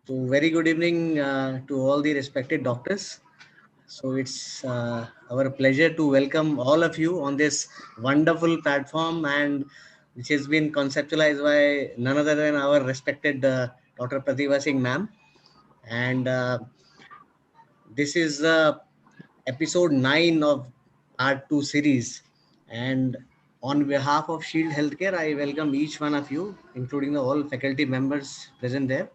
So very good evening to all the respected doctors. So it's our pleasure to welcome all of you on this wonderful platform and which has been conceptualized by none other than our respected Dr. Pratibha Singh ma'am. And this is episode 9 of part 2 series. And on behalf of Shield Healthcare, I welcome each one of you, including the all faculty members present there.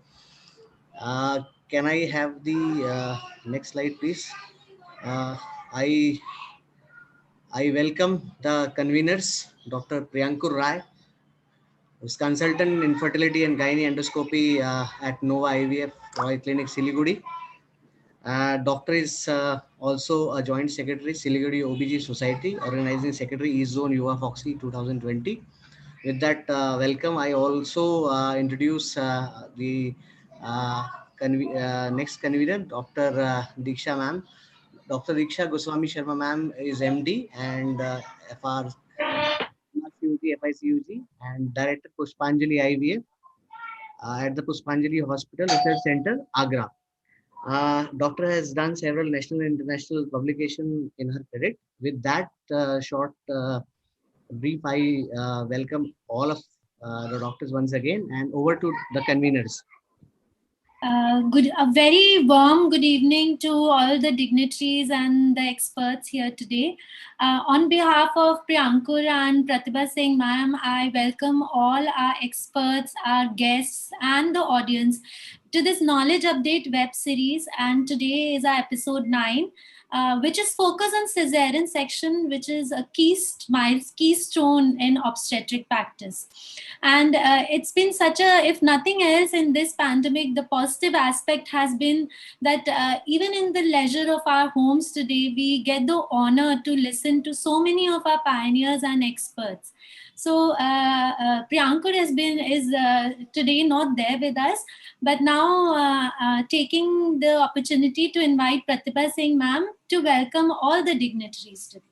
Can I have the next slide, please? Uh, I I welcome the conveners, Dr. Priyankur Rai, who's consultant in infertility and gynae endoscopy at Nova IVF Royal Clinic, Siliguri. Doctor is also a joint secretary, Siliguri OBG Society, organizing secretary East Zone UA Foxy 2020. With that welcome, I also introduce the next convener, Dr. Diksha ma'am. Dr. Diksha Goswami Sharma ma'am is MD and FR FICUG and Director Pushpanjali IVF at the Pushpanjali Hospital Research Center, Agra. Doctor has done several national and international publications in her credit. With that short brief, I welcome all of the doctors once again and over to the conveners. A very warm good evening to all the dignitaries and the experts here today. On behalf of Priyankur and Pratibha Singh ma'am, I welcome all our experts, our guests and the audience to this Knowledge Update web series. And today is our episode 9. Which is focused on Caesarean section, which is a keystone in obstetric practice. And it's been such a, if nothing else in this pandemic, the positive aspect has been that even in the leisure of our homes today, we get the honor to listen to so many of our pioneers and experts. So Priyankur is today not there with us, but now taking the opportunity to invite Pratibha Singh ma'am to welcome all the dignitaries today.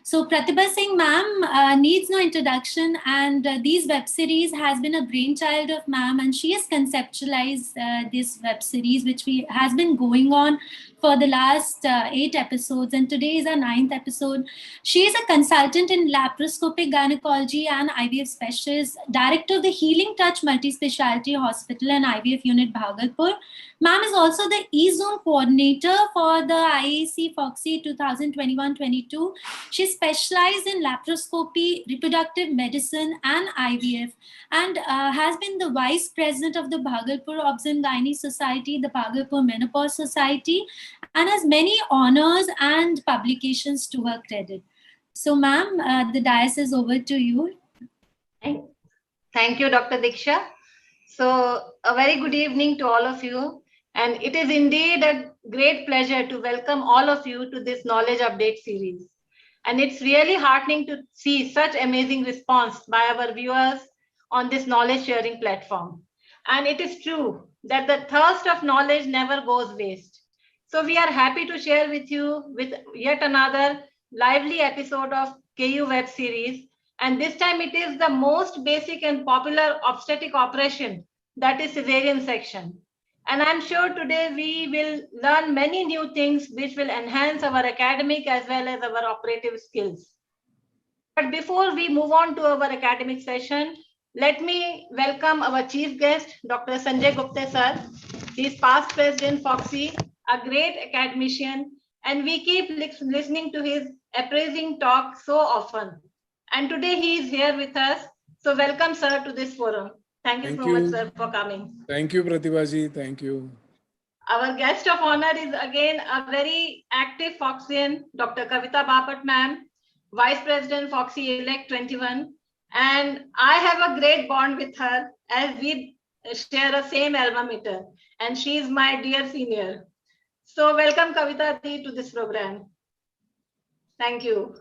So Pratibha Singh ma'am needs no introduction, and these web series has been a brainchild of ma'am, and she has conceptualized this web series which has been going on for the last 8 episodes, and today is our 9th episode. She is a consultant in laparoscopic gynecology and IVF specialist, director of the Healing Touch Multi-Speciality Hospital and IVF Unit, Bhagalpur. Ma'am is also the E-Zone coordinator for the IAC Foxy 2021-22. She specialized in laparoscopy, reproductive medicine, and IVF, and has been the vice president of the Bhagalpur Obs and Gynae Society, the Bhagalpur Menopause Society, and has many honors and publications to her credit. So, ma'am, the dais is over to you. Thank you, Dr. Diksha. So, a very good evening to all of you. And it is indeed a great pleasure to welcome all of you to this Knowledge Update series. And it's really heartening to see such amazing response by our viewers on this knowledge sharing platform. And it is true that the thirst of knowledge never goes waste. So we are happy to share with you with yet another lively episode of KU web series. And this time it is the most basic and popular obstetric operation, that is cesarean section. And I'm sure today we will learn many new things which will enhance our academic as well as our operative skills. But before we move on to our academic session, let me welcome our chief guest, Dr. Sanjay Gupta sir. He is past president Foxy, a great academician, and we keep listening to his appraising talk so often. And today he is here with us. So welcome, sir, to this forum. Thank you so much, sir, for coming. Thank you, Pratibhaji. Thank you. Our guest of honor is again a very active Foxian, Dr. Kavita Bapat ma'am, Vice President Foxy Elect 21. And I have a great bond with her as we share a same alma mater. And she is my dear senior. So welcome, Kavita Di, to this program. Thank you.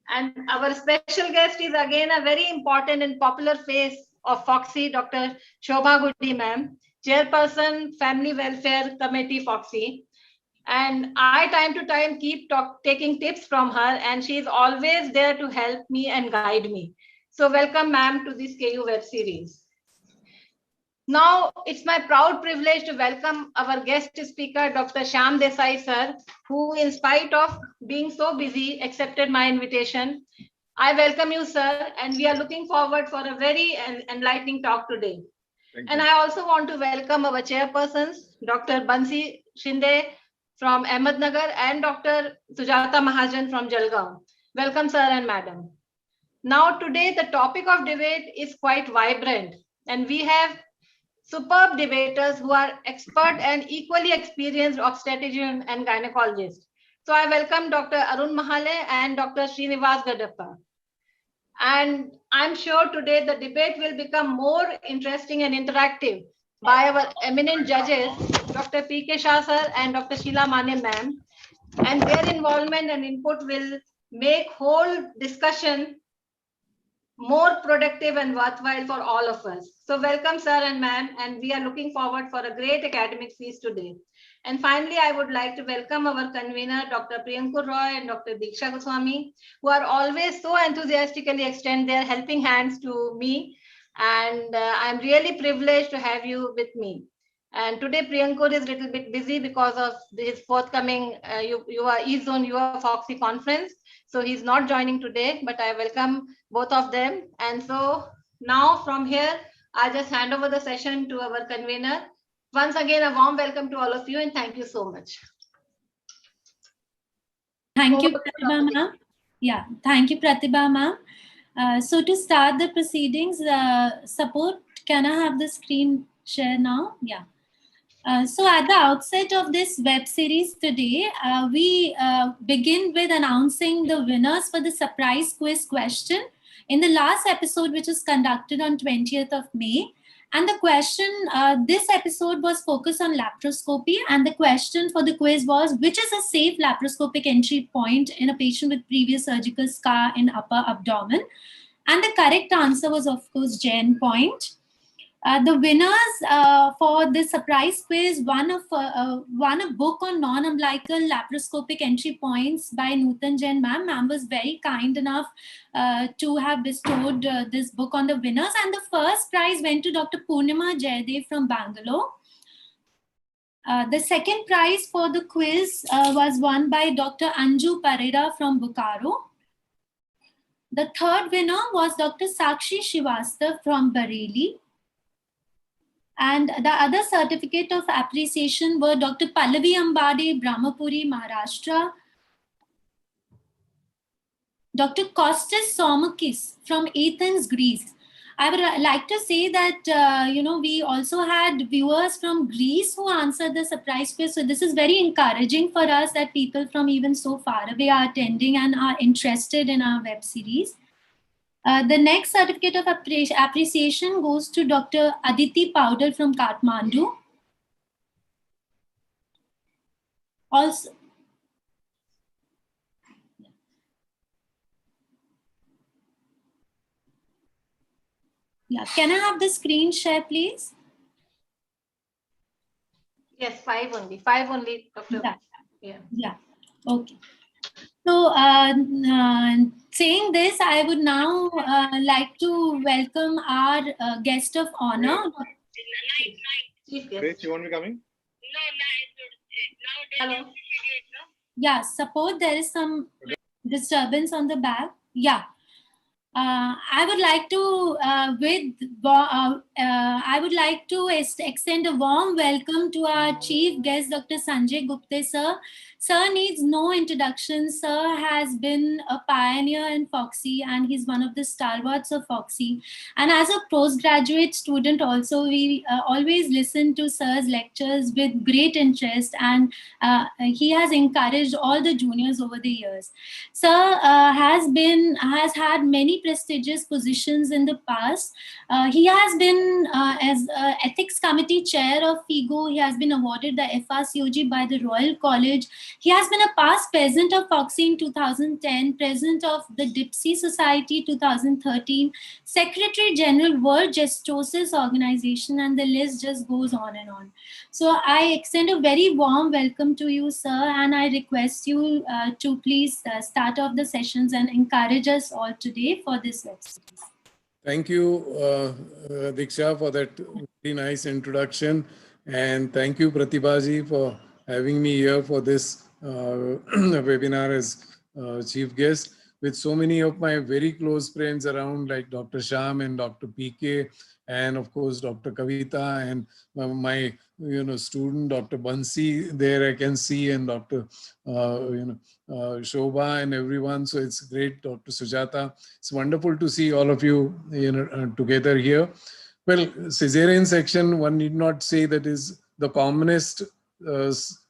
And our special guest is again a very important and popular face of Foxy, Dr. Shobha Gudi ma'am, Chairperson Family Welfare Committee Foxy. And I time to time keep taking tips from her, and she is always there to help me and guide me. So welcome, ma'am, to this KU web series. Now, it's my proud privilege to welcome our guest speaker, Dr. Shyam Desai, sir, who, in spite of being so busy, accepted my invitation. I welcome you, sir, and we are looking forward for a very enlightening talk today. And I also want to welcome our chairpersons, Dr. Bansi Shinde from Ahmednagar and Dr. Sujata Mahajan from Jalgaon. Welcome, sir and madam. Now, today, the topic of debate is quite vibrant, and we have superb debaters who are expert and equally experienced obstetrician and gynecologists. So I welcome Dr. Arun Mahale and Dr. Srinivas Gadappa. And I'm sure today the debate will become more interesting and interactive by our eminent judges, Dr. P.K. Shah sir and Dr. Sheila Mane ma'am. And their involvement and input will make whole discussion more productive and worthwhile for all of us. So welcome, sir and ma'am, and we are looking forward for a great academic feast today. And finally, I would like to welcome our convener, Dr. Priyankur Roy and Dr. Diksha Goswami, who are always so enthusiastically extend their helping hands to me. And I'm really privileged to have you with me. And today, Priyankur is a little bit busy because of his forthcoming UR Foxy conference. So he's not joining today, but I welcome both of them. And so now from here, I just hand over the session to our convener. Once again, a warm welcome to all of you and thank you so much. Thank you, Pratibha ma'am. Yeah, thank you, Pratibha ma'am. So to start the proceedings, support, can I have the screen share now? Yeah. So at the outset of this web series today, we begin with announcing the winners for the surprise quiz question in the last episode, which was conducted on 20th of May. And the question, this episode was focused on laparoscopy. And the question for the quiz was, which is a safe laparoscopic entry point in a patient with previous surgical scar in upper abdomen? And the correct answer was, of course, Jen point. The winners for this surprise quiz won a book on non-umbilical laparoscopic entry points by Nutan Jain ma'am. Ma'am was very kind enough to have bestowed this book on the winners. And the first prize went to Dr. Purnima Jaydev from Bangalore. The second prize for the quiz was won by Dr. Anju Parera from Bokaro. The third winner was Dr. Sakshi Srivastav from Bareilly. And the other certificate of appreciation were Dr. Pallavi Ambade, Brahmapuri, Maharashtra. Dr. Kostas Somakis from Athens, Greece. I would like to say that, we also had viewers from Greece who answered the surprise quiz. So this is very encouraging for us that people from even so far away are attending and are interested in our web series. The next certificate of appreciation goes to Dr. Aditi Powder from Kathmandu. Also, yeah, can I have the screen share, please? Yes, five only, Dr. Yeah, okay. So, saying this, I would now like to welcome our guest of honor. Grace, you won't be coming? Hello. Yeah, suppose there is some disturbance on the back. Yeah. I would like to extend a warm welcome to our chief guest, Dr. Sanjay Gupte, sir. Sir needs no introduction. Sir has been a pioneer in Foxy and he's one of the stalwarts of Foxy. And as a postgraduate student also, we always listen to sir's lectures with great interest, and he has encouraged all the juniors over the years. Sir has had many prestigious positions in the past. He has been as ethics committee chair of FIGO. He has been awarded the FRCOG by the Royal College. He has been a past president of Foxy in 2010, president of the Dipsy Society 2013, Secretary General World Gestosis Organization, and the list just goes on and on. So I extend a very warm welcome to you, sir, and I request you to please start off the sessions and encourage us all today for this web series. Thank you, Diksha, for that very nice introduction. And thank you, Pratibhaji, for having me here for this webinar as chief guest with so many of my very close friends around, like Dr. Sham and Dr. PK, and of course, Dr. Kavita, and my student, Dr. Bansi, there I can see, and Dr. Shobha and everyone. So it's great, Dr. Sujata. It's wonderful to see all of you, together here. Well, cesarean section, one need not say that is the commonest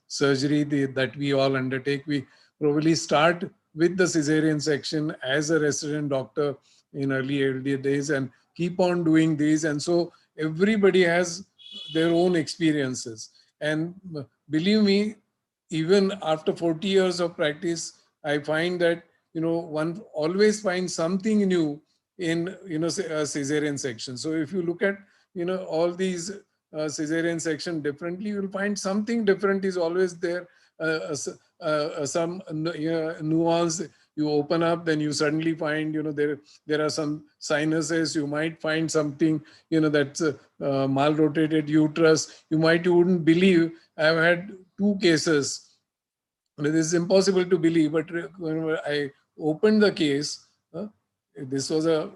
surgery that we all undertake. We probably start with the cesarean section as a resident doctor in earlier days and keep on doing these. And so everybody has their own experiences. And believe me, even after 40 years of practice, I find that, one always finds something new in, a cesarean section. So if you look at, all these cesarean section differently, you'll find something different is always there. Some nuance you open up, then you suddenly find, there are some sinuses. You might find something, that's mal-rotated uterus. You wouldn't believe. I've had 2 cases. This is impossible to believe, but when I opened the case, this was a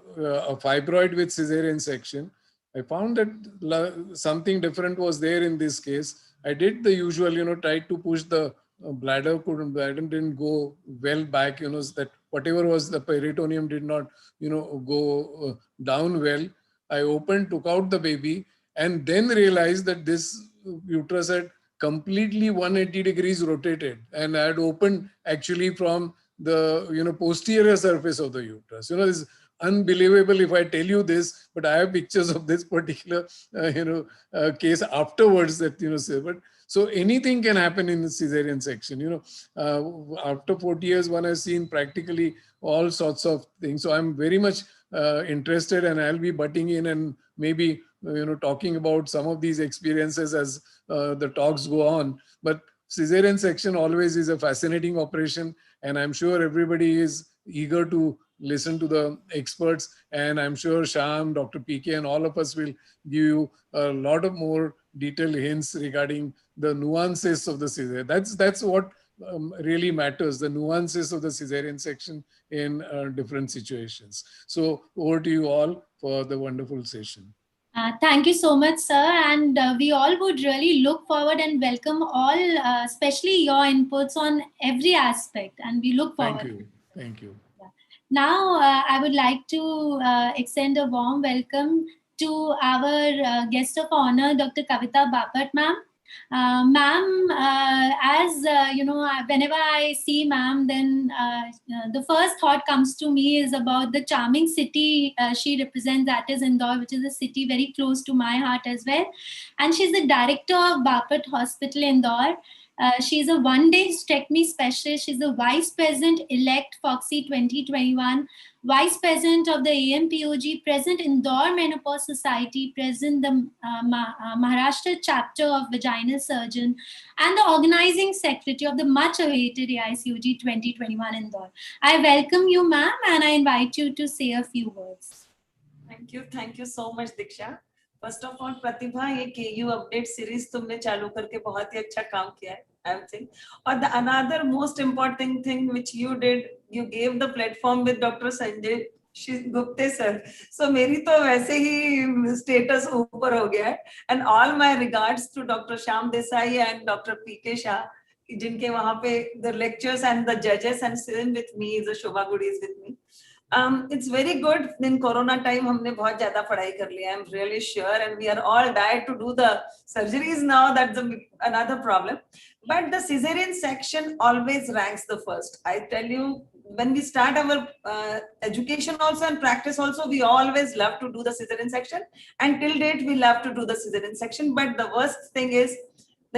fibroid with cesarean section. I found that something different was there in this case. I did the usual, tried to push the bladder didn't go well back, so that whatever was the peritoneum did not, go down well. I opened, took out the baby, and then realized that this uterus had completely 180 degrees rotated, and I had opened actually from the posterior surface of the uterus. It's unbelievable if I tell you this, but I have pictures of this particular case afterwards that say. But so anything can happen in the cesarean section. After 40 years, one has seen practically all sorts of things. So I'm very much interested, and I'll be butting in and maybe talking about some of these experiences as the talks go on. But cesarean section always is a fascinating operation, and I'm sure everybody is eager to listen to the experts, and I'm sure Sham, Dr. PK, and all of us will give you a lot of more detailed hints regarding the nuances of the cesarean. That's what really matters, the nuances of the cesarean section in different situations. So over to you all for the wonderful session. Thank you so much, sir. And we all would really look forward and welcome all, especially your inputs on every aspect. And we look forward. Thank you. Thank you. Now, I would like to extend a warm welcome to our guest of honor, Dr. Kavita Bapat, ma'am. Ma'am, as whenever I see ma'am, then the first thought comes to me is about the charming city she represents, that is Indore, which is a city very close to my heart as well. And she's the director of Bapat Hospital, Indore. She's a one-day hysterectomy specialist. She's the vice president-elect Foxy 2021, vice president of the AMPOG, president Indore Menopause Society, president the Maharashtra chapter of Vaginal Surgeon, and the organizing secretary of the much-awaited AICOG 2021 Indore. I welcome you, ma'am, and I invite you to say a few words. Thank you so much, Diksha. First of all Pratibha, ये KU update series तुमने चालू करके बहुत ही अच्छा काम किया है, I am think. और the another most important thing which you did, you gave the platform with doctor Sanjay Gupte sir. So मेरी तो वैसे ही स्टेटस ऊपर हो गया है. And all my regards to doctor Shyam Desai and doctor PK Shah, जिनके वहां पे द लेक्चर्स एंड द जजेस and sitting with me is Shobha good is with me. It's very good. In Corona time, हमने बहुत ज़्यादा पढ़ाई कर लिया. I'm really sure, and we are all diet to do the surgeries now. That's another problem. But the cesarean section always ranks the first. I tell you, when we start our education also and practice also, we always love to do the cesarean section. And till date, we love to do the cesarean section. But the worst thing is,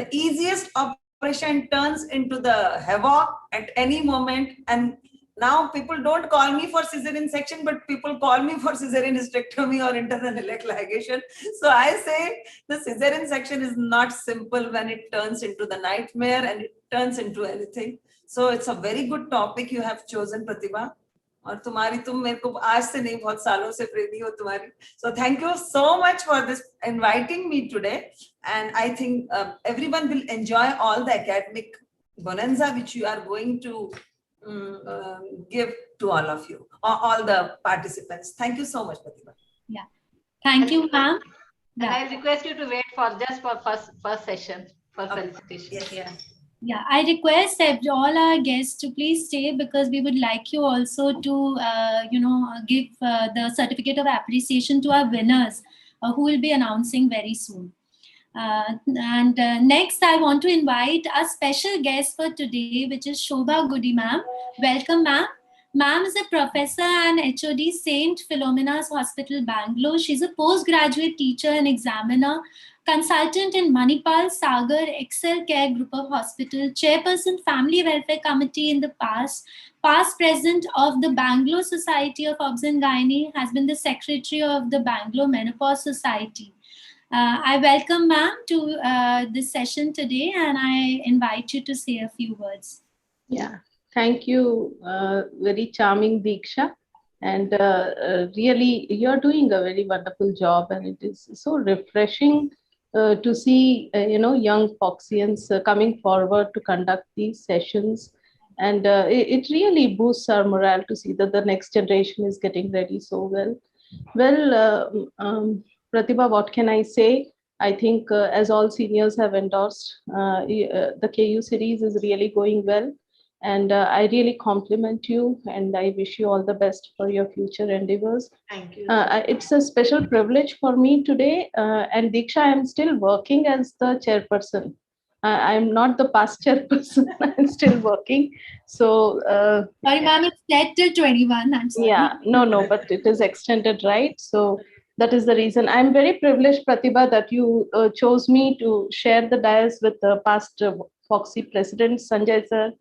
the easiest operation turns into the havoc at any moment. And now people don't call me for cesarean section, but people call me for cesarean hysterectomy or internal iliac ligation. So I say the cesarean section is not simple when it turns into the nightmare and it turns into anything. So it's a very good topic you have chosen, Pratibha. और तुम मेरे को आज से नहीं बहुत सालों से प्रेमी हो तुम्हारी. So thank you so much for this inviting me today, and I think everyone will enjoy all the academic bonanza which you are going to give to all of you, all the participants. Thank you so much, Pratibha. Yeah, thank you, ma'am. And I'll request you to wait for just for first session for felicitation. Yes. Yeah. Yeah, I request all our guests to please stay, because we would like you also to, give the certificate of appreciation to our winners, who will be announcing very soon. Next, I want to invite a special guest for today, which is Shobha Goody, ma'am. Welcome, ma'am. Ma'am is a professor and HOD, Saint Philomena's Hospital, Bangalore. She's a postgraduate teacher and examiner, consultant in Manipal Sagar Excel Care Group of Hospital, chairperson Family Welfare Committee in the past president of the Bangalore Society of Obs and Gynae, has been the secretary of the Bangalore Menopause Society. I welcome ma'am to this session today, and I invite you to say a few words. Yeah, thank you. Very charming, Diksha. And really, you're doing a very wonderful job, and it is so refreshing to see, young Foxians coming forward to conduct these sessions. And it really boosts our morale to see that the next generation is getting ready so well. Well, Pratibha, what can I say? I think as all seniors have endorsed, the KU series is really going well. And I really compliment you, and I wish you all the best for your future endeavors. Thank you. It's a special privilege for me today. And Diksha, I'm still working as the chairperson. I'm not the past chairperson. I'm still working. So, sorry, ma'am, it's set till 21. I'm sorry. Yeah, no, but it is extended, right? So that is the reason. I'm very privileged, Pratibha, that you chose me to share the dais with the past Foxy president, Sanjay sir,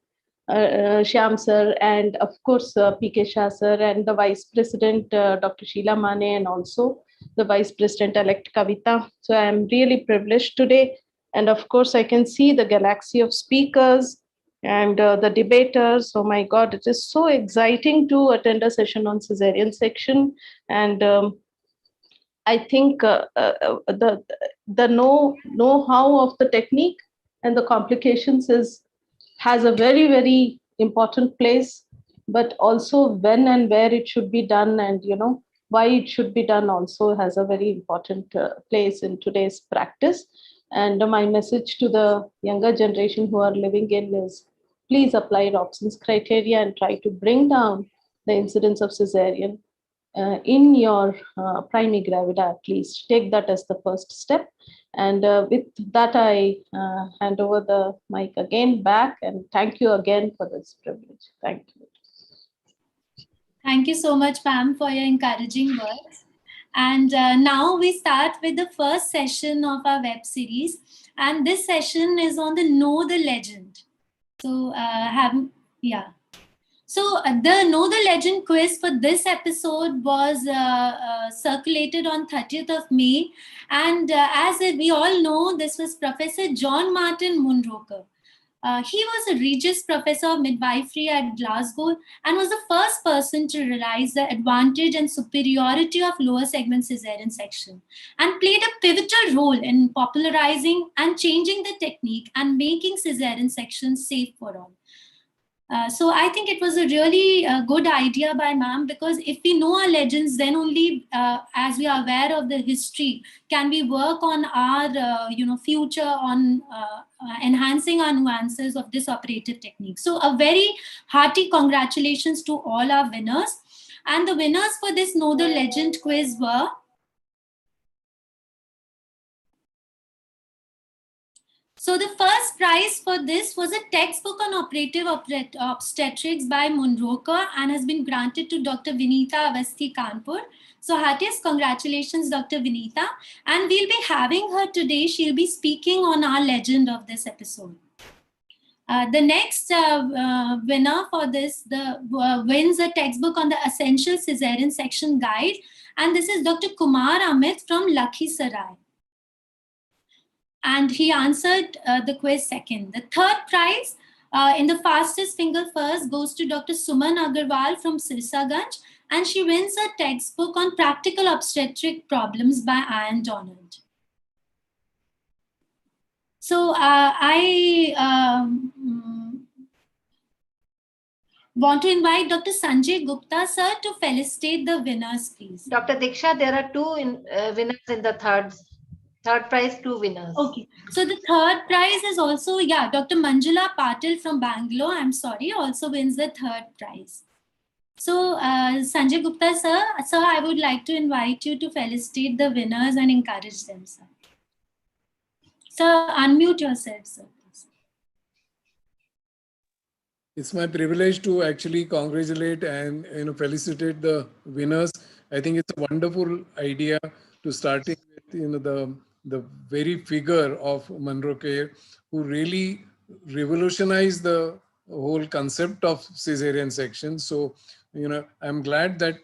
Shyam sir, and of course PK Shah sir, and the vice president Dr. Sheila Mane, and also the vice president elect Kavita. So I'm really privileged today, and of course I can see the galaxy of speakers and the debaters. Oh my God, it is so exciting to attend a session on Caesarean section, and I think the know-how of the technique and the complications has a very, very important place, but also when and where it should be done, and why it should be done also has a very important place in today's practice. And my message to the younger generation who are living in is, please apply Robson's criteria and try to bring down the incidence of cesarean in your primi gravida at least. Take that as the first step. And with that, I hand over the mic again back, and thank you again for this privilege. Thank you. Thank you so much, Pam, for your encouraging words. And now we start with the first session of our web series. And this session is on the Know the Legend. So, So the Know the Legend quiz for this episode was circulated on 30th of May. And as we all know, this was Professor John Martin Munroker. He was a Regius Professor of Midwifery at Glasgow and was the first person to realize the advantage and superiority of lower segment cesarean section, and played a pivotal role in popularizing and changing the technique and making cesarean section safe for all. So I think it was a really good idea by ma'am, because if we know our legends, then only as we are aware of the history, can we work on our future on enhancing our nuances of this operative technique. So a very hearty congratulations to all our winners. And the winners for this Know the Legend quiz were So the first prize for this was a textbook on operative obstetrics by Munroker and has been granted to Dr. Vinita Avasthi Kanpur. So heartiest congratulations, Dr. Vinita. And we'll be having her today. She'll be speaking on our legend of this episode. The next winner for this wins a textbook on the Essential Caesarean Section Guide. And this is Dr. Kumar Amit from Lakhisarai. And he answered the quiz second. The third prize In the fastest finger first goes to Dr. Suman Agarwal from Sirsaganj, and she wins a textbook on practical obstetric problems by Ian Donald. So I want to invite Dr. Sanjay Gupta, sir, to felicitate the winners, please. Dr. Diksha, there are two winners in the third prize, two winners. Okay, so the third prize is also, yeah, Dr. Manjula Patil from Bangalore, I'm sorry, also wins the third prize. So Sanjay Gupta, sir, I would like to invite you to felicitate the winners and encourage them, sir. Sir, unmute yourself, sir. It's my privilege to actually congratulate and felicitate the winners. I think it's a wonderful idea to starting with the very figure of Muro, who really revolutionized the whole concept of Caesarean section. So I'm glad that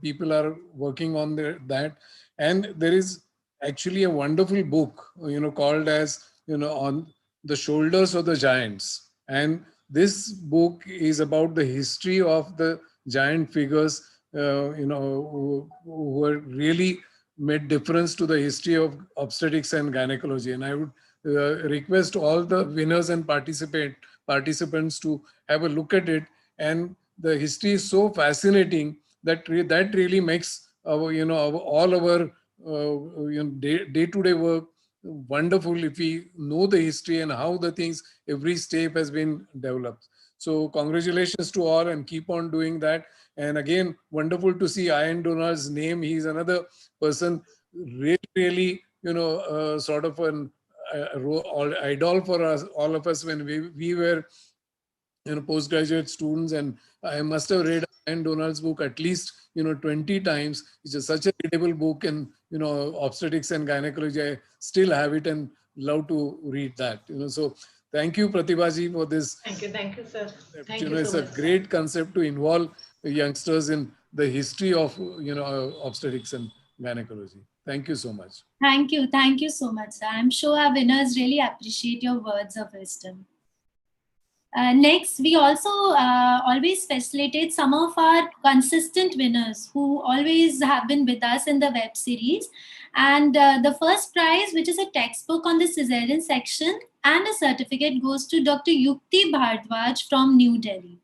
people are working on that, and there is actually a wonderful book called as On the Shoulders of the Giants, and this book is about the history of the giant figures, who were really made difference to the history of obstetrics and gynecology. And I would request all the winners and participants to have a look at it. And the history is so fascinating that that really makes our, all our day-to-day work wonderful if we know the history and how the things, every step has been developed. So congratulations to all, and keep on doing that. And again, wonderful to see Ian Donald's name. He's another person really sort of an idol for us, all of us, when we were postgraduate students. And I must have read Ian Donald's book at least 20 times. It's just such a readable book, and obstetrics and gynecology, I still have it and love to read that. So thank you, Pratibha ji, for this. Thank you, sir. Thank you It's so a much, great concept to involve youngsters in the history of obstetrics and gynecology. Thank you so much. Thank you so much, sir. I'm sure our winners really appreciate your words of wisdom. Next, we also always facilitate some of our consistent winners who always have been with us in the web series. And the first prize, which is a textbook on the Caesarean section and a certificate, goes to Dr. Yukti Bhardwaj from New Delhi.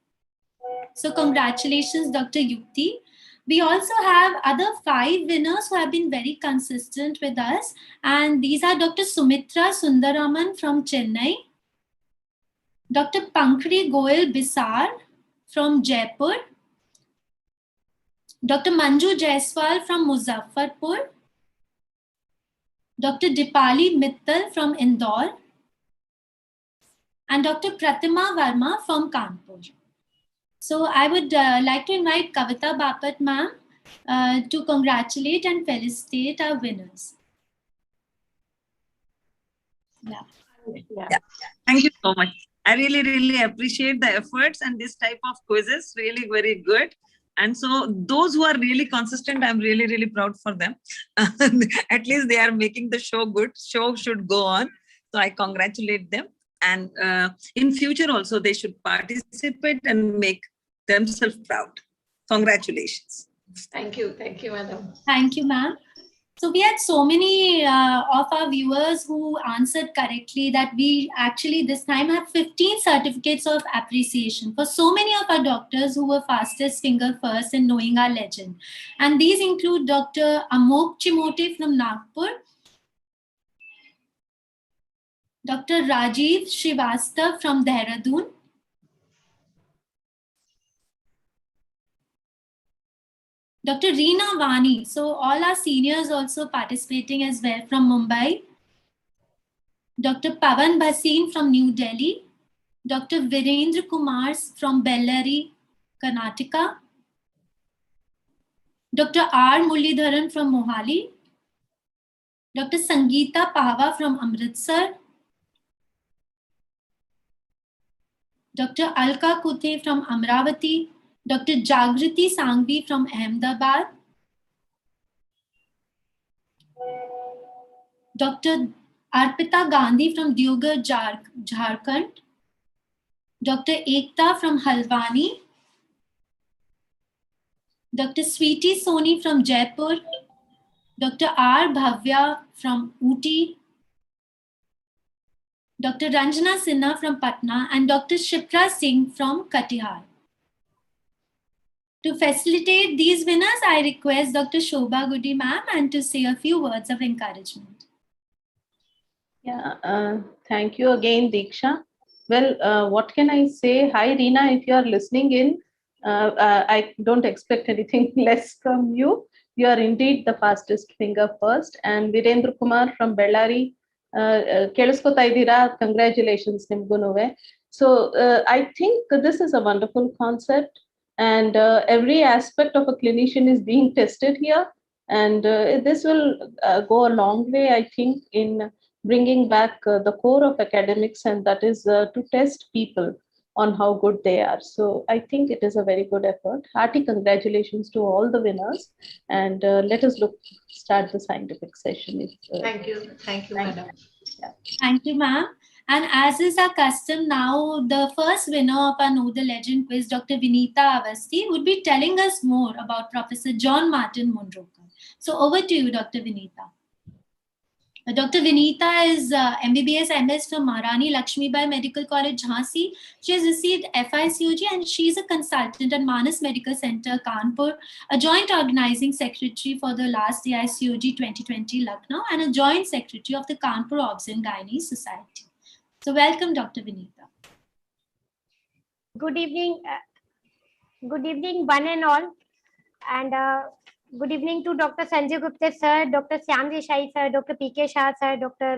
So congratulations, Dr. Yukti. We also have other 5 winners who have been very consistent with us. And these are Dr. Sumitra Sundaraman from Chennai, Dr. Pankri Goel Bisar from Jaipur, Dr. Manju Jaiswal from Muzaffarpur, Dr. Dipali Mittal from Indore, and Dr. Pratima Verma from Kanpur. So I would like to invite Kavita Bapat ma'am to congratulate and felicitate our winners. Yeah. Thank you so much. I really appreciate the efforts, and this type of quizzes really very good. And so those who are really consistent, I'm really proud for them. At least they are making the show good. Show should go on. So I congratulate them. And in future also, they should participate and make themselves proud. Congratulations. Thank you, madam. Thank you, ma'am. So we had so many of our viewers who answered correctly that we actually this time have 15 certificates of appreciation for so many of our doctors who were fastest finger first in knowing our legend. And these include Dr. Amok Chimote from Nagpur, Dr. Rajiv Srivastav from Dehradun, Dr. Reena Vani, so all our seniors also participating as well from Mumbai, Dr. Pavan Bhasin from New Delhi, Dr. Virendra Kumar from Bellary, Karnataka, Dr. R. Muralidharan from Mohali, Dr. Sangeeta Pahwa from Amritsar, Dr. Alka Kuthe from Amravati, Dr. Jagriti Sangvi from Ahmedabad, Dr. Arpita Gandhi from Deoghar, Jharkhand, Dr. Ekta from Halwani, Dr. Sweetie Soni from Jaipur, Dr. R. Bhavya from Ooty, Dr. Ranjana Sinha from Patna, and Dr. Shipra Singh from Katihar. To facilitate these winners, I request Dr. Shobha Goody ma'am and to say a few words of encouragement. Yeah, thank you again, Diksha. Well, what can I say? Hi, Reena, if you are listening in, I don't expect anything less from you. You are indeed the fastest finger first. And Virendra Kumar from Bellary, ಕೇಳಿಸ್ಕೊತಾ ಇದ್ದೀರಾ? Congratulations, ನಿಮ್ಗೂನುವೆ. So I think this is a wonderful concept, and every aspect of a clinician is being tested here. And this will go a long way, I think, in bringing back the core of academics, and that is to test people on how good they are. So I think it is a very good effort. Hearty congratulations to all the winners, and let us start the scientific session. Thank you, madam. Yeah. Thank you, ma'am. And as is our custom now, the first winner of our Know the Legend quiz, Dr. Vinita Avasti, would be telling us more about Professor John Martin Monroker. So over to you, Dr. Vinita. Dr. Vinita is MBBS MS from Maharani Lakshmibai Medical College, Jhansi. She has received FICOG and she is a consultant at Manas Medical Center, Kanpur, a joint organizing secretary for the last AICOG 2020 Lucknow, and a joint secretary of the Kanpur Obs and Gynae Society. So welcome, Dr. Vinita. Good evening, one and all, and good evening to Dr. Sanjay Gupta sir, Dr. Syam Desai sir, Dr. PK Shah sir, Dr.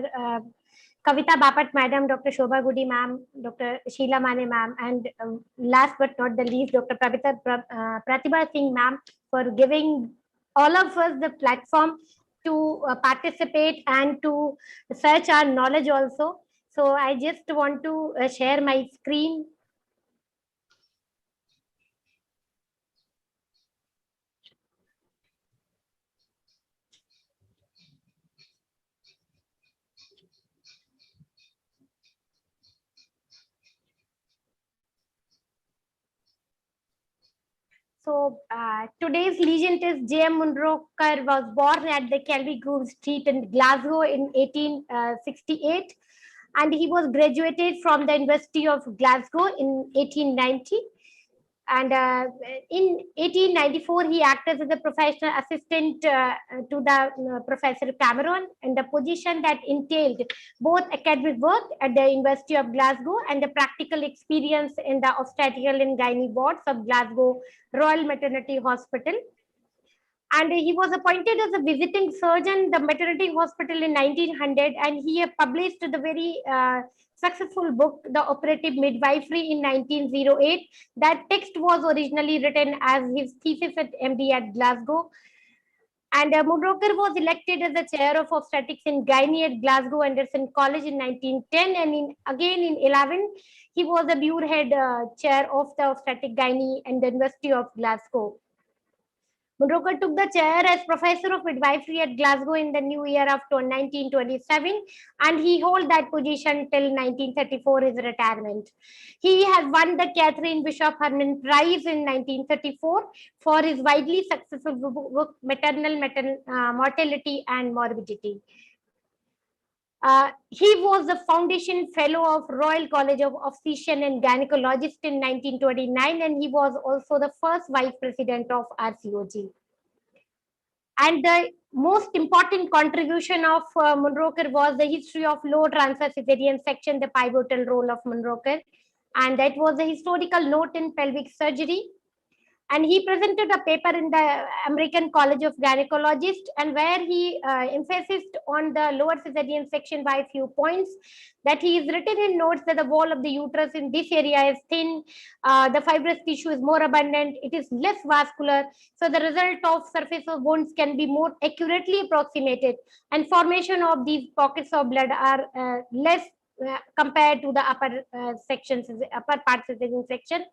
Kavita Bapat madam, Dr. Shobha Goody ma'am, Dr. Sheila Mane ma'am, and last but not the least, Dr. Pratibha Singh ma'am, for giving all of us the platform to participate and to search our knowledge also. So I just want to share my screen. So today's legend is J.M. Monroker was born at the Kelvey Groove Street in Glasgow in 1868, and he was graduated from the University of Glasgow in 1890. And in 1894, he acted as a professional assistant to the Professor Cameron, in the position that entailed both academic work at the University of Glasgow and the practical experience in the obstetrical and gynae wards of Glasgow Royal Maternity Hospital. And he was appointed as a visiting surgeon the maternity hospital in 1900, and he published the very successful book, The Operative Midwifery, in 1908. That text was originally written as his thesis at MD at Glasgow. And Monroker was elected as the chair of obstetrics in gynae at Glasgow Anderson College in 1910, and again in 11, he was the Muirhead chair of the obstetric gynae at the University of Glasgow. Monroker took the chair as professor of midwifery at Glasgow in the new year of 1927, and he held that position till 1934, his retirement. He has won the Catherine Bishop Herman Prize in 1934 for his widely successful book Maternal Mortality and Morbidity. He was the foundation fellow of Royal College of Obstetrician and Gynecologist in 1929, and he was also the first vice president of RCOG. And the most important contribution of Monroker was the history of low transfer cesarean section, the pivotal role of Monroker, and that was a historical note in pelvic surgery. And he presented a paper in the American College of Gynecologists, and where he emphasized on the lower cesarean section by a few points, that he is written in notes that the wall of the uterus in this area is thin, the fibrous tissue is more abundant, it is less vascular, so the result of surface of wounds can be more accurately approximated, and formation of these pockets of blood are less compared to the upper sections, upper part cesarean section.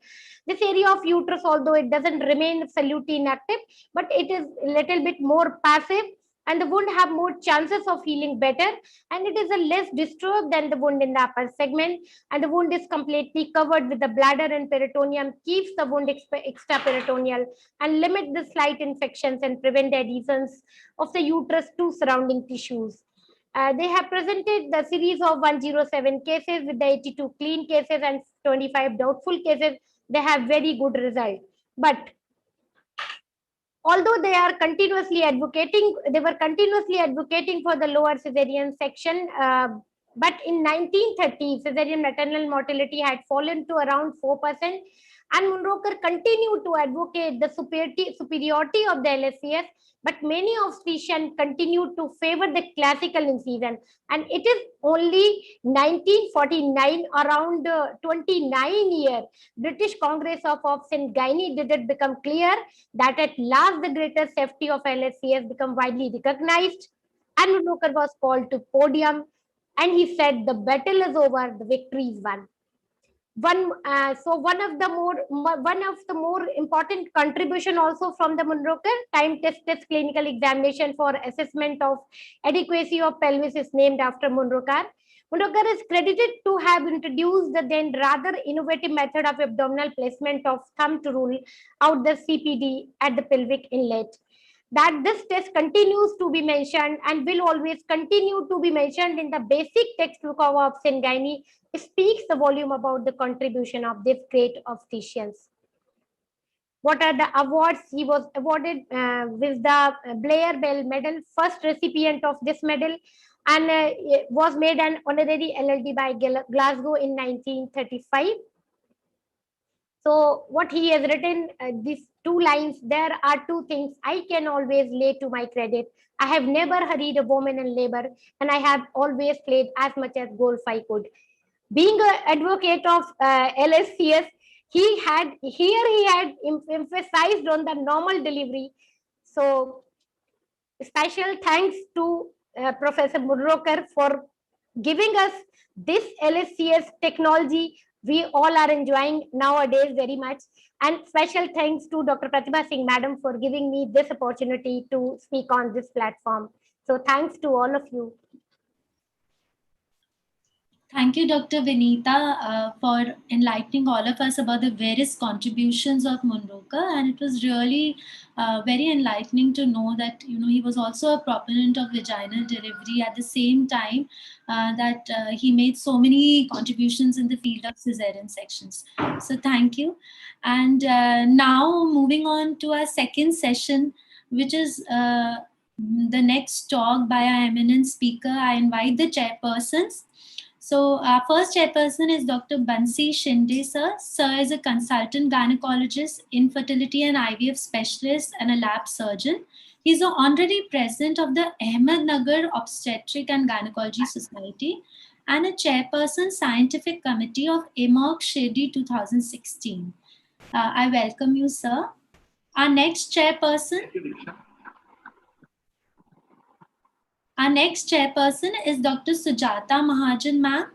This area of uterus, although it doesn't remain absolutely inactive, but it is a little bit more passive, and the wound have more chances of healing better, and it is a less disturbed than the wound in the upper segment, and the wound is completely covered with the bladder and peritoneum, keeps the wound extraperitoneal and limit the slight infections and prevent the adhesions of the uterus to surrounding tissues. They have presented the series of 107 cases with the 82 clean cases and 25 doubtful cases. They have very good result. But although they were continuously advocating for the lower cesarean section, but in 1930, cesarean maternal mortality had fallen to around 4%, and Munroker continued to advocate the superiority of the LSCS, but many obstetricians continued to favor the classical incision. And it is only 1949, around 29 years, British Congress of Obs and Gynae did it become clear that at last the greater safety of LSCS become widely recognized, and Munroker was called to podium, and he said, "The battle is over, the victory is won." One of the more important contribution also from the Munroker, time tested clinical examination for assessment of adequacy of pelvis is named after Munroker. Munroker is credited to have introduced the then rather innovative method of abdominal placement of thumb to rule out the CPD at the pelvic inlet. That this test continues to be mentioned and will always continue to be mentioned in the basic textbook of Obs and Gynae speaks the volume about the contribution of this great obstetricians. What are the awards? He was awarded with the Blair Bell Medal, first recipient of this medal, and was made an honorary LLD by Glasgow in 1935. So what he has written, these two lines, there are two things I can always lay to my credit. I have never hurried a woman in labor, and I have always played as much as golf I could. Being an advocate of LSCS, he had emphasized on the normal delivery. So special thanks to Professor Munroker for giving us this LSCS technology we all are enjoying nowadays very much. And special thanks to Dr. Pratibha Singh Madam for giving me this opportunity to speak on this platform. So thanks to all of you. Thank you, Dr. Vinita, for enlightening all of us about the various contributions of Munroker. And it was really very enlightening to know that, he was also a proponent of vaginal delivery at the same time that he made so many contributions in the field of cesarean sections. So thank you. And now moving on to our second session, which is the next talk by our eminent speaker. I invite the chairpersons. So our first chairperson is Dr. Bansi Shinde, sir. Sir is a consultant gynecologist, infertility and IVF specialist, and a lab surgeon. He is the honorary president of the Ahmednagar Obstetric and Gynecology Society and a chairperson scientific committee of EMOC Shirdi 2016. I welcome you, sir. Our next chairperson is Dr. Sujata Mahajan, ma'am.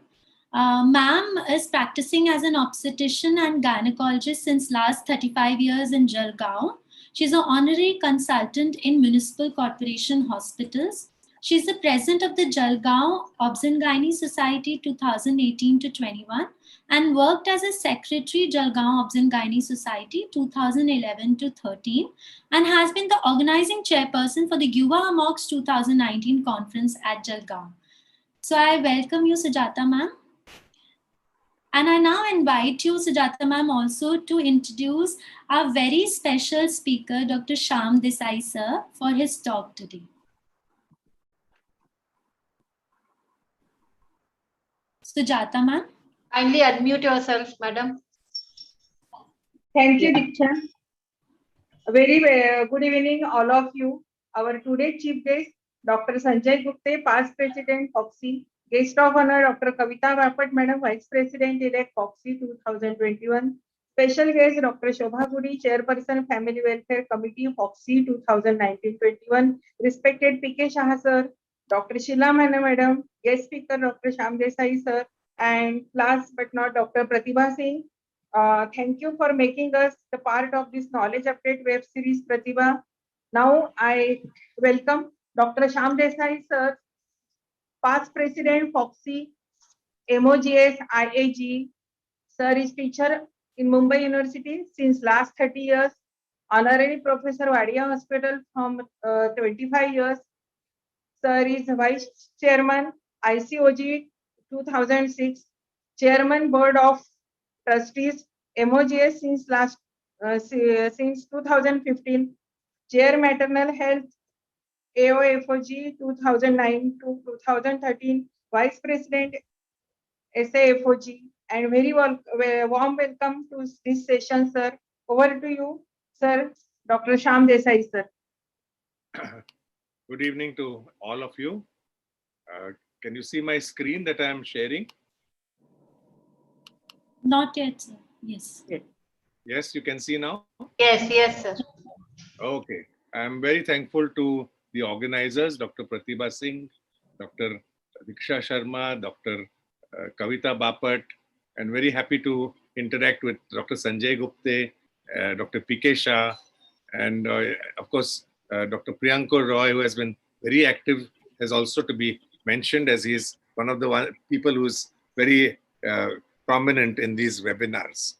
Ma'am is practicing as an obstetrician and gynecologist since last 35 years in Jalgaon. She's an honorary consultant in municipal corporation hospitals. She's the president of the Jalgaon Obs and Gynae Society 2018 to 21 and worked as a secretary Jalgaon Obs and Gynae Society 2011 to 13 and has been the organizing chairperson for the Yuva Amox 2019 conference at Jalgaon. So I welcome you, Sujata ma'am. And I now invite you, Sujata ma'am, also to introduce our very special speaker, Dr. Shyam Desai sir, for his talk today. Sujata ma'am. Kindly unmute yourself, madam. Thank you, Diksha. A very good evening, all of you. Our today's chief guest, Dr. Sanjay Gupte, past president, FOXY. Guest of honor, Dr. Kavita Bapat, Madam, Vice President-elect, FOXY 2021. Special guest, Dr. Shobha Gudi, Chairperson, Family Welfare Committee, FOXY 2019-21. Respected PK Shah, sir. Dr. Sheila Mehta, Madam. Guest speaker, Dr. Shyam Desai, sir. And last but not Dr. Pratibha Singh. Thank you for making us the part of this knowledge update web series, Pratibha. Now I welcome Dr. Shyam Desai, sir, past president, Foxy, MOGS, IAG. Sir is teacher in Mumbai University since last 30 years. Honorary Professor, Wadia Hospital from 25 years. Sir is Vice Chairman, ICOG 2006. Chairman, Board of Trustees, MOGS since 2015. Chair Maternal Health, AOFOG 2009 to 2013. Vice President, SAFOG. And very warm welcome to this session, sir. Over to you, sir. Dr. Shyam Desai, sir. Good evening to all of you. Can you see my screen that I am sharing? Not yet, sir. Yes. Yes, you can see now? Yes, yes, sir. Okay. I'm very thankful to the organizers, Dr. Pratibha Singh, Dr. Diksha Sharma, Dr. Kavita Bapat, and very happy to interact with Dr. Sanjay Gupte, Dr. PK Shah, and of course, Dr. Priyankur Roy, who has been very active, has also to be mentioned as he is one of the people who's very prominent in these webinars.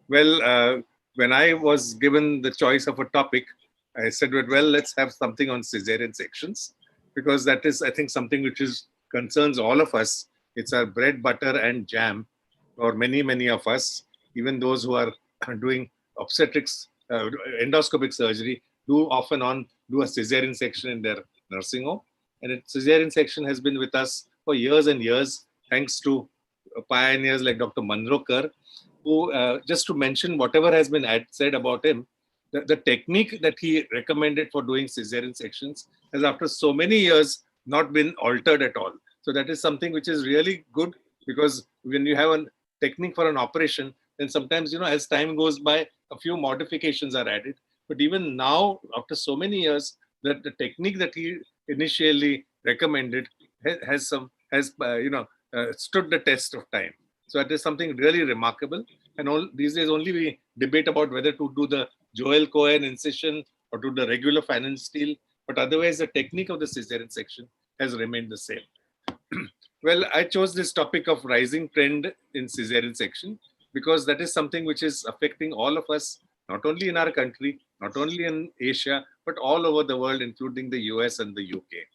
Well, when I was given the choice of a topic, I said, well, let's have something on cesarean sections, because that is, I think, something which concerns all of us. It's our bread, butter, and jam for many, many of us. Even those who are doing obstetrics, endoscopic surgery, do off and on do a cesarean section in their nursing home. And cesarean section has been with us for years and years, thanks to pioneers like Dr. Manrokar, who, just to mention whatever has been said about him, the technique that he recommended for doing cesarean sections has, after so many years, not been altered at all. So that is something which is really good, because when you have a technique for an operation, then sometimes, as time goes by, a few modifications are added. But even now, after so many years, the technique that he initially recommended has stood the test of time. So that is something really remarkable. And these days only we debate about whether to do the Joel Cohen incision or do the regular Fannin steel. But otherwise, the technique of the cesarean section has remained the same. Well, I chose this topic of rising trend in cesarean section because that is something which is affecting all of us, not only in our country, not only in Asia, but all over the world, including the US and the UK.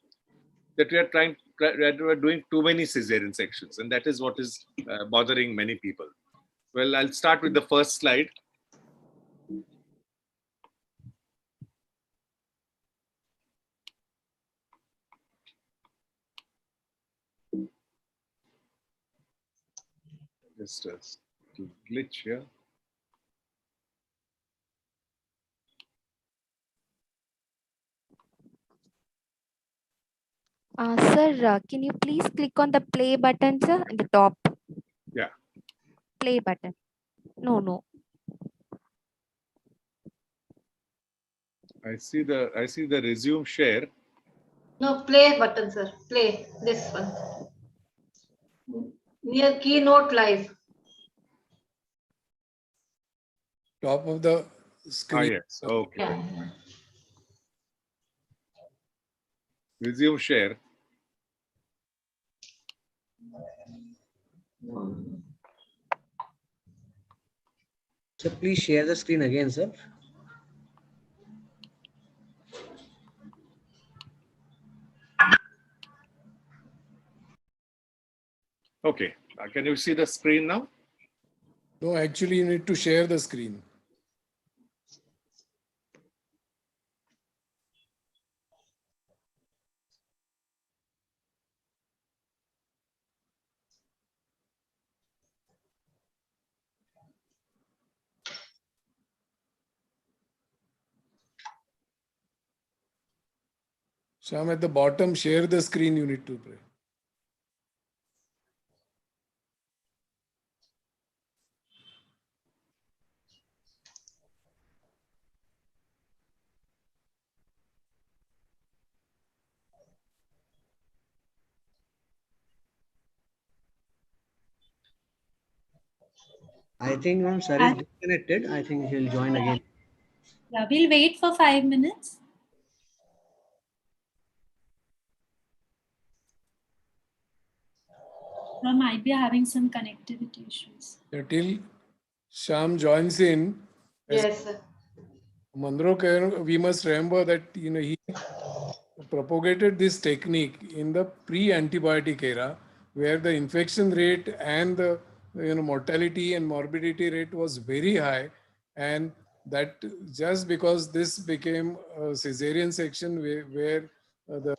That we are doing too many cesarean sections, and that is what is bothering many people. Well, I'll start with the first slide. Just a glitch here. Sir, can you please click on the play button, sir, in the top? Yeah. Play button. No. I see the resume share. No, play button, sir. Play this one. Near keynote live. Top of the screen. Yes. Okay. Yeah. Resume share. So please share the screen again, sir. Okay. Can you see the screen now? No, actually, you need to share the screen. Shyam, at the bottom, share the screen you need to play. I think sir is disconnected. I think he'll join again. Yeah, we'll wait for 5 minutes. or might be having some connectivity issues. Till Sham joins in, as Yes, sir. Mandrokar, we must remember that he propagated this technique in the pre-antibiotic era, where the infection rate and the mortality and morbidity rate was very high, and that just because this became a Caesarean section where the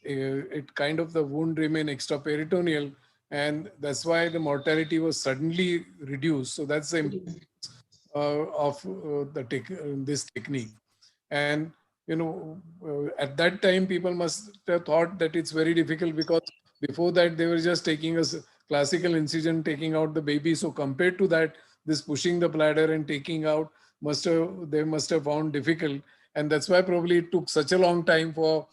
it kind of the wound remain extraperitoneal, and that's why the mortality was suddenly reduced. So that's the importance of this technique. And at that time people must have thought that it's very difficult, because before that they were just taking a classical incision, taking out the baby. So compared to that, this pushing the bladder and taking out they must have found difficult, and that's why probably it took such a long time for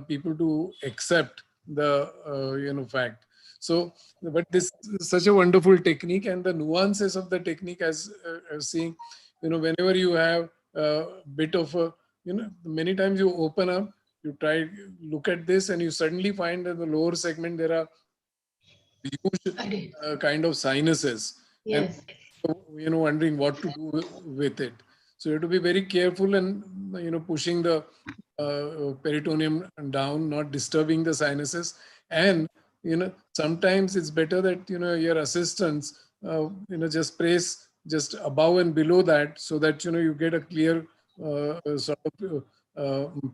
people to accept the fact. So, but this is such a wonderful technique, and the nuances of the technique, as seeing, whenever you have a bit of a, many times you open up, you try look at this, and you suddenly find that the lower segment there are huge kind of sinuses, and Yes. wondering what to do with it. So you have to be very careful, and pushing the peritoneum down, not disturbing the sinuses. And sometimes it's better that your assistants just press just above and below that, so that you get a clear sort of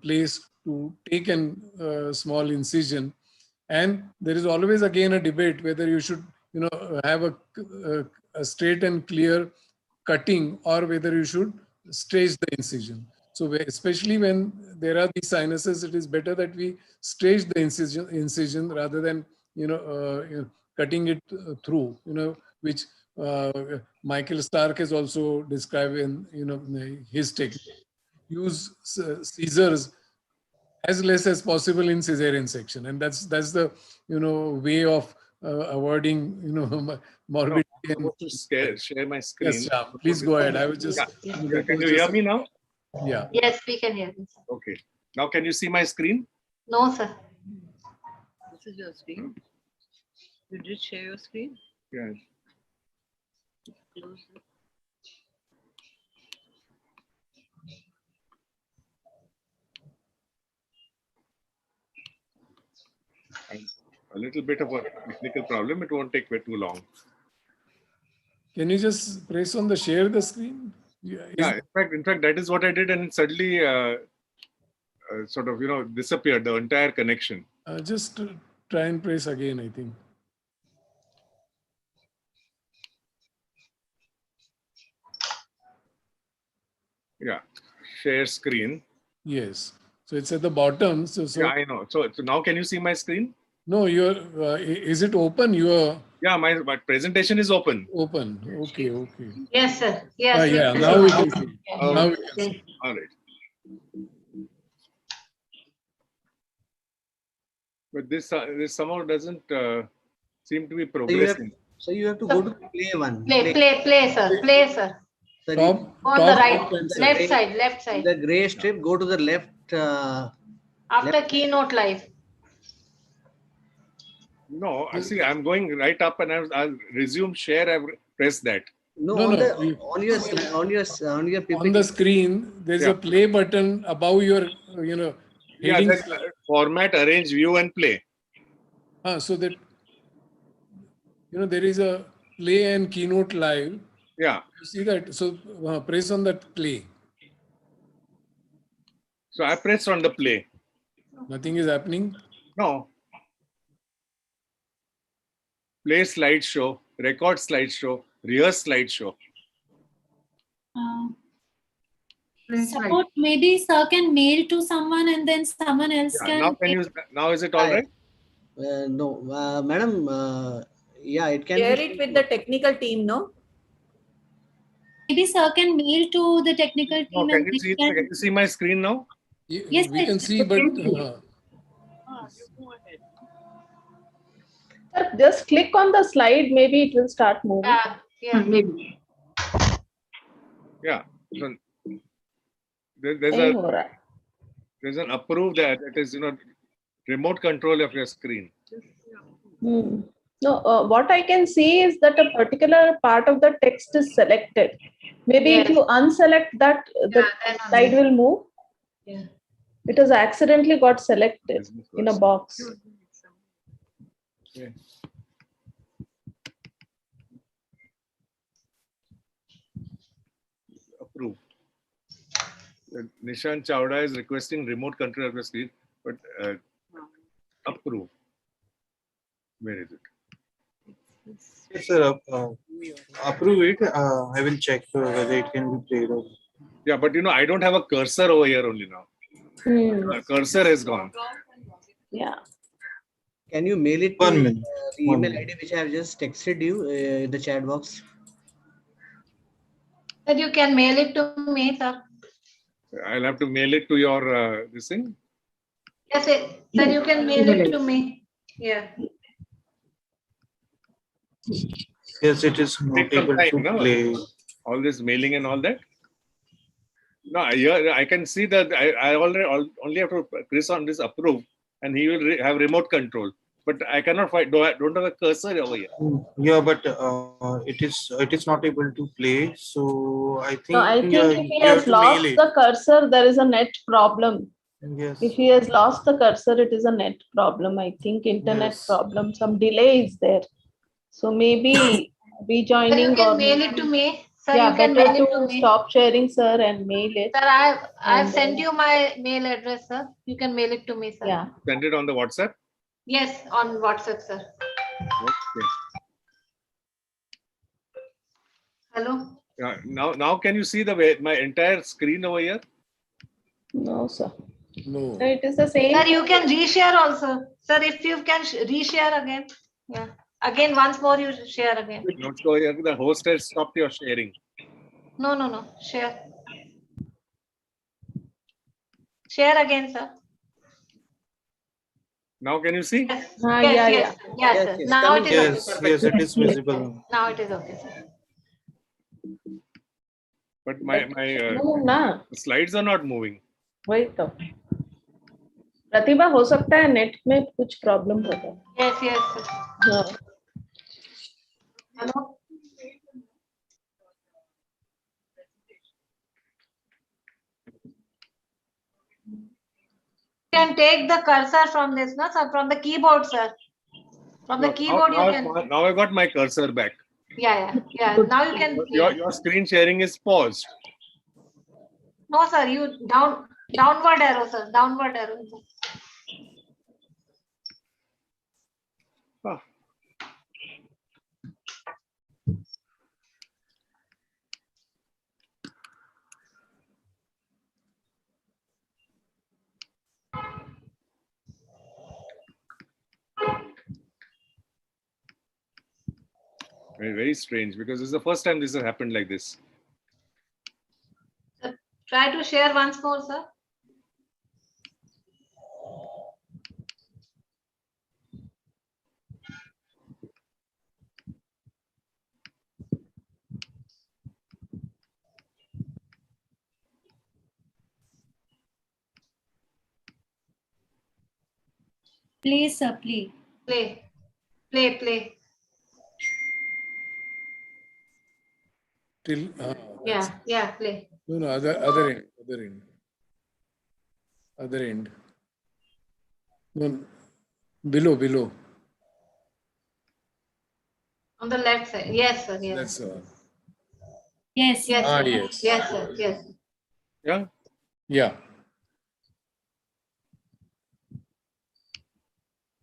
place to take an small incision. And there is always again a debate whether you should have a straight and clear cutting, or whether you should stage the incision. So especially when there are these sinuses, it is better that we stage the incision rather than cutting it through, which Michael Stark has also described in his technique. Use scissors as less as possible in Caesarean section, and that's the way of avoiding morbidity. I'm supposed to share my screen. Yes, Shyam, please go ahead. I was just. Yeah. Can you hear me now? Yeah. Yes, we can hear this. Okay. Now can you see my screen? No, sir. This is your screen. You did share your screen? Yes. Close it. A little bit of a technical problem. It won't take too long. Can you just press on the share the screen? Yeah. In fact, that is what I did, and it suddenly sort of disappeared, the entire connection. Just try and press again, I think. Yeah. Share screen. Yes. So it's at the bottom. So yeah, I know. So now can you see my screen? No, is it open? Yeah, my presentation is open. Open. Okay. Yes, sir. Yes. Yeah. Now we can see. Now we can see. All right. But this somehow doesn't seem to be progressing. So you have to go to the play one. Play, sir. Play, sir. Top, on the right, left side. The gray strip, go to the left. After left. Keynote live. No, see, I'm going right up, and I'll resume share. I've pressed that. On your PPT. On the screen, there's a play button above your heading. Yeah, that's format, arrange, view, and play. So that there is a play and keynote live. Yeah. You see that? So press on that play. So I pressed on the play. Nothing is happening? No. Play slideshow, record slideshow, rehearse slideshow. Support, maybe sir can mail to someone and then someone else can. Now is it all right? No, madam. Yeah, it can. Share it with the technical team, no? Maybe sir can mail to the technical team. No, can you see my screen now? Yes, we can see, but. You go ahead. Sir, just click on the slide. Maybe it will start moving. Yeah, maybe. Yeah. So there's an approved that it is remote control of your screen. No, what I can see is that a particular part of the text is selected. Maybe if Yes. you unselect that, the then slide only. will move. Yeah. It has accidentally got selected in a box. Okay. Approve. Nishant Chawda is requesting remote control of the screen, but approve. Where is it? Yes, sir. Approve it. I will check whether it can be played over. Yeah, but I don't have a cursor over here only now. Cursor has gone. Yeah. Can you mail it to 1 minute. the 1 email minute. ID which I have just texted you in the chat box? Sir, you can mail it to me, sir. I'll have to mail it to your this thing. Yes, sir, you can mail it to me. Yeah. Yes, it is not Take some able time, to no? play. All this mailing and all that. No, here I can see that I only have to press on this approve, and he will have remote control. But I cannot find. Don't have a cursor over here. Yeah, but it is not able to play. So I think No, I think if he you have has to mail lost it. the cursor, there is a net problem. Yes. If he has lost the cursor, it is a net problem. I think internet Yes. problem, some delay is there. So maybe Sir, you rejoining can or mail it to me. Sir, yeah, you can better mail it to to me. stop sharing, sir, and mail it. Sir, I've And, sent you my mail address, sir. You can mail it to me, sir. Yeah. Send it on the WhatsApp. Yes, on WhatsApp, sir. Okay. Hello. Now can you see my entire screen over here? No, sir. No. So it is the same. Sir, you can reshare also. Sir, if you can reshare again. Yeah. Again, once more you share again. Not so here the host has stopped your sharing. No. Share. Share again, sir. Now can you see? Yes, Yeah. yes, sir. Yes, Now it coming is okay. Yes, yes, it is visible. Now it is okay, sir. But my No, na. slides are not moving. वही तो प्रतिभा हो सकता है net में कुछ problem होगा. Yes, sir. हाँ. Hello. You can take the cursor from this, no, sir, from the keyboard, sir. From the keyboard, you can. Now I got my cursor back. Yeah. Now you can. Your screen sharing is paused. No, sir. You downward arrow, sir. Downward arrow. Ah. Very strange, because this is the first time this has happened like this. Try to share once more, sir. Play, sir, play. Play. Till Yeah, play. no, other end. No, below. On the left side. Yes, sir. Yes. That's Yes. Yes, sir. yes. Yes, sir. Yes. Yeah. Yeah.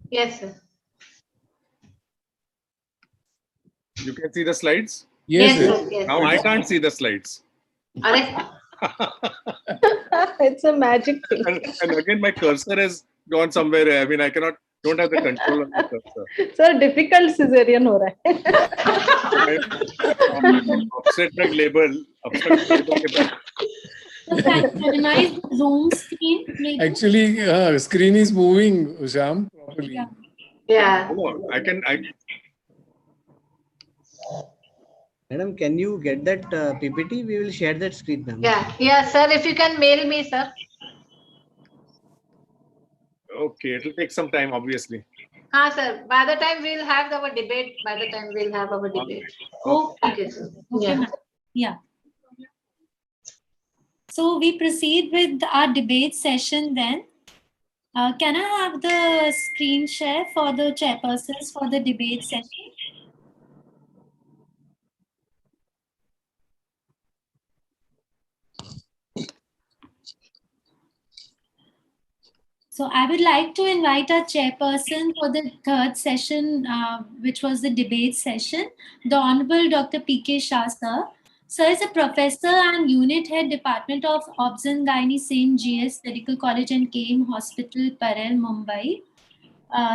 Yes, sir. You can see the slides? Yes. Sir. Yes. Now I can't see the slides. It's a magic thing. And again, my cursor has gone somewhere. I mean, don't have the control of the cursor. Sir, difficult cesarean हो रहा है. Obstetric label के बाद. Can you minimize the Zoom screen, maybe? Actually, screen is moving, Sham, properly. Yeah. Oh, I Madam, can you get that PPT? We will share that screen, ma'am. Yeah, sir. If you can mail me, sir. Okay, it will take some time, obviously. हाँ sir, by the time we'll have our debate, Oh, Okay sir. okay, Yeah. ma'am. Yeah. So we proceed with our debate session then. Can I have the screen share for the chairpersons for the debate session? So I would like to invite our chairperson for the third session, which was the debate session, the Honorable Dr. P.K. Shah, sir. Sir is a professor and unit head Department of Obs and Gynae St. G.S. Medical College and KM Hospital, Parel, Mumbai.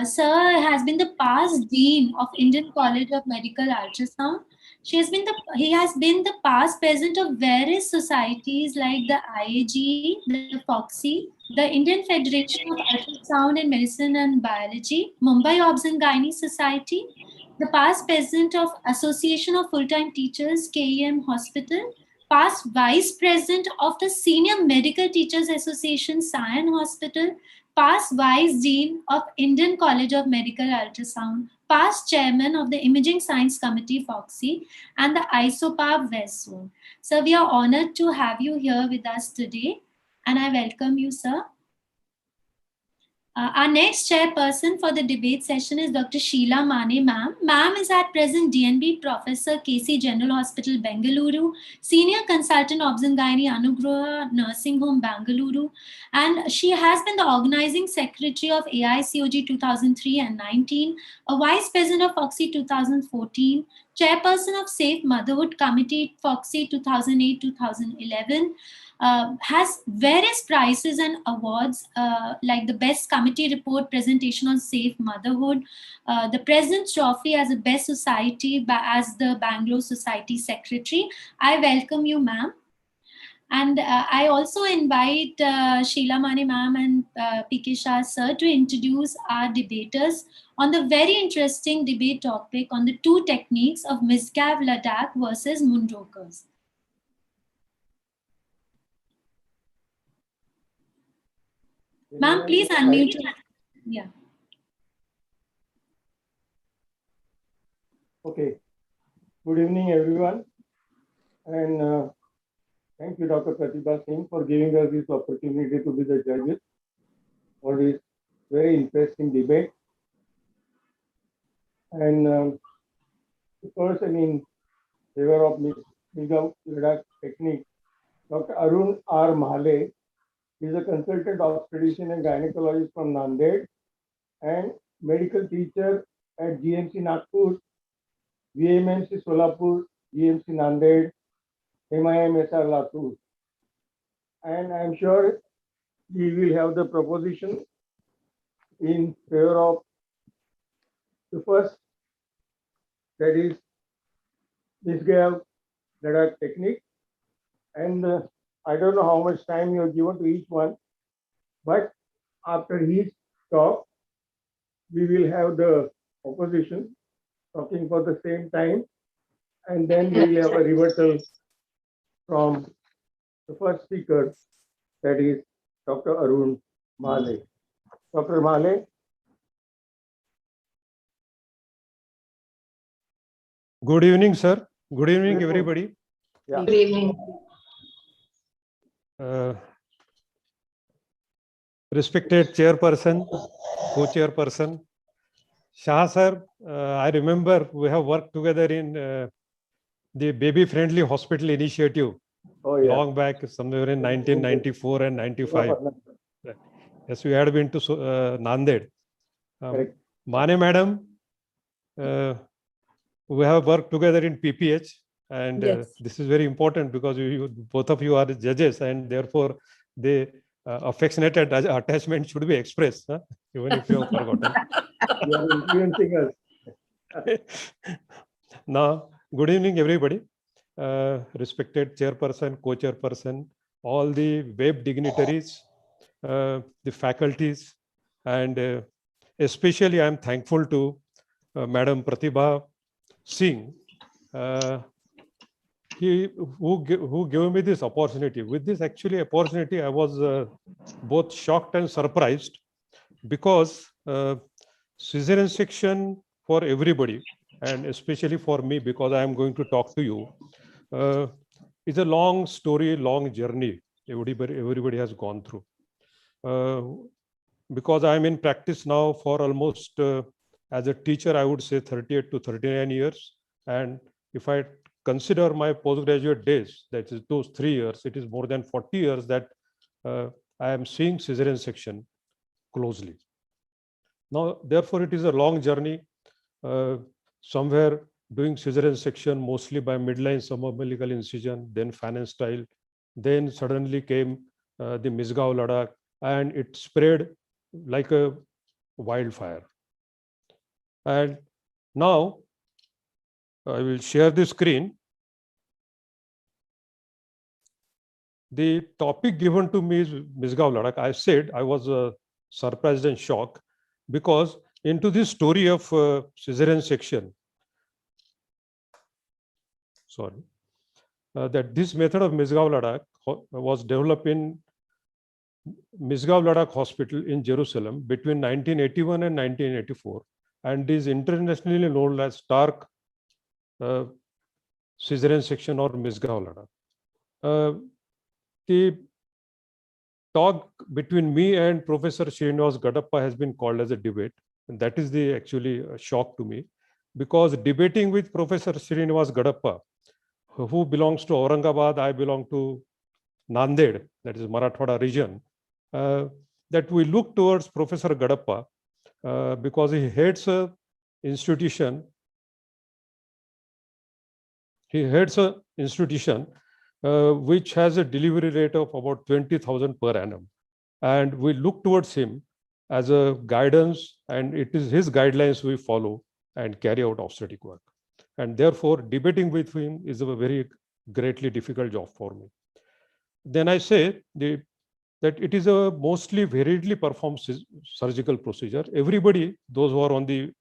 Sir has been the past dean of Indian College of Medical Ultrasound. He has been the past president of various societies like the IAG, the FOXY, the Indian Federation of Ultrasound in Medicine and Biology, Mumbai Obs and Gynae Society, the past president of Association of Full-Time Teachers, KEM Hospital, past vice president of the Senior Medical Teachers Association, Sion Hospital, past vice dean of Indian College of Medical Ultrasound, past chairman of the Imaging Science Committee, FOXY, and the ISOPAB West Zone. Sir, we are honored to have you here with us today, and I welcome you, sir. Our next chairperson for the debate session is Dr. Sheila Mane, ma'am. Ma'am is at present DNB Professor, KC General Hospital, Bengaluru, Senior Consultant Obs and Gynae, Anugraha Nursing Home, Bengaluru, and she has been the Organizing Secretary of AICOG 2003 and 19, a Vice President of FOXY 2014, Chairperson of Safe Motherhood Committee, FOXY 2008-2011, has various prizes and awards like the Best Committee Report Presentation on Safe Motherhood, the President's Trophy as a Best Society as the Bangalore Society Secretary. I welcome you, ma'am. And I also invite Sheila Mane ma'am and P.K. Shah sir to introduce our debaters on the very interesting debate topic on the two techniques of Misgav Ladakh versus Mundrokers. Ma'am, please unmute. Yeah. Okay. Good evening, everyone. And thank you, Dr. Pratibha Singh, for giving us this opportunity to be the judges for this very interesting debate. And the person in favor of Misgav Ladakh technique, Dr. Arun R. Mahle, is a consultant obstetrician and gynecologist from Nanded and medical teacher at GMC Nagpur, VMMC Solapur, GMC Nanded, MIMSR Latur. And I'm sure he will have the proposition in favor of the first, that is Misgav Ladakh technique. And I don't know how much time you have given to each one, but after his talk, we will have the opposition talking for the same time, and then we will have a rebuttal from the first speaker, that is Dr. Arun Mahle. Dr. Mahle. Good evening, sir. Good evening, everybody. Yeah. Good evening. Respected chairperson, co-chairperson, Shah sir, I remember we have worked together in the baby-friendly hospital initiative long back, somewhere in 1994 and 95. Yes, we had been to Nanded. Mane madam, we have worked together in PPH, and this is very important because both of you are judges, and therefore the affectionate attachment should be expressed, even if you have forgotten. You are influencing us. Now, good evening, everybody. Respected chairperson, co-chairperson, all the web dignitaries, the faculties, and especially I am thankful to Madam Pratibha Singh, who gave me this opportunity. With this actually opportunity, I was both shocked and surprised, because Cesarean section for everybody, and especially for me, because I am going to talk to you, is a long story, long journey everybody has gone through. Because I am in practice now for almost, as a teacher, I would say 38 to 39 years. And if I consider my postgraduate days, that is those 3 years, it is more than 40 years that I am seeing cesarean section closely. Now, therefore, it is a long journey. Somewhere doing cesarean section mostly by midline subumbilical incision, then Fanon style, then suddenly came the Misgav Ladakh, and it spread like a wildfire. And now I will share the screen. The topic given to me is Misgav Ladakh. I said I was surprised and shocked because into this story of cesarean section, that this method of Misgav Ladakh was developed in Misgav Ladakh Hospital in Jerusalem between 1981 and 1984, and is internationally known as Stark cesarean section or Misgav Ladakh. The talk between me and Professor Srinivas Gadappa has been called as a debate, and that is the actually shock to me, because debating with Professor Srinivas Gadappa, who belongs to Aurangabad, I belong to Nanded, that is Marathwada region, that we look towards Professor Gadappa because he heads a institution. He heads a institution which has a delivery rate of about 20,000 per annum. And we look towards him as a guidance, and it is his guidelines we follow and carry out obstetric work. And therefore, debating with him is a very greatly difficult job for me. Then I say that it is a mostly variedly performed surgical procedure. Everybody, those who are on the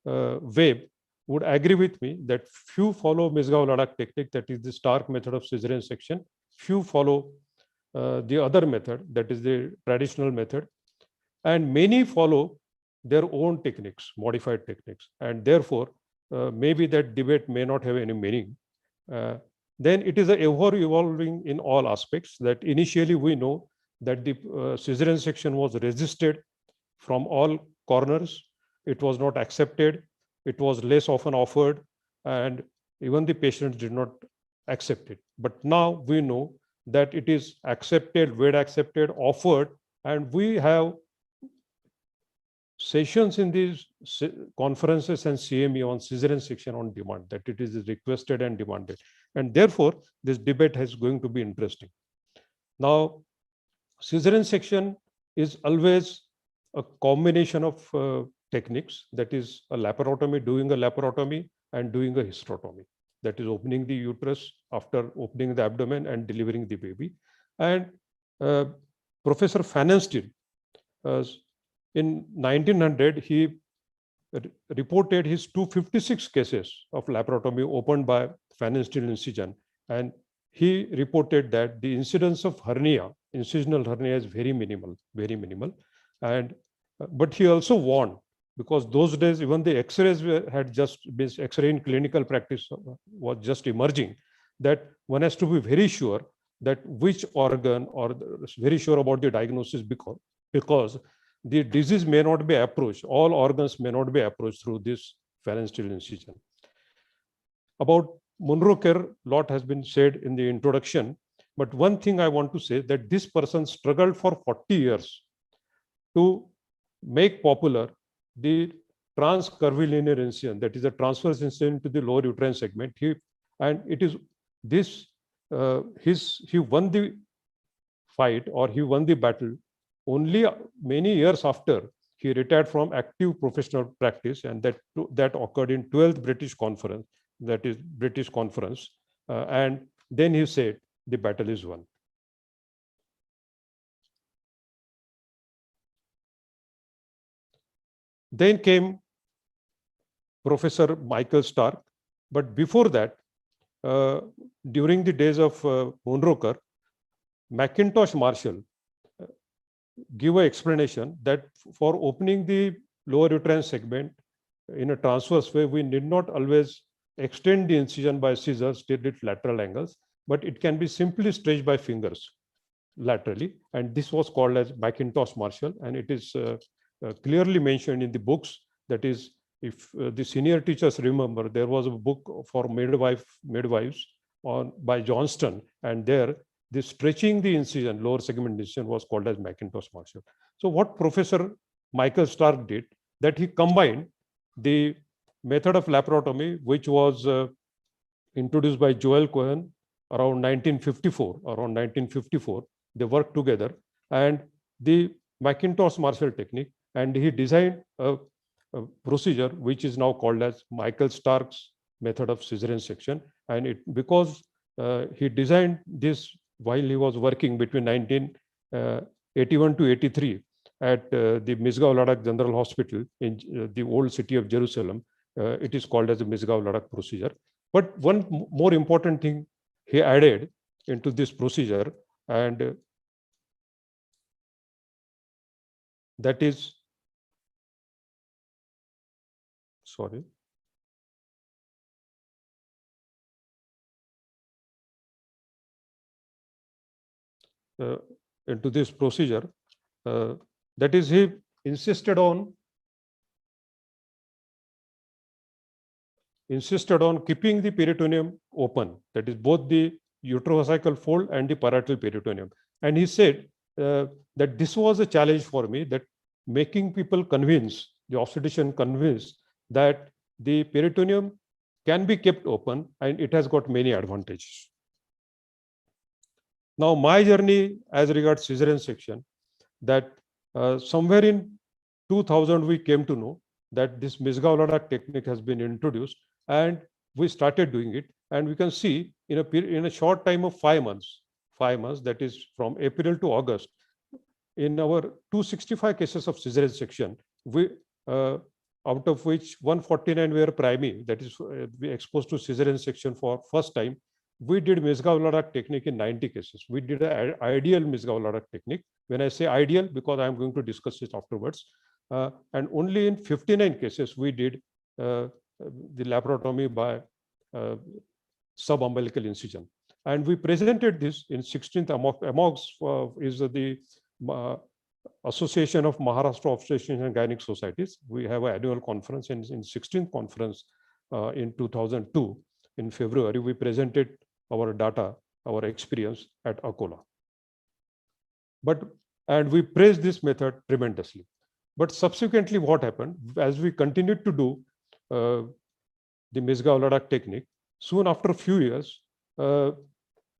web, would agree with me that few follow Misgav Ladakh technique, that is the Stark method of cesarean section. Few follow the other method, that is the traditional method. And many follow their own techniques, modified techniques. And therefore, maybe that debate may not have any meaning. Then it is ever evolving in all aspects, that initially we know that the cesarean section was resisted from all corners. It was not accepted. It was less often offered, and even the patients did not accept it. But now we know that it is accepted, well accepted, offered, and we have sessions in these conferences and CME on cesarean section on demand, that it is requested and demanded. And therefore, this debate is going to be interesting. Now, cesarean section is always a combination of techniques, that is a laparotomy, doing a laparotomy and doing a hysterotomy, that is opening the uterus after opening the abdomen and delivering the baby. And Professor Fanon in 1900, he reported his 256 cases of laparotomy opened by Fanon incision, and he reported that the incidence of hernia, incisional hernia, is very minimal, and but he also warned, because those days even the X-rays had just been, X-ray in clinical practice was just emerging, that one has to be very sure that which organ, or very sure about the diagnosis, because the disease may not be approached, all organs may not be approached through this phalansteal incision. About Muro care, lot has been said in the introduction, but one thing I want to say, that this person struggled for 40 years to make popular the transcurvilinear incision, that is a transverse incision to the lower uterine segment. He won the fight, or he won the battle only many years after he retired from active professional practice, and that occurred in 12th British Conference, that is British Conference, and then he said the battle is won. Then came Professor Michael Stark, but before that, during the days of Monroker, Mackintosh Marshall give an explanation that for opening the lower uterine segment in a transverse way, we need not always extend the incision by scissors till its lateral angles, but it can be simply stretched by fingers laterally. And this was called as Macintosh-Marshall, and it is clearly mentioned in the books. That is, if the senior teachers remember, there was a book for midwives by Johnston, and there the stretching the incision, lower segment incision, was called as Macintosh-Marshall. So what Professor Michael Stark did, that he combined the method of laparotomy, which was introduced by Joel Cohen around 1954. They worked together, and the Macintosh-Marshall technique, and he designed a procedure which is now called as Michael Stark's method of Caesarean section. And because he designed this while he was working between 1981 to 83 at the Misgav General Hospital in the old city of Jerusalem. It is called as the Misgav procedure. But one more important thing he added into this procedure, and that is, sorry. Into this procedure, that is, he insisted on keeping the peritoneum open, that is both the uterovesical fold and the parietal peritoneum. And he said that this was a challenge for me, that making people convinced, the obstetrician convinced, that the peritoneum can be kept open and it has got many advantages. Now, my journey as regards Caesarean section, that somewhere in 2000 we came to know that this Misgav technique has been introduced, and we started doing it. And we can see in a short time of 5 months, that is from April to August, in our 265 cases of Caesarean section, we out of which 149 were primi, that is we exposed to Caesarean section for first time. We did Misgav technique in 90 cases. We did an ideal Misgav technique. When I say ideal, because I'm going to discuss it afterwards. And only in 59 cases we did the laparotomy by subumbilical incision. And we presented this in 16th AMOGS is the Association of Maharashtra Obstetrician and Gynec Societies. We have an annual conference, and in 16th conference in 2002, in February, we presented our data, our experience at Akola. And we praised this method tremendously. But subsequently, what happened, as we continued to do the Misgav technique, soon after a few years, the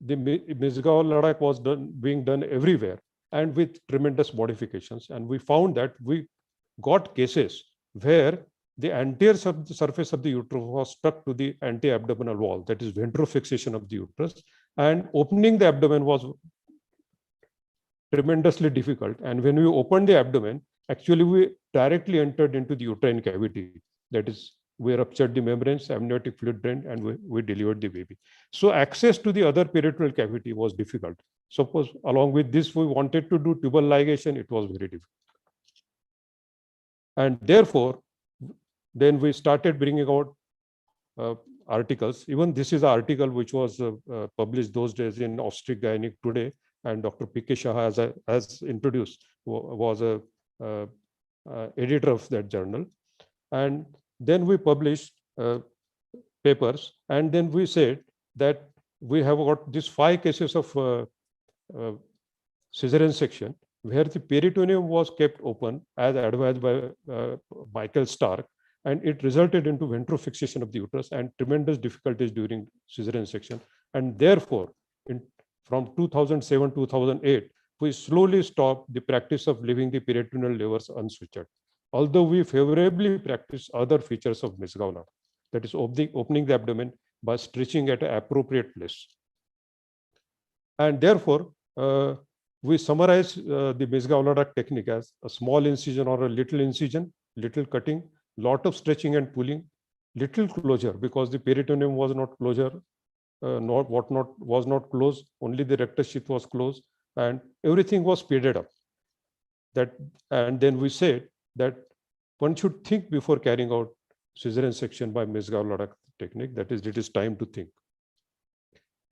Misgav was being done everywhere and with tremendous modifications. And we found that we got cases where the anterior surface of the uterus was stuck to the anti-abdominal wall, that is ventrofixation of the uterus, and opening the abdomen was tremendously difficult. And when we opened the abdomen, actually we directly entered into the uterine cavity, that is, we ruptured the membranes, amniotic fluid drained, and we delivered the baby. So access to the other peritoneal cavity was difficult. Suppose along with this, we wanted to do tubal ligation, it was very difficult. And therefore, then we started bringing out articles. Even this is an article which was published those days in Obstetric Gynec Today, and Dr. P.K. Shah has introduced, was a editor of that journal. And then we published papers, and then we said that we have got these 5 cases of Caesarean section where the peritoneum was kept open as advised by Michael Stark, and it resulted into ventrofixation of the uterus and tremendous difficulties during Caesarean section. And therefore, from 2007-2008, we slowly stopped the practice of leaving the peritoneal levers unsutured, although we favorably practice other features of Misgav, that is opening the abdomen by stretching at an appropriate place. And therefore, we summarize the Misgav technique as a small incision or a little incision, little cutting, lot of stretching and pulling, little closure, because the peritoneum was not closure, was not closed, only the rectus sheath was closed, and everything was speeded up. And then we said that one should think before carrying out cesarean section by Misgav-Ladakh technique. That is, it is time to think.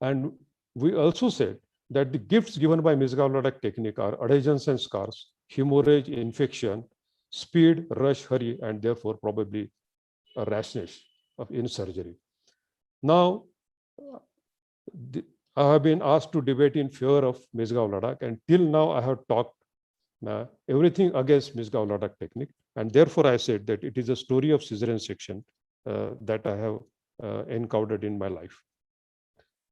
And we also said that the gifts given by Misgav-Ladakh technique are adhesions and scars, hemorrhage, infection, speed, rush, hurry, and therefore probably a rashness in surgery. Now, I have been asked to debate in favor of Misgav-Ladakh, and till now I have talked everything against Misgav-Ladakh technique, and therefore I said that it is a story of cesarean section that I have encountered in my life.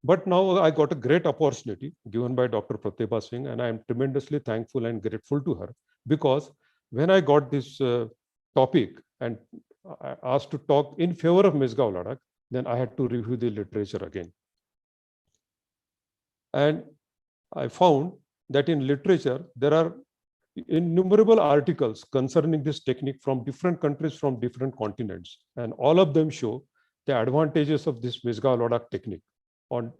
But now I got a great opportunity given by Dr. Pratibha Singh, and I am tremendously thankful and grateful to her, because when I got this topic and asked to talk in favor of Misgav-Ladakh, then I had to review the literature again. And I found that in literature, there are innumerable articles concerning this technique from different countries, from different continents. And all of them show the advantages of this Misgav-Ladakh technique on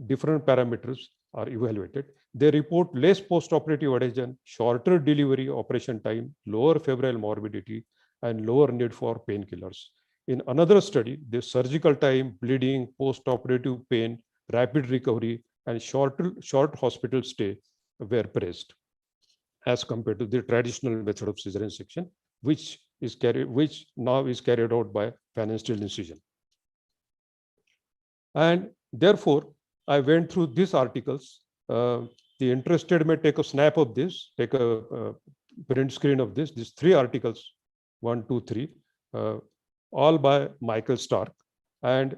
different parameters are evaluated. They report less post-operative adhesion, shorter delivery operation time, lower febrile morbidity, and lower need for painkillers. In another study, the surgical time, bleeding, post-operative pain, rapid recovery, and short hospital stay were praised as compared to the traditional method of cesarean section, which now is carried out by phalansteal incision. And therefore, I went through these articles. The interested may take a snap of this, take a print screen of this. These 3 articles, 1, 2, 3, all by Michael Stark. And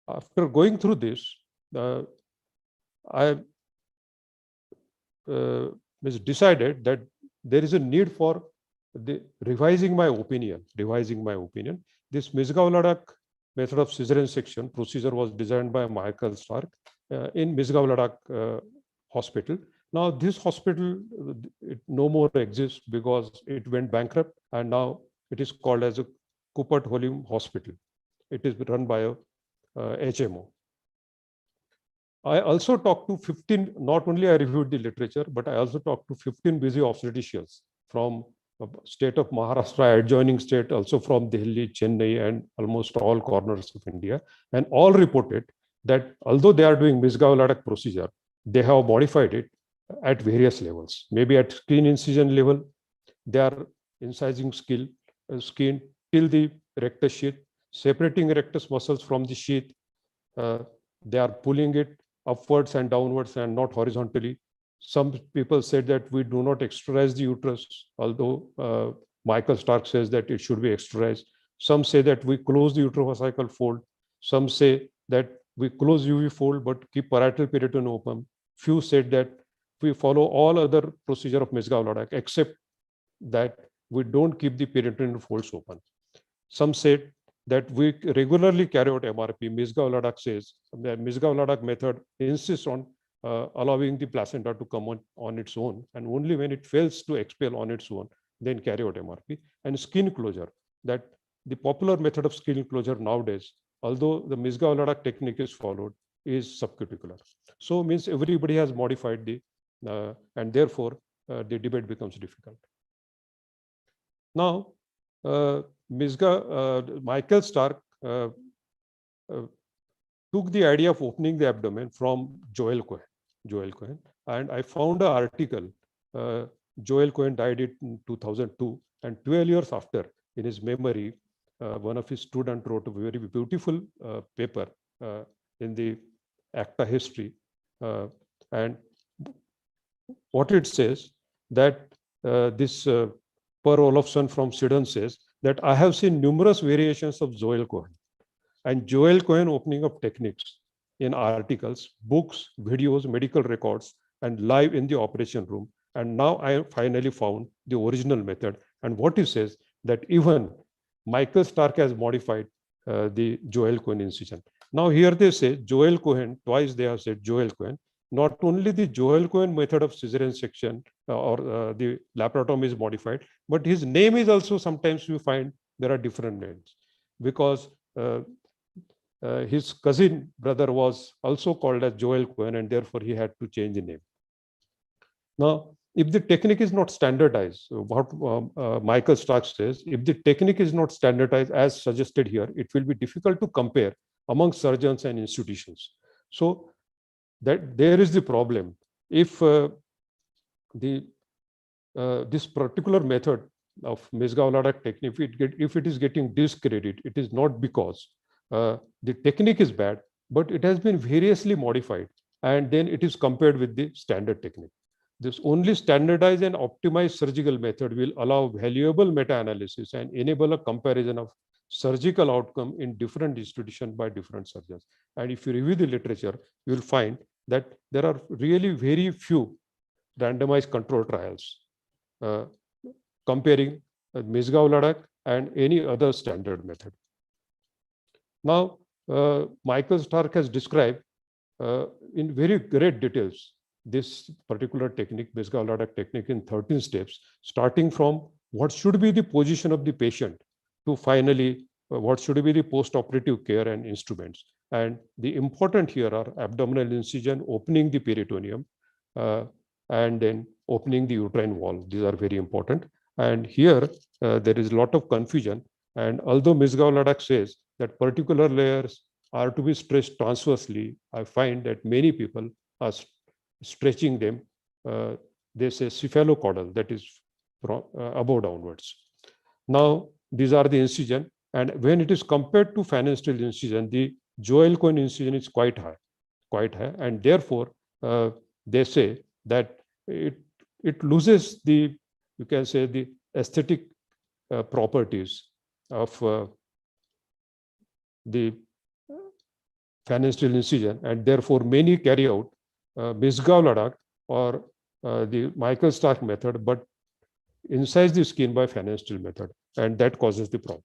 after going through this, I decided that there is a need for revising my opinion. This Misgav-Ladakh method of cesarean section procedure was designed by Michael Stark in Misgav-Ladakh hospital. Now this hospital it no more exists because it went bankrupt, and now it is called as a Kupat Holim Hospital. It is run by a HMO. I also talked to 15, not only I reviewed the literature, but I also talked to 15 busy obstetricians from state of Maharashtra, adjoining state, also from Delhi, Chennai, and almost all corners of India. And all reported that although they are doing Misgav-Ladakh procedure, they have modified it at various levels. Maybe at skin incision level, they are incising skin till the rectus sheath, separating rectus muscles from the sheath. They are pulling it upwards and downwards and not horizontally. Some people said that we do not extrude the uterus, although Michael Stark says that it should be extruded. Some say that we close the uterovesical fold. Some say that we close UV fold but keep parietal peritoneum open. Few said that we follow all other procedure of Misgav-Ladakh except that we don't keep the peritoneal folds open. Some said that we regularly carry out MRP. Misgav-Ladakh says that Misgav-Ladakh method insists on allowing the placenta to come on its own, and only when it fails to expel on its own, then carry out MRP. And skin closure, that the popular method of skin closure nowadays, although the Misgav-Ladakh technique is followed, is subcuticular. So means everybody has modified the, and therefore the debate becomes difficult. Now, Michael Stark took the idea of opening the abdomen from Joel Cohen, and I found an article. Joel Cohen died in 2002, and 12 years after, in his memory, one of his students wrote a very beautiful paper in the ACTA history, and what it says that this Per Olofsson from Sweden says that I have seen numerous variations of Joel Cohen, and Joel Cohen opening up techniques in articles, books, videos, medical records, and live in the operation room. And now I finally found the original method. And what he says that even Michael Stark has modified the Joel Cohen incision. Now here they say Joel Cohen, twice they have said Joel Cohen. Not only the Joel Cohen method of cesarean section or the laparotomy is modified, but his name is also sometimes we find there are different names, because his cousin brother was also called as Joel Cohen, and therefore he had to change the name. Now, if the technique is not standardized, what Michael Stark says, if the technique is not standardized as suggested here, it will be difficult to compare among surgeons and institutions. So that there is the problem. If this particular method of Misgav technique, if it is getting discredited, it is not because the technique is bad, but it has been variously modified, and then it is compared with the standard technique. This only standardized and optimized surgical method will allow valuable meta-analysis and enable a comparison of surgical outcome in different institutions by different surgeons. And if you review the literature, you will find that there are really very few randomized control trials comparing Misgav and any other standard method. Now, Michael Stark has described in very great details this particular technique, Misgav technique, in 13 steps, starting from what should be the position of the patient to finally what should be the post-operative care and instruments. And the important here are abdominal incision, opening the peritoneum, and then opening the uterine wall. These are very important. And here there is a lot of confusion. And although Misgav says that particular layers are to be stretched transversely, I find that many people are stretching them. They say cephalocaudal, that is from above downwards. Now, these are the incision. And when it is compared to phalansteal incision, the Joel cone incision is quite high. And therefore, they say that it loses the, you can say, the aesthetic properties of the phalansteal incision, and therefore many carry out Misgav or the Michael Stark method, but incise the skin by phalansteal method, and that causes the problem.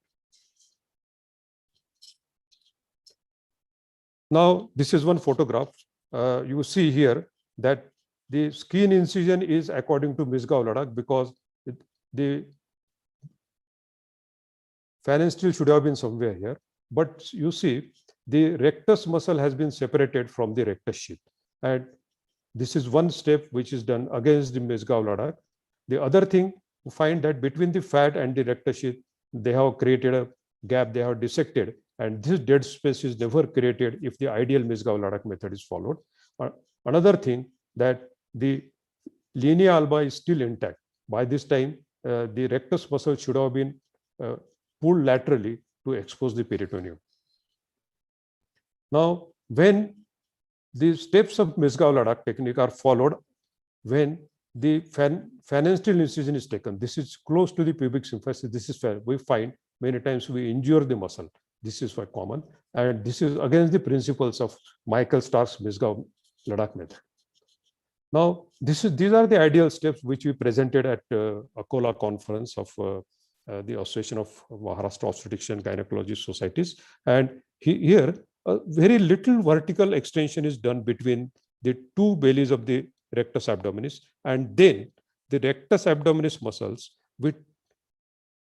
Now, this is one photograph. You see here that the skin incision is according to Misgav because the phalansteal should have been somewhere here. But you see, the rectus muscle has been separated from the rectus sheath. And this is one step which is done against the Misgav. The other thing, you find that between the fat and the rectus sheath, they have created a gap, they have dissected. And this dead space is never created if the ideal Misgav method is followed. Another thing, that the linea alba is still intact. By this time, the rectus muscle should have been pulled laterally to expose the peritoneum. Now, when the steps of Misgav technique are followed, when the phalansteal incision is taken, this is close to the pubic symphysis. This is where we find many times we injure the muscle. This is quite common, and this is against the principles of Michael Stark's Misgav method. Now, these are the ideal steps which we presented at Akola conference of the Association of Maharashtra Obstetrics and Gynecology Societies. And here, a very little vertical extension is done between the two bellies of the rectus abdominis, and then the rectus abdominis muscles with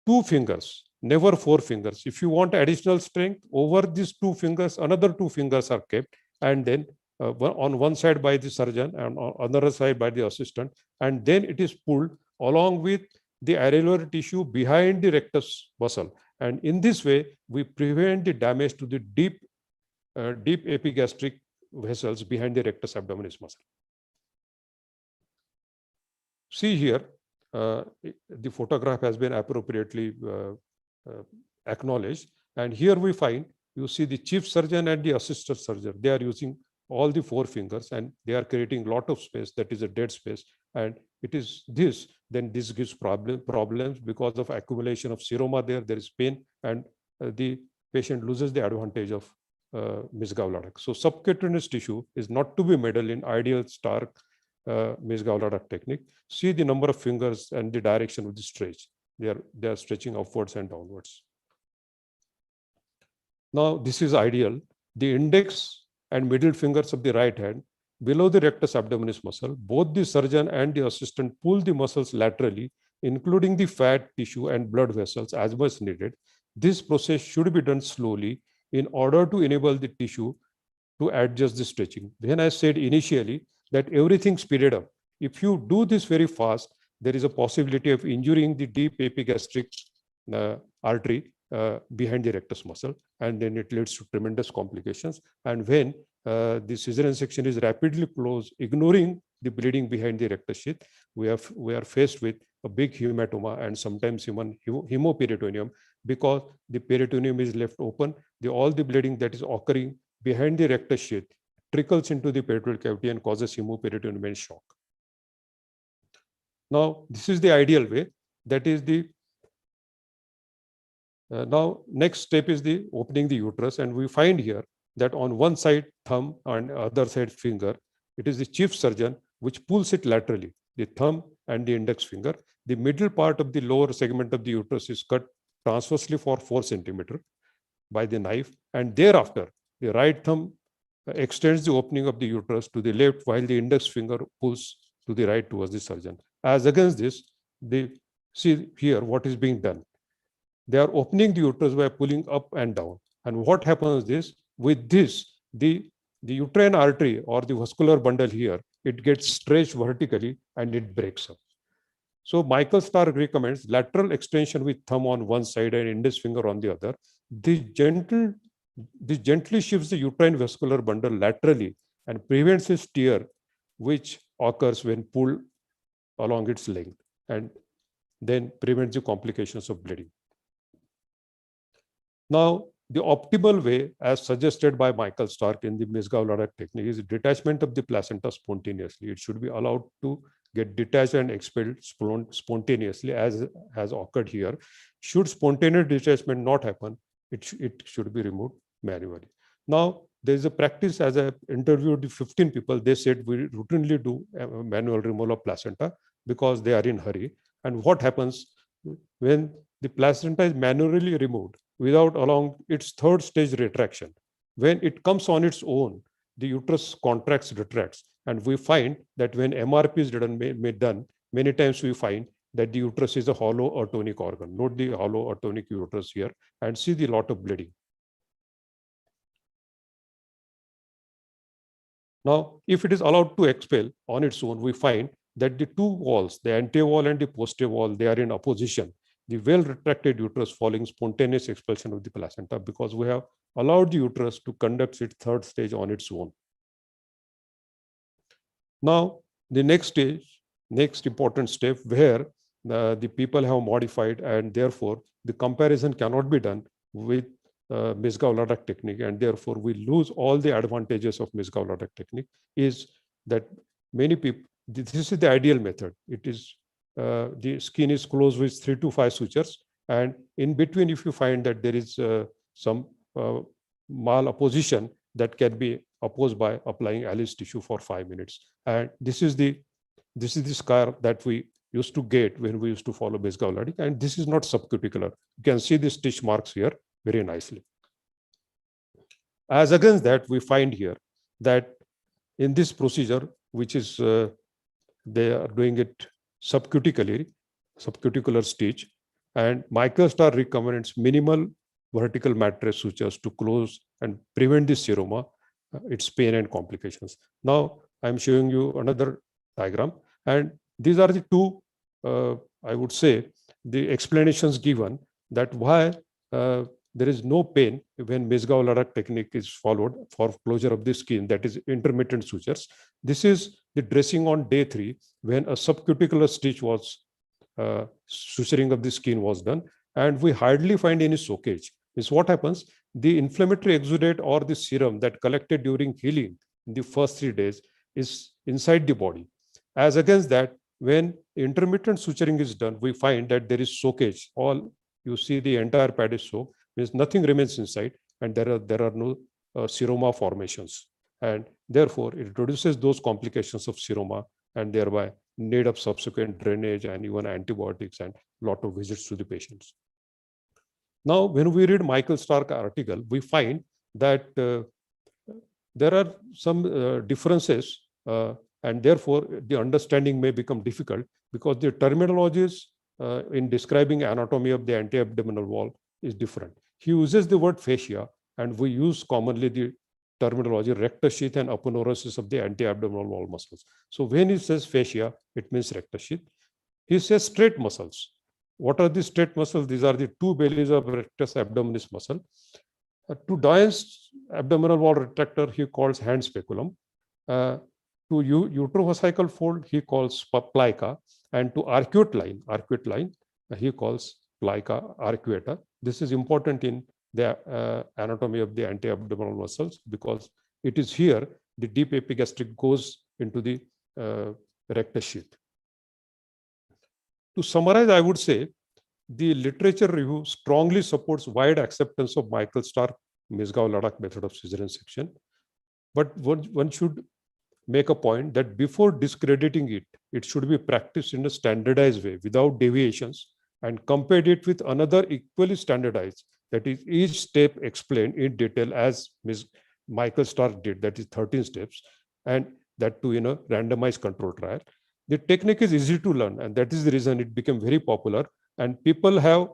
2 fingers, never 4 fingers. If you want additional strength, over these 2 fingers, another 2 fingers are kept, and then on one side by the surgeon and on other side by the assistant, and then it is pulled along with the areolar tissue behind the rectus muscle. And in this way, we prevent the damage to the deep epigastric vessels behind the rectus abdominis muscle. See here, the photograph has been appropriately acknowledged. And here we find, you see the chief surgeon and the assistant surgeon, they are using all the 4 fingers, and they are creating a lot of space, that is a dead space. And it is this, then this gives problems because of accumulation of seroma there, there is pain, and the patient loses the advantage of Misgav. So subcutaneous tissue is not to be meddled in ideal Stark Misgav technique. See the number of fingers and the direction of the stretch. They are stretching upwards and downwards. Now, this is ideal. The index and middle fingers of the right hand below the rectus abdominis muscle, both the surgeon and the assistant pull the muscles laterally, including the fat tissue and blood vessels as much needed. This process should be done slowly in order to enable the tissue to adjust the stretching. When I said initially that everything speeded up, if you do this very fast, there is a possibility of injuring the deep epigastric artery behind the rectus muscle, and then it leads to tremendous complications. And when the caesarean section is rapidly closed, ignoring the bleeding behind the rectus sheath, we are faced with a big hematoma and sometimes even hemoperitoneum, because the peritoneum is left open. All the bleeding that is occurring behind the rectus sheath trickles into the peritoneal cavity and causes hemoperitoneum and shock. Now, this is the ideal way. That is the now next step is the opening the uterus, and we find here that on one side thumb and other side finger, it is the chief surgeon which pulls it laterally, the thumb and the index finger. The middle part of the lower segment of the uterus is cut transversely for 4 centimeters by the knife, and thereafter the right thumb extends the opening of the uterus to the left, while the index finger pulls to the right towards the surgeon. As against this, see here what is being done. They are opening the uterus by pulling up and down. And what happens is, with this, the uterine artery or the vascular bundle here, it gets stretched vertically and it breaks up. So Michael Stark recommends lateral extension with thumb on one side and index finger on the other. This gently shifts the uterine vascular bundle laterally and prevents a tear, which occurs when pulled along its length, and then prevents the complications of bleeding. Now, the optimal way, as suggested by Michael Stark in the Misgav technique, is detachment of the placenta spontaneously. It should be allowed to get detached and expelled spontaneously, as has occurred here. Should spontaneous detachment not happen, it should be removed manually. Now, there is a practice, as I interviewed 15 people, they said we routinely do manual removal of placenta because they are in hurry. And what happens when the placenta is manually removed without allowing its third stage retraction? When it comes on its own, the uterus contracts, retracts, and we find that when MRP is done, many times we find that the uterus is a hollow atonic organ. Note the hollow atonic uterus here and see the lot of bleeding. Now, if it is allowed to expel on its own, we find that the two walls, the anterior wall and the posterior wall, they are in opposition. The well-retracted uterus following spontaneous expulsion of the placenta, because we have allowed the uterus to conduct its third stage on its own. Now, the next important step, where the people have modified, and therefore the comparison cannot be done with Misgav technique, and therefore we lose all the advantages of Misgav technique, is that many people, this is the ideal method. It is the skin is closed with 3 to 5 sutures, and in between, if you find that there is some malapposition, that can be opposed by applying Alice tissue for 5 minutes. And this is the scar that we used to get when we used to follow Misgav, and this is not subcuticular. You can see the stitch marks here very nicely. As against that, we find here that in this procedure, which is they are doing it subcuticular stitch, and Michael Starr recommends minimal vertical mattress sutures to close and prevent the seroma, its pain and complications. Now, I'm showing you another diagram, and these are the two, I would say, the explanations given that why there is no pain when Misgav technique is followed for closure of the skin, that is intermittent sutures. This is the dressing on day 3 when a subcuticular stitch was suturing of the skin was done, and we hardly find any soakage. Is what happens, the inflammatory exudate or the serum that collected during healing in the first 3 days is inside the body. As against that, when intermittent suturing is done, we find that there is soakage. All you see, the entire pad is soaked, means nothing remains inside, and there are no seroma formations, and therefore it reduces those complications of seroma, and thereby need of subsequent drainage and even antibiotics and lot of visits to the patients. Now, when we read Michael Stark article, we find that there are some differences, and therefore the understanding may become difficult, because the terminologies in describing anatomy of the anti-abdominal wall is different. He uses the word fascia, and we use commonly the terminology, rectus sheath and aponeurosis of the anti-abdominal wall muscles. So when he says fascia, it means rectus sheath. He says straight muscles. What are the straight muscles? These are the two bellies of rectus abdominis muscle. To Doyen's abdominal wall retractor, he calls hand speculum. To utrovesical fold, he calls plica. And to arcuate line, he calls plica arcuata. This is important in the anatomy of the anti-abdominal muscles because it is here the deep epigastric goes into the rectus sheath. To summarize, I would say the literature review strongly supports wide acceptance of Michael Stark Misgav-Ladakh method of Caesarean section. But one should make a point that before discrediting it, it should be practiced in a standardized way without deviations and compared it with another equally standardized, that is each step explained in detail as Michael Stark did, that is 13 steps, and that too in a randomized control trial. The technique is easy to learn, and that is the reason it became very popular. And people have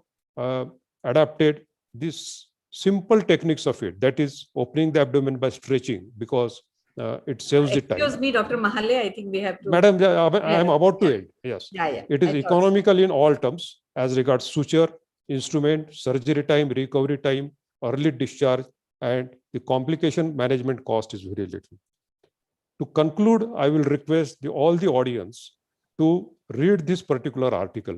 adapted these simple techniques of it, that is opening the abdomen by stretching, because it saves the time. Excuse me, Dr. Mahale, I think we have to. Madam, I am about to end. Yes. Yeah. It is economical in all terms as regards suture, instrument, surgery time, recovery time, early discharge, and the complication management cost is very little. To conclude, I will request all the audience to read this particular article,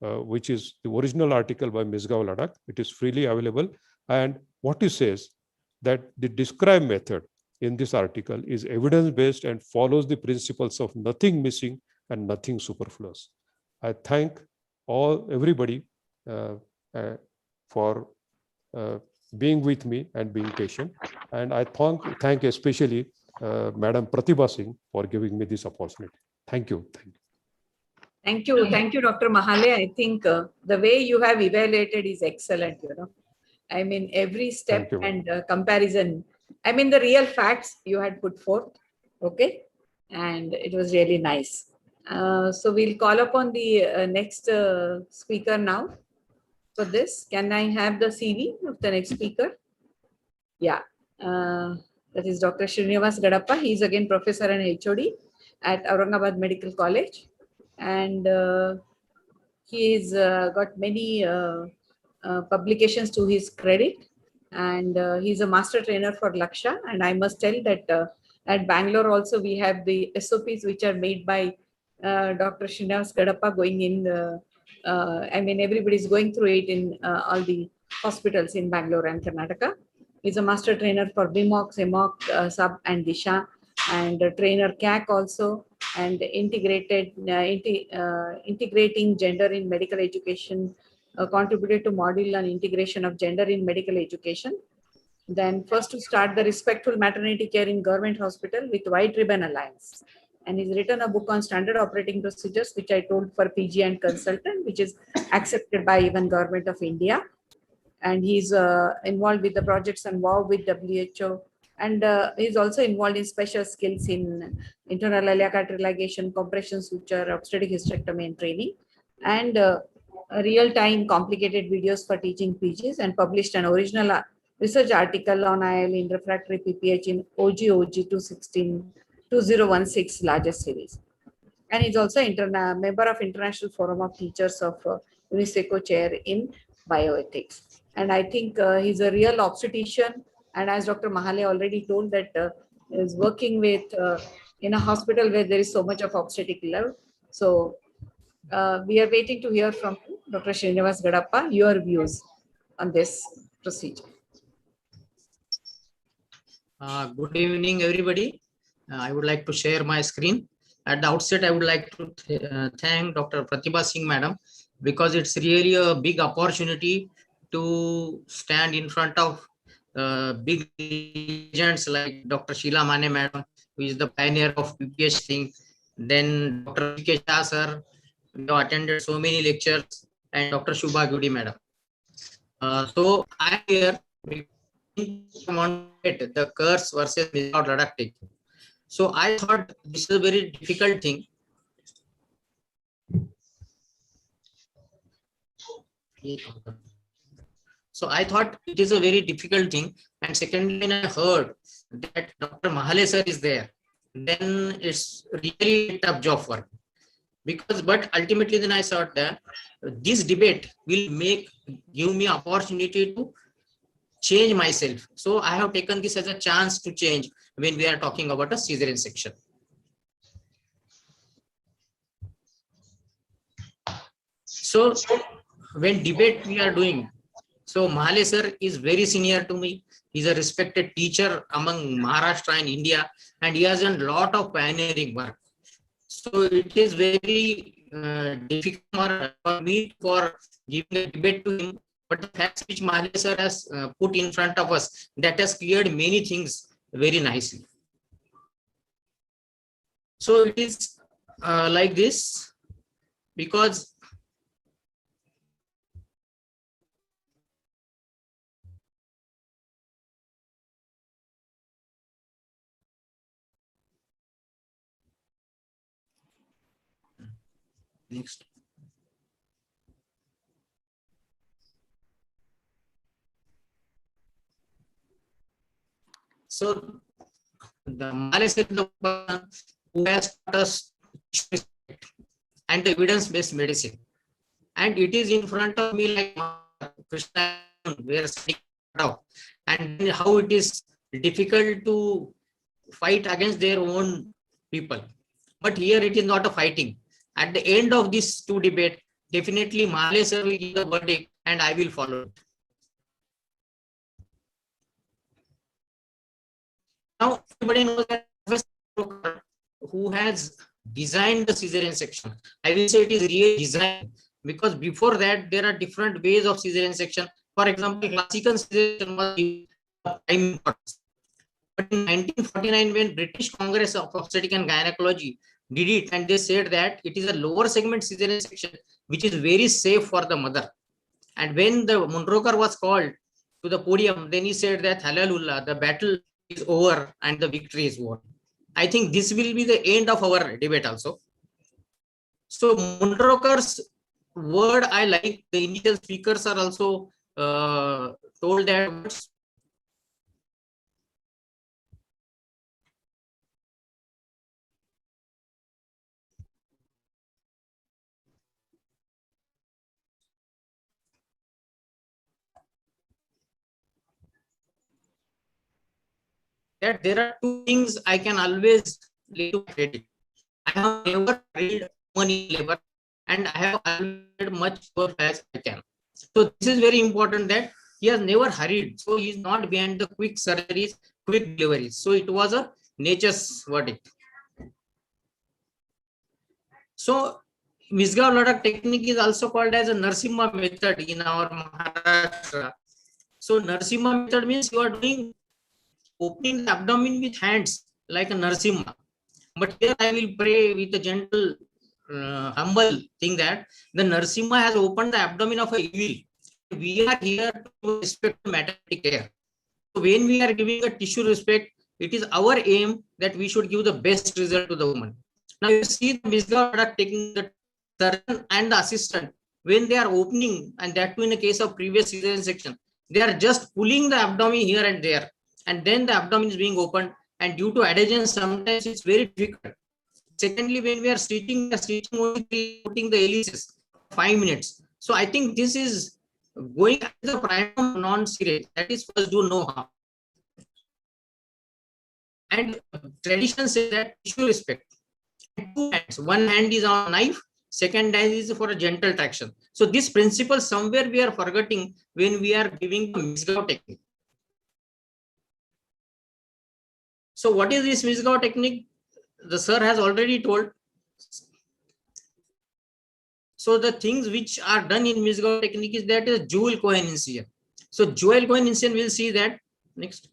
which is the original article by Misgav-Ladakh. It is freely available. And what he says that the described method in this article is evidence-based and follows the principles of nothing missing and nothing superfluous. I thank everybody for being with me and being patient. And I thank especially Madam Pratibha Singh for giving me this opportunity. Thank you. Thank you, Dr. Mahale. I think the way you have evaluated is excellent. I mean, every step and comparison. I mean, the real facts you had put forth. Okay, and it was really nice. So we'll call upon the next speaker now. For this, can I have the CV of the next speaker? Yeah, that is Dr. Srinivas Gadappa. He is again professor and HOD at Aurangabad Medical College, and he has got many publications to his credit, and he's a master trainer for Laksha. And I must tell that at Bangalore also we have the SOPs which are made by Dr. Srinivas Gadappa going in. I mean, everybody's going through it in all the hospitals in Bangalore and Karnataka. He's a master trainer for BIMOC, CEMOC, SUB and DISHA, and trainer CAC also, and integrating gender in medical education, contributed to module on integration of gender in medical education. Then first to start the respectful maternity care in government hospital with White Ribbon Alliance. And he's written a book on standard operating procedures, which I told for PG and consultant, which is accepted by even Government of India. And he's involved with the projects involved with WHO. And he's also involved in special skills in internal iliac ligation, compression suture, obstetric hysterectomy and training. And real-time complicated videos for teaching PGs, and published an original research article on IL in refractory PPH in OG 2016 largest series. And he's also a member of International Forum of Teachers of UNISECO Chair in Bioethics. And I think he's a real obstetrician. And as Dr. Mahale already told, that is working with in a hospital where there is so much of obstetric love. So we are waiting to hear from you, Dr. Srinivas Gadappa, your views on this procedure. Good evening, everybody. I would like to share my screen. At the outset, I would like to thank Dr. Pratibha Singh, madam, because it's really a big opportunity to stand in front of big legends like Dr. Sheila Mane, madam, who is the pioneer of PPH thing. Then Dr. K. Shah, sir, we have attended so many lectures, and Dr. Shubha Gudi, madam. So I here the curse versus Misgav-Ladakh technique. So I thought this is a very difficult thing. So I thought it is a very difficult thing. And secondly, when I heard that Dr. Mahale sir is there, then it's really a tough job for me. But ultimately then I thought that this debate will give me opportunity to change myself. So I have taken this as a chance to change when we are talking about a cesarean section. So when debate we are doing, so Mahale sir is very senior to me. He's a respected teacher among Maharashtra and India, and he has done a lot of pioneering work. So it is very difficult for me for giving a debate to him. But the facts which Mahale sir has put in front of us, that has cleared many things very nicely. So it is like this, because next. So the Mahale sir is the person who has taught us and the evidence-based medicine. And it is in front of me like Krishna, where and how it is difficult to fight against their own people. But here it is not a fighting. At the end of this two debate, definitely Mahale sir will give the verdict and I will follow it. Now everybody knows that who has designed the Caesarean section. I will say it is really designed, because before that there are different ways of Caesarean section. For example, classical Caesarean was prime importance. But in 1949, when British Congress of Obstetric and Gynecology did it, and they said that it is a lower segment Caesarean section which is very safe for the mother. And when the Mundrokar was called to the podium, then he said that Hallelujah, the battle is over and the victory is won. I think this will be the end of our debate also. So Mundrokar's word I like. The initial speakers are also told that there are two things I can always lay to credit. I have never read money labor, and I have always much work as I can. So this is very important, that he has never hurried. So he is not behind the quick surgeries, quick deliveries. So it was a nature's verdict. So Misgav Ladakh technique is also called as a Narsimha method in our Maharashtra. So Narsimha method means you are doing opening the abdomen with hands like a Narsimha. But here I will pray with a gentle, humble thing that the Narsimha has opened the abdomen of a evil. We are here to respect maternity care. So when we are giving a tissue respect, it is our aim that we should give the best result to the woman. Now you see the Misgav Ladakh taking the surgeon and the assistant, when they are opening, and that too in a case of previous cesarean section, they are just pulling the abdomen here and there, and then the abdomen is being opened, and due to adhesion sometimes it's very difficult. Secondly, when we are stitching only putting the helices 5 minutes. So I think this is going as the primum non-serious, that is first do no harm. And tradition says that tissue respect. Two hands, one hand is on knife, second hand is for a gentle traction. So this principle somewhere we are forgetting when we are giving the Misgav technique. So what is this Misgav technique? The sir has already told. So the things which are done in Misgav technique is that is jewel Cohen incision. So jewel Cohen incision, we'll see that next.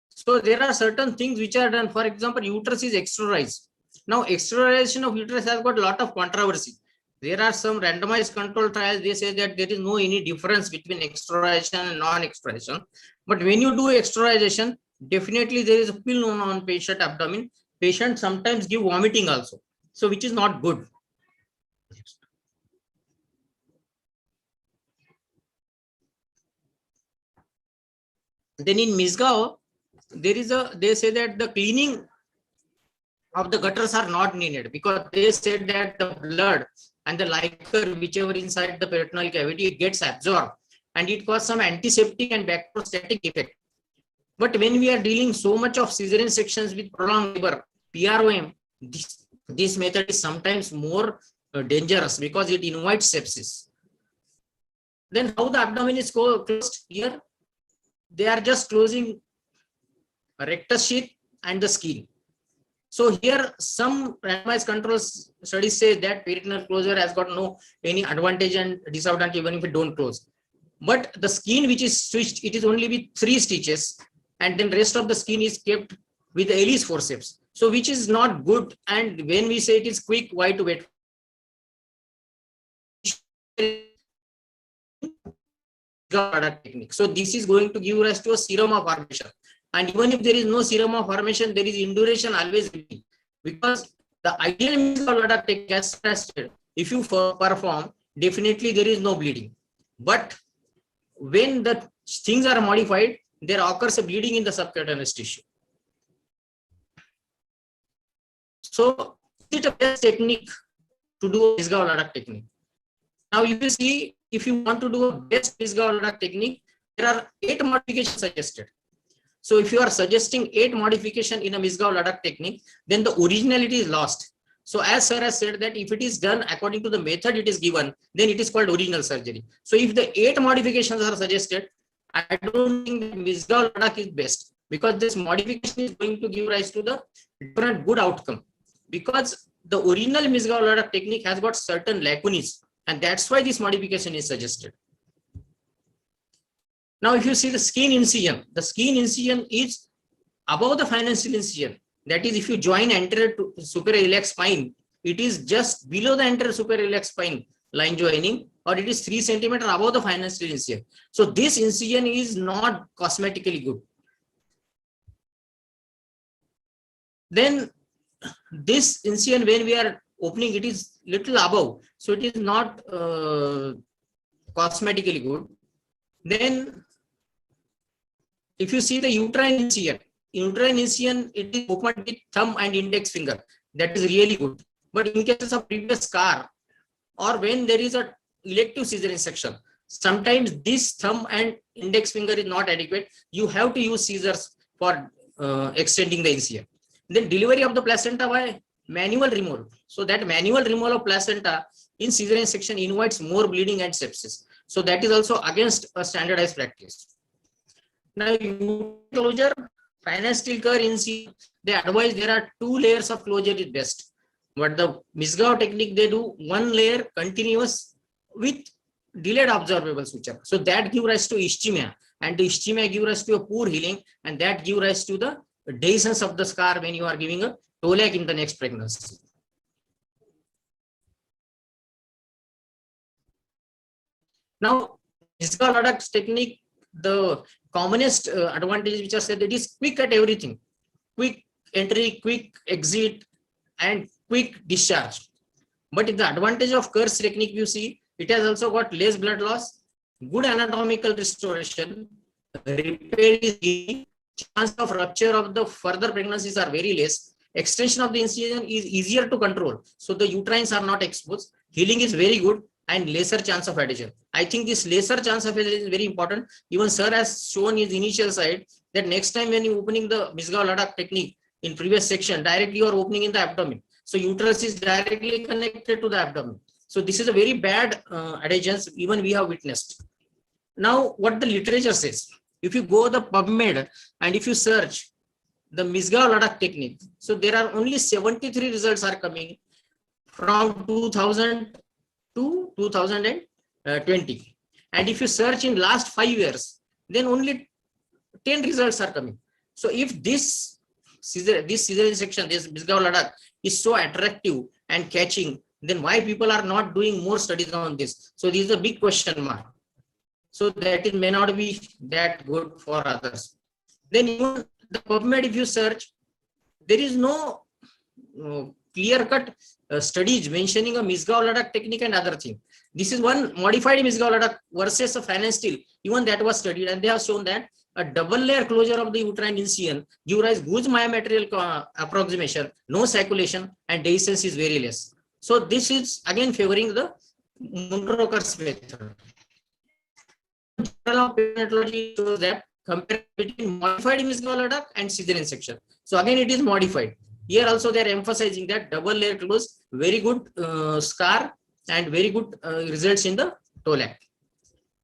So there are certain things which are done. For example, uterus is exteriorized. Now exteriorization of uterus has got a lot of controversy. There are some randomized control trials. They say that there is no any difference between exteriorization and non-exteriorization. But when you do exteriorization, definitely there is a pill on patient abdomen. Patients sometimes give vomiting also. So which is not good. Then in Misgav, they say that the cleaning of the gutters are not needed because they said that the blood and the liquor, whichever inside the peritoneal cavity, it gets absorbed and it causes some antiseptic and bacteriostatic effect. But when we are dealing so much of cesarean sections with prolonged labor, PROM, this method is sometimes more dangerous because it invites sepsis. Then how the abdomen is closed here? They are just closing a rectus sheath and the skin. So here some randomized control studies say that peritoneal closure has got no any advantage and disadvantage even if it don't close. But the skin which is switched, it is only with 3 stitches and then rest of the skin is kept with the Ellis forceps. So which is not good, and when we say it is quick, why to wait? Technique. So this is going to give rise to a serum of formation. And even if there is no serum of formation, there is induration always bleeding. Because the ideal Misgav technique as tested, if you perform, definitely there is no bleeding. But when the things are modified, there occurs a bleeding in the subcutaneous tissue. So is it a best technique to do a Misgav technique? Now you will see, if you want to do a best Misgav technique, there are 8 modifications suggested. So if you are suggesting 8 modification in a Misgav technique, then the originality is lost. So as sir has said that if it is done according to the method it is given, then it is called original surgery. So if the 8 modifications are suggested, I don't think that Misgav is best, because this modification is going to give rise to the different good outcome. Because the original Misgav technique has got certain lacunae, and that's why this modification is suggested. Now, if you see the skin incision is above the financial incision. That is, if you join anterior to superior iliac spine, it is just below the anterior superior iliac spine line joining, or it is 3 centimeters above the financial incision. So this incision is not cosmetically good. Then this incision, when we are opening, it is little above, so it is not cosmetically good. Then if you see the uterine incision, it is opened with thumb and index finger. That is really good. But in cases of previous scar, or when there is a elective cesarean section, sometimes this thumb and index finger is not adequate. You have to use scissors for extending the incision. Then delivery of the placenta by manual removal. So that manual removal of placenta in cesarean section invites more bleeding and sepsis. So that is also against a standardized practice. Now, closure, financial curve incision, they advise there are 2 layers of closure is best. But the Misgav technique, they do 1 layer continuous with delayed absorbable suture. So that gives rise to ischemia, and the ischemia gives rise to a poor healing, and that gives rise to the dehiscence of the scar when you are giving a TOLAC in the next pregnancy. Now, Misgav technique, the commonest advantage which I said, it is quick at everything. Quick entry, quick exit, and quick discharge. But in the advantage of Kerr's technique, you see, it has also got less blood loss, good anatomical restoration, repair is easy, chance of rupture of the further pregnancies are very less, extension of the incision is easier to control, so the uterines are not exposed, healing is very good, and lesser chance of adhesion. I think this lesser chance of adhesion is very important. Even sir has shown his initial side that next time when you opening the Misgav technique in previous section, directly you are opening in the abdomen. So uterus is directly connected to the abdomen. So this is a very bad adhesions even we have witnessed. Now what the literature says, if you go the PubMed and if you search the Misgav technique, so there are only 73 results are coming from 2000 to 2020. And if you search in last 5 years, then only 10 results are coming. So if this cesarean section, this Misgav is so attractive and catching, then why people are not doing more studies on this? So this is a big question mark. So that it may not be that good for others. Then even the PubMed, if you search, there is no clear-cut studies mentioning a Misgav technique and other thing. This is one modified Misgav versus a finance steel. Even that was studied, and they have shown that a double layer closure of the uterine incision give rise good myometrial approximation, no circulation, and dehiscence is very less. So this is again favoring the Munro-Kerr's method. Journal of Perinatology shows that compare between modified Misgav duct and Caesarean section. So again, it is modified. Here also they are emphasizing that double layer close, very good scar and very good results in the TOLAC.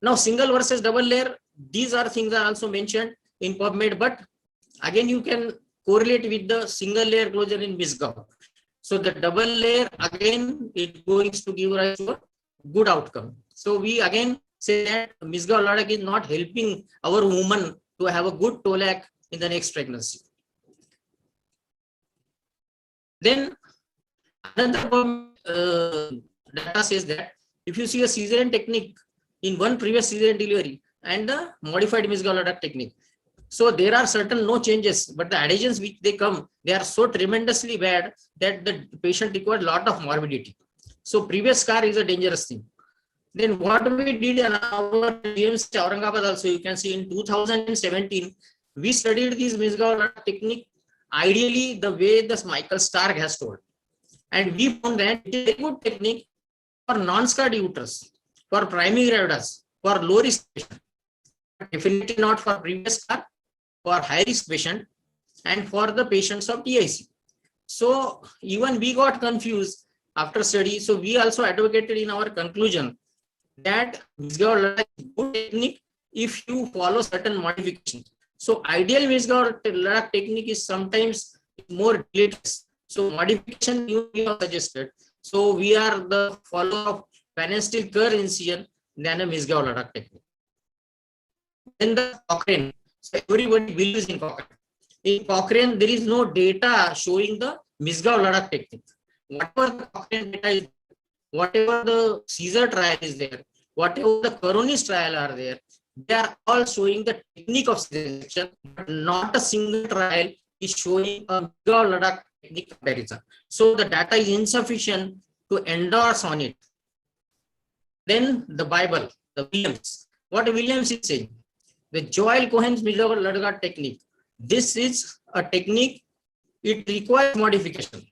Now single versus double layer, these are things are also mentioned in PubMed, but again you can correlate with the single layer closure in Misgav. So the double layer again it going to give rise to a good outcome. So we again say that Misgav duct is not helping our woman to have a good TOLAC in the next pregnancy. Then another data says that if you see a Caesarean technique in one previous Caesarean delivery and the modified Misgav duct technique, so there are certain no changes, but the adhesions which they come, they are so tremendously bad that the patient required a lot of morbidity. So previous scar is a dangerous thing. Then what we did in our GMC Aurangabad also, you can see in 2017, we studied this Misgav duct technique, ideally the way the Michael Stark has told. And we found that it is a good technique for non-scarred uterus, for primary gravidas, for low risk patient, definitely not for previous scar, for high risk patient, and for the patients of TIC. So even we got confused after study. So we also advocated in our conclusion that Misgav duct is good technique if you follow certain modifications. So ideal Misgav duct technique is sometimes more deleterious. So modification you have suggested. So we are the follower of phalansteal Kerr incision than a Misgav duct technique. Then the Cochrane. So everybody believes in Cochrane. In Cochrane, there is no data showing the Misgav duct technique. Whatever the Cochrane data is, whatever the Caesar trial is there, whatever the Coronis trial are there, they are all showing the technique of section, but not a single trial is showing a Misgav duct technique comparison. So the data is insufficient to endorse on it. Then the Bible, the Williams. What Williams is saying, the Joel Cohen's Misgav duct technique. This is a technique, it requires modification.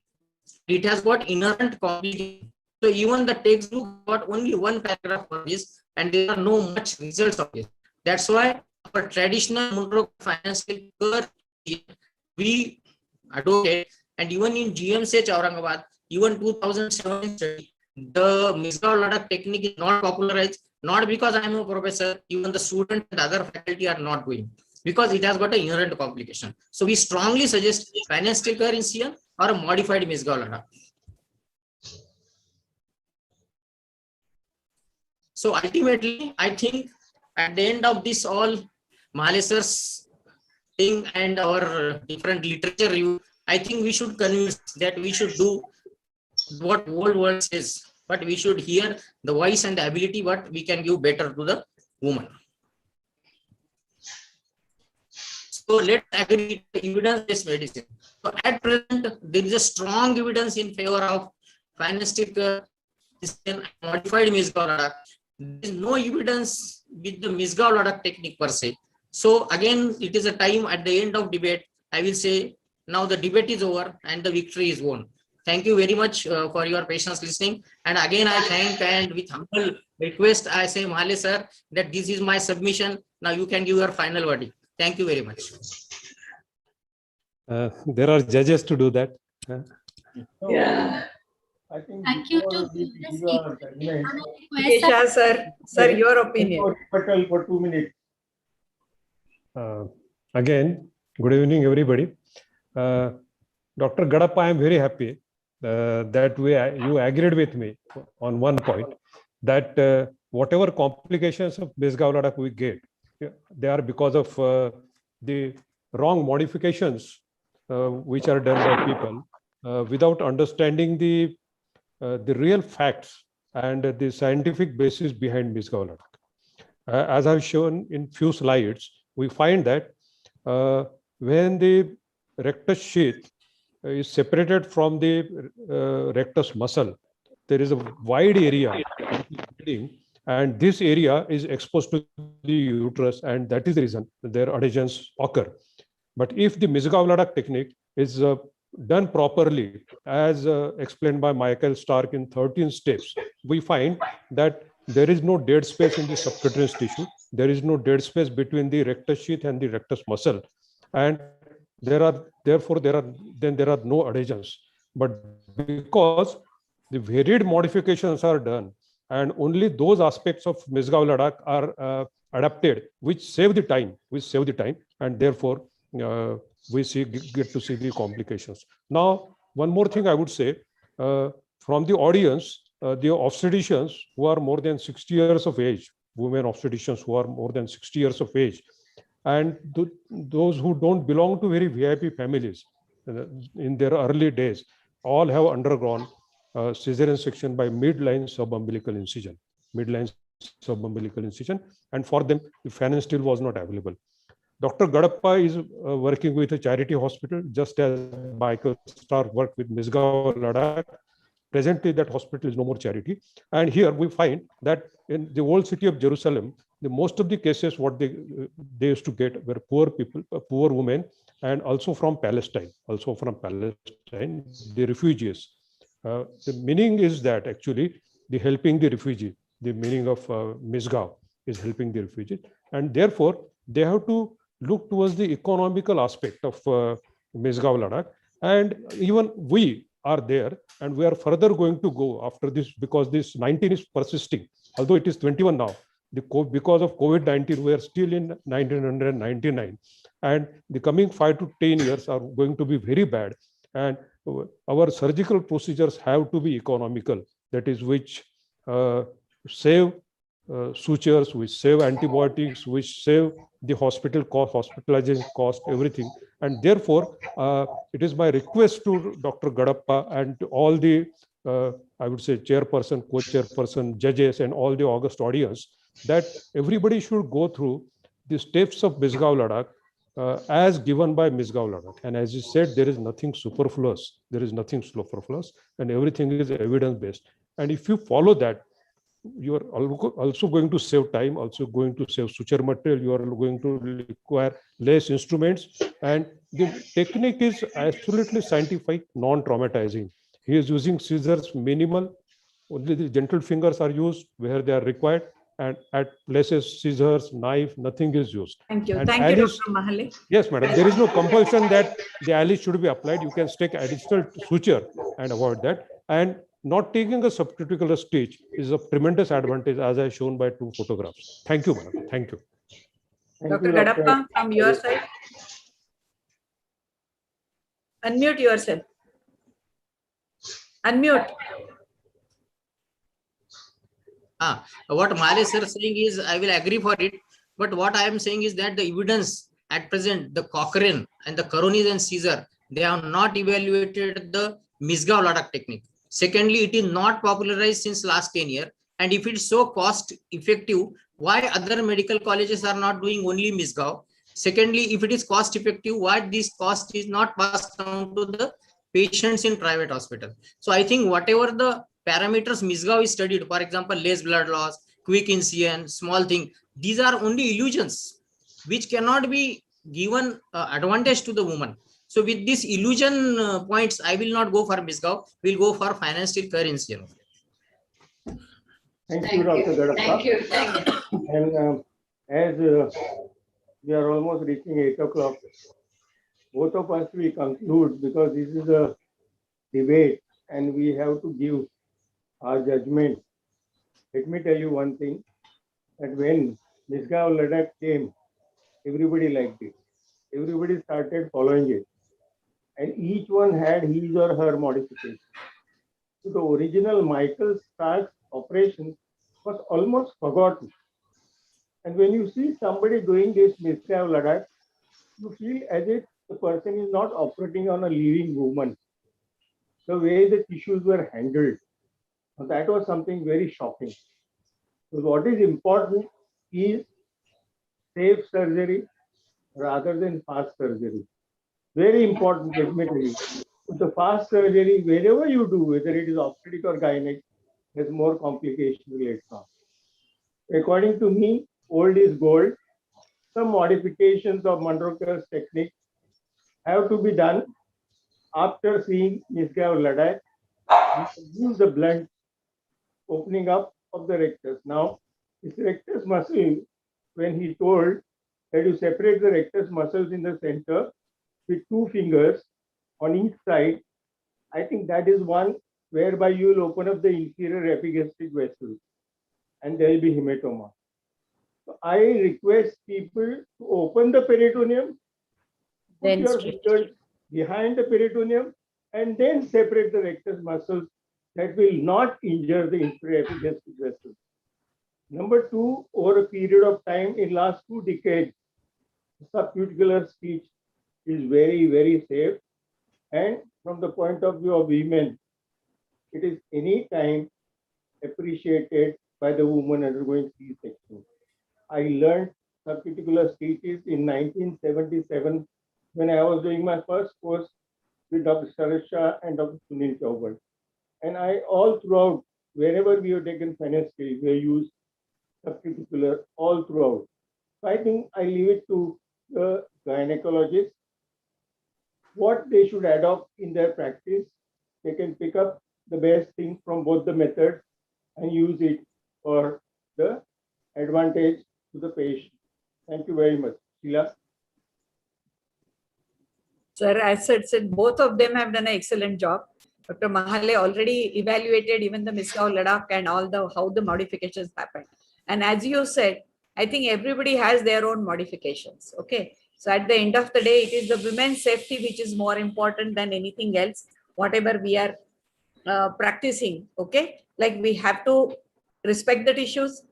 It has got inherent complications. So even the textbook got only one paragraph for this, and there are no much results of this. That's why our traditional Muro financial Kerr we advocate, and even in GMCH Aurangabad, even 2007 study, the Misgav duct technique is not popularized, not because I am a professor, even the student and other faculty are not doing, because it has got an inherent complication. So we strongly suggest financial Kerr incision or a modified Misgav duct. So ultimately, I think at the end of this all Mahale sir's thing and our different literature review, I think we should convince that we should do what old world says, but we should hear the voice and the ability what we can give better to the woman. So let's agree evidence-based medicine. So at present, there is a strong evidence in favor of financial modified Misgav duct. There is no evidence with the Misgav duct technique per se. So again, it is a time at the end of debate. I will say now the debate is over and the victory is won. Thank you very much for your patience listening. And again, I thank and with humble request, I say Mahale sir that this is my submission. Now you can give your final verdict. Thank you very much. There are judges to do that. Yeah. I think Thank you before to we give our judgment, Kesha sir, your opinion. For 2 minutes. Again, good evening, everybody. Dr. Gadappa, I am very happy that you agreed with me on one point, that whatever complications of Misgav duct we get, they are because of the wrong modifications which are done by people without understanding the real facts and the scientific basis behind Misgav duct. As I've shown in few slides, we find that when the rectus sheath is separated from the rectus muscle, there is a wide area, and this area is exposed to the uterus, and that is the reason their adhesions occur. But if the Misgav-Ladakh technique is done properly, as explained by Michael Stark in 13 steps, we find that there is no dead space in the subcutaneous tissue. There is no dead space between the rectus sheath and the rectus muscle, and therefore there are no adhesions. But because the varied modifications are done, and only those aspects of Misgav-Ladakh are adapted, which save the time, and therefore we get to see the complications. Now, one more thing I would say from the audience, the obstetricians who are more than 60 years of age, women obstetricians who are more than 60 years of age, and those who don't belong to very VIP families in their early days, all have undergone cesarean section by midline subumbilical incision. And for them, the Fannin steel was not available. Dr. Gadappa is working with a charity hospital, just as Michael Stark worked with Misgav-Ladakh. Presently, that hospital is no more charity. And here we find that in the old city of Jerusalem, most of the cases what they used to get were poor people, poor women, and also from Palestine, the refugees. The meaning is that actually the helping the refugee, the meaning of Misgav is helping the refugee, and therefore they have to look towards the economical aspect of Misgav-Ladakh, and even we are there, and we are further going to go after this, because this 19 is persisting, although it is 21 now. Because of COVID-19, we are still in 1999, and the coming 5 to 10 years are going to be very bad, and our surgical procedures have to be economical, that is, which save sutures, which save antibiotics, which save the hospital cost, hospitalization cost, everything. And therefore, it is my request to Dr. Gadappa and to all the, I would say, chairperson, co-chairperson, judges, and all the august audience, that everybody should go through the steps of Misgav-Ladakh as given by Misgav-Ladakh. And as you said, there is nothing superfluous. And everything is evidence-based. And if you follow that, you are also going to save time, also going to save suture material, you are going to require less instruments, and the technique is absolutely scientific, non-traumatizing. He is using scissors minimal, only the gentle fingers are used where they are required, and at places scissors, knife, nothing is used. Thank you. And Thank you, Dr. Mahale. Yes, madam, there is no compulsion that the alice should be applied. You can take additional suture and avoid that. And not taking a subcuticular stitch is a tremendous advantage, as I shown by 2 photographs. Thank you, madam. Thank you. Dr. Gadappa, from your side. Unmute yourself. Unmute. What Mahale sir is saying is, I will agree for it. But what I am saying is that the evidence at present, the Cochrane and the Caesarean and Caesar, they have not evaluated the Misgav-Ladakh technique. Secondly, it is not popularized since last 10 years. And if it's so cost effective, why other medical colleges are not doing only Misgav? Secondly, if it is cost effective, why this cost is not passed down to the patients in private hospital? So I think whatever the parameters Misgav is studied, for example, less blood loss, quick incision, small thing, these are only illusions which cannot be given advantage to the woman. So with these illusion points, I will not go for Misgav. We'll go for financial Caesarean. Thank you, Dr. Gadappa. Thank you. And as we are almost reaching 8 o'clock, both of us we conclude, because this is a debate and we have to give our judgment. Let me tell you one thing, that when Misgav-Ladakh came, everybody liked it. Everybody started following it. And each one had his or her modification. So the original Michael Stark's operation was almost forgotten. And when you see somebody doing this Misgav-Ladakh, you feel as if the person is not operating on a living woman. The way the tissues were handled, that was something very shocking. So what is important is safe surgery rather than fast surgery. Very important, let me tell you. The fast surgery, wherever you do, whether it is obstetric or gynec, has more complications later on. According to me, old is gold. Some modifications of Manrokar's technique have to be done after seeing Misgav Ladai. Use the blunt opening up of the rectus. Now, this rectus muscle, when he told that you separate the rectus muscles in the center with 2 fingers on each side, I think that is one whereby you will open up the inferior epigastric vessels and there will be hematoma. So I request people to open the peritoneum, put Then your stretch. fingers behind the peritoneum and then separate the rectus muscles. That will not injure the inferior epigastric vessels. Number 2, over a period of time in last 2 decades, subcuticular stitch is very, very safe. And from the point of view of women, it is any time appreciated by the woman undergoing C-section. I learned subcuticular stitches in 1977 when I was doing my first course with Dr. Sharat Shah and Dr. Sunil Chauban. And I all throughout, wherever we have taken fenestrine, we have used subcuticular all throughout. So I think I leave it to the gynecologists what they should adopt in their practice. They can pick up the best thing from both the methods and use it for the advantage to the patient. Thank you very much. Sheila? Sir, as I said, both of them have done an excellent job. Dr. Mahale already evaluated even the Misgav Ladakh and all the how the modifications happened. And as you said, I think everybody has their own modifications. Okay. So at the end of the day, it is the women's safety which is more important than anything else, whatever we are practicing. Okay. Like we have to respect the tissues.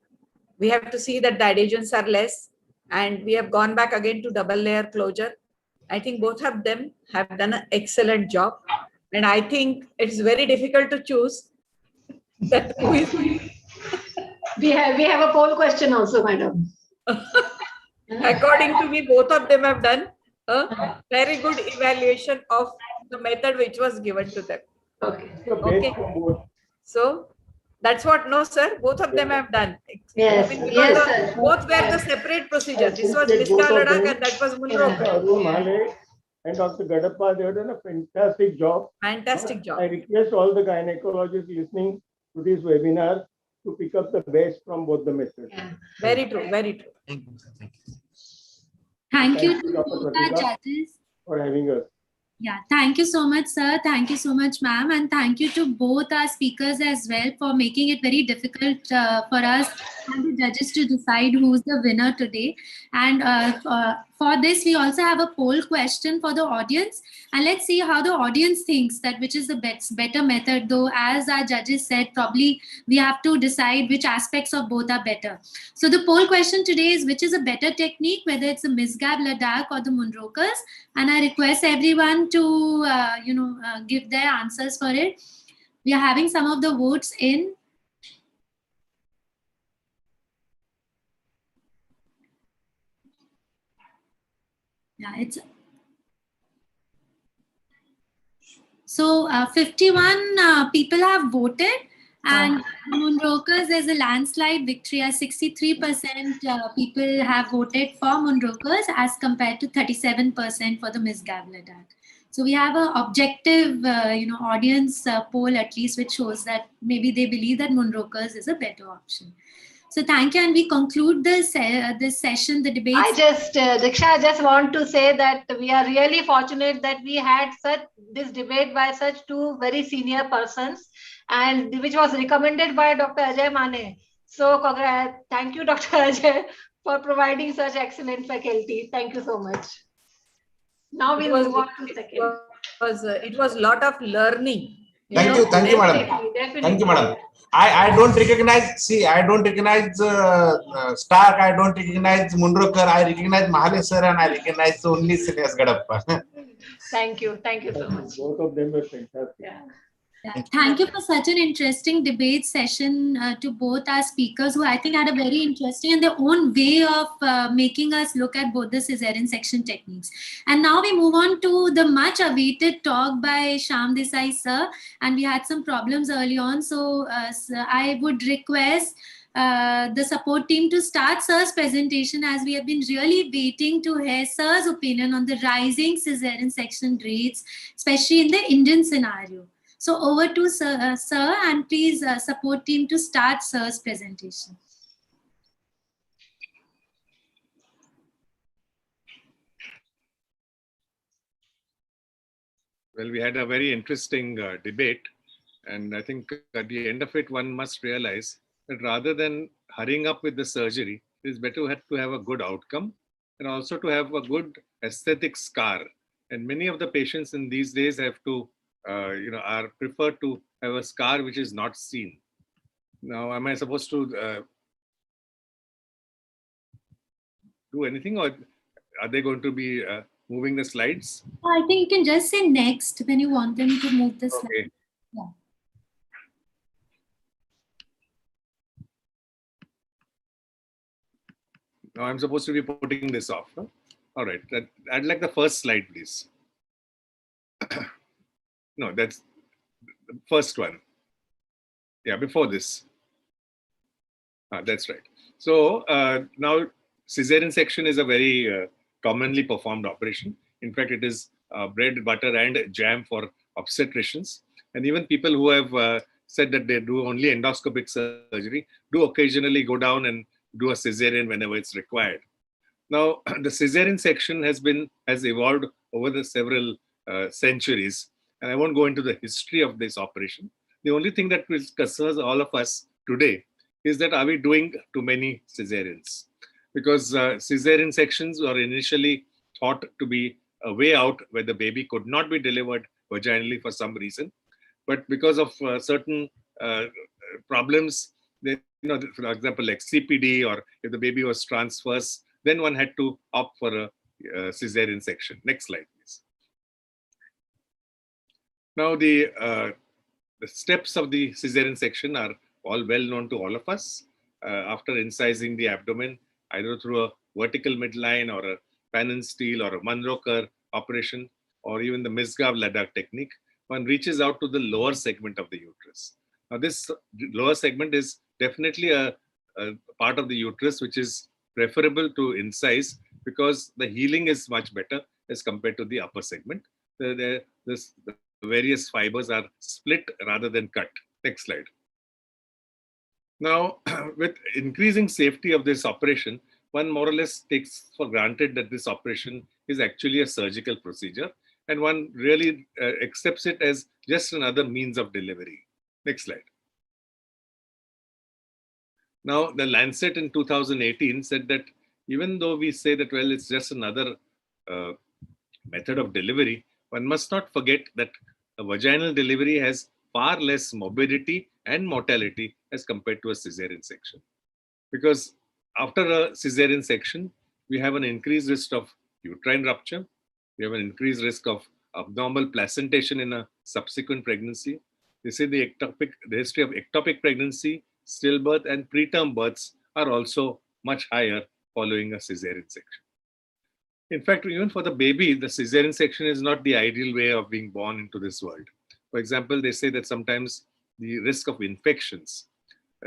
We have to see that the adhesions are less. And we have gone back again to double layer closure. I think both of them have done an excellent job. And I think it's very difficult to choose that who is. We have a poll question also, madam. According to me, both of them have done a very good evaluation of the method which was given to them. Okay. Okay. So that's what, no, sir, both of them have done. Yes, I mean, yes, sir. both were the separate procedure. This was Misgav Ladakh and that was Muro. Arun Mahale and Dr. Gadappa, they have done a fantastic job. Fantastic job. I request all the gynecologists listening to this webinar to pick up the best from both the methods. Very true, very true. Thank you to Dr. both our Pratibha, judges. for having us. Yeah, thank you so much, sir. Thank you so much, ma'am. And thank you to both our speakers as well for making it very difficult for us and the judges to decide who's the winner today. And for this, we also have a poll question for the audience. And let's see how the audience thinks that which is the better method. Though, as our judges said, probably we have to decide which aspects of both are better. So the poll question today is which is a better technique, whether it's the Misgav Ladakh or the Munrokas. And I request everyone to, give their answers for it. We are having some of the votes in. Yeah, it's. So 51 people have voted. And Munrokas, there's a landslide victory as 63% people have voted for Munrokas as compared to 37% for the Misgav Ladakh. So we have an objective, audience poll at least, which shows that maybe they believe that Munrokas is a better option. So thank you, and we conclude this session, the debate. Diksha, I just want to say that we are really fortunate that we had this debate by such two very senior persons, and which was recommended by Dr. Ajay Mane. So thank you, Dr. Ajay, for providing such excellent faculty. Thank you so much. Now we'll move on to second. It was a lot of learning. Thank you, madam. Definitely. Thank you, madam. I don't recognize Stark, I don't recognize Munrokar, I recognize Mahale sir, and I recognize only Srinivas Gadappa. Thank you so much. Both of them were fantastic. Yeah. Thank you for such an interesting debate session to both our speakers, who I think had a very interesting and their own way of making us look at both the Caesarean section techniques. And now we move on to the much awaited talk by Shyam Desai sir. And we had some problems early on. So I would request the support team to start Sir's presentation, as we have been really waiting to hear Sir's opinion on the rising cesarean section rates, especially in the Indian scenario. So over to Sir, and please support team to start Sir's presentation. Well, we had a very interesting debate, and I think at the end of it, one must realize that rather than hurrying up with the surgery, it is better to have a good outcome and also to have a good aesthetic scar. And many of the patients in these days have to, are preferred to have a scar which is not seen. Now, am I supposed to do anything, or are they going to be moving the slides? I think you can just say next when you want them to move the slide. Okay. Yeah. Now I'm supposed to be putting this off. Huh? All right. I'd like the first slide, please. No, that's the first one. Yeah, before this. That's right. So now cesarean section is a very commonly performed operation. In fact, it is bread, butter, and jam for obstetricians. And even people who have said that they do only endoscopic surgery do occasionally go down and do a cesarean whenever it's required. Now, the cesarean section has evolved over the several centuries, and I won't go into the history of this operation. The only thing that concerns all of us today is that are we doing too many cesareans? Because cesarean sections were initially thought to be a way out where the baby could not be delivered vaginally for some reason, but because of certain problems, for example, like CPD, or if the baby was transverse, then one had to opt for a cesarean section. Next slide, please. Now, the steps of the cesarean section are all well known to all of us. After incising the abdomen, either through a vertical midline or a pan and steel or a Muro operation, or even the Misgav ladder technique, one reaches out to the lower segment of the uterus. Now, this lower segment is definitely a part of the uterus which is preferable to incise because the healing is much better as compared to the upper segment. The various fibers are split rather than cut. Next slide. Now, with increasing safety of this operation, one more or less takes for granted that this operation is actually a surgical procedure, and one really accepts it as just another means of delivery. Next slide. Now, the Lancet in 2018 said that even though we say that, well, it's just another method of delivery, one must not forget that a vaginal delivery has far less morbidity and mortality as compared to a cesarean section. Because after a cesarean section, we have an increased risk of uterine rupture. We have an increased risk of abnormal placentation in a subsequent pregnancy. They say the history of ectopic pregnancy, stillbirth, and preterm births are also much higher following a cesarean section. In fact, even for the baby, the cesarean section is not the ideal way of being born into this world. For example, they say that sometimes the risk of infections,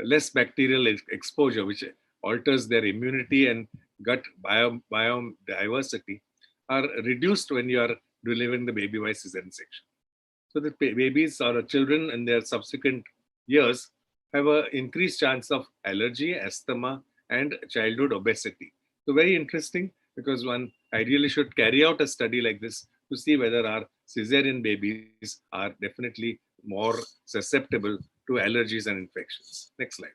less bacterial exposure, which alters their immunity and gut biome diversity, are reduced when you are delivering the baby by cesarean section. So the babies or children in their subsequent years have an increased chance of allergy, asthma, and childhood obesity. So very interesting, because one ideally should carry out a study like this to see whether our cesarean babies are definitely more susceptible to allergies and infections. Next slide.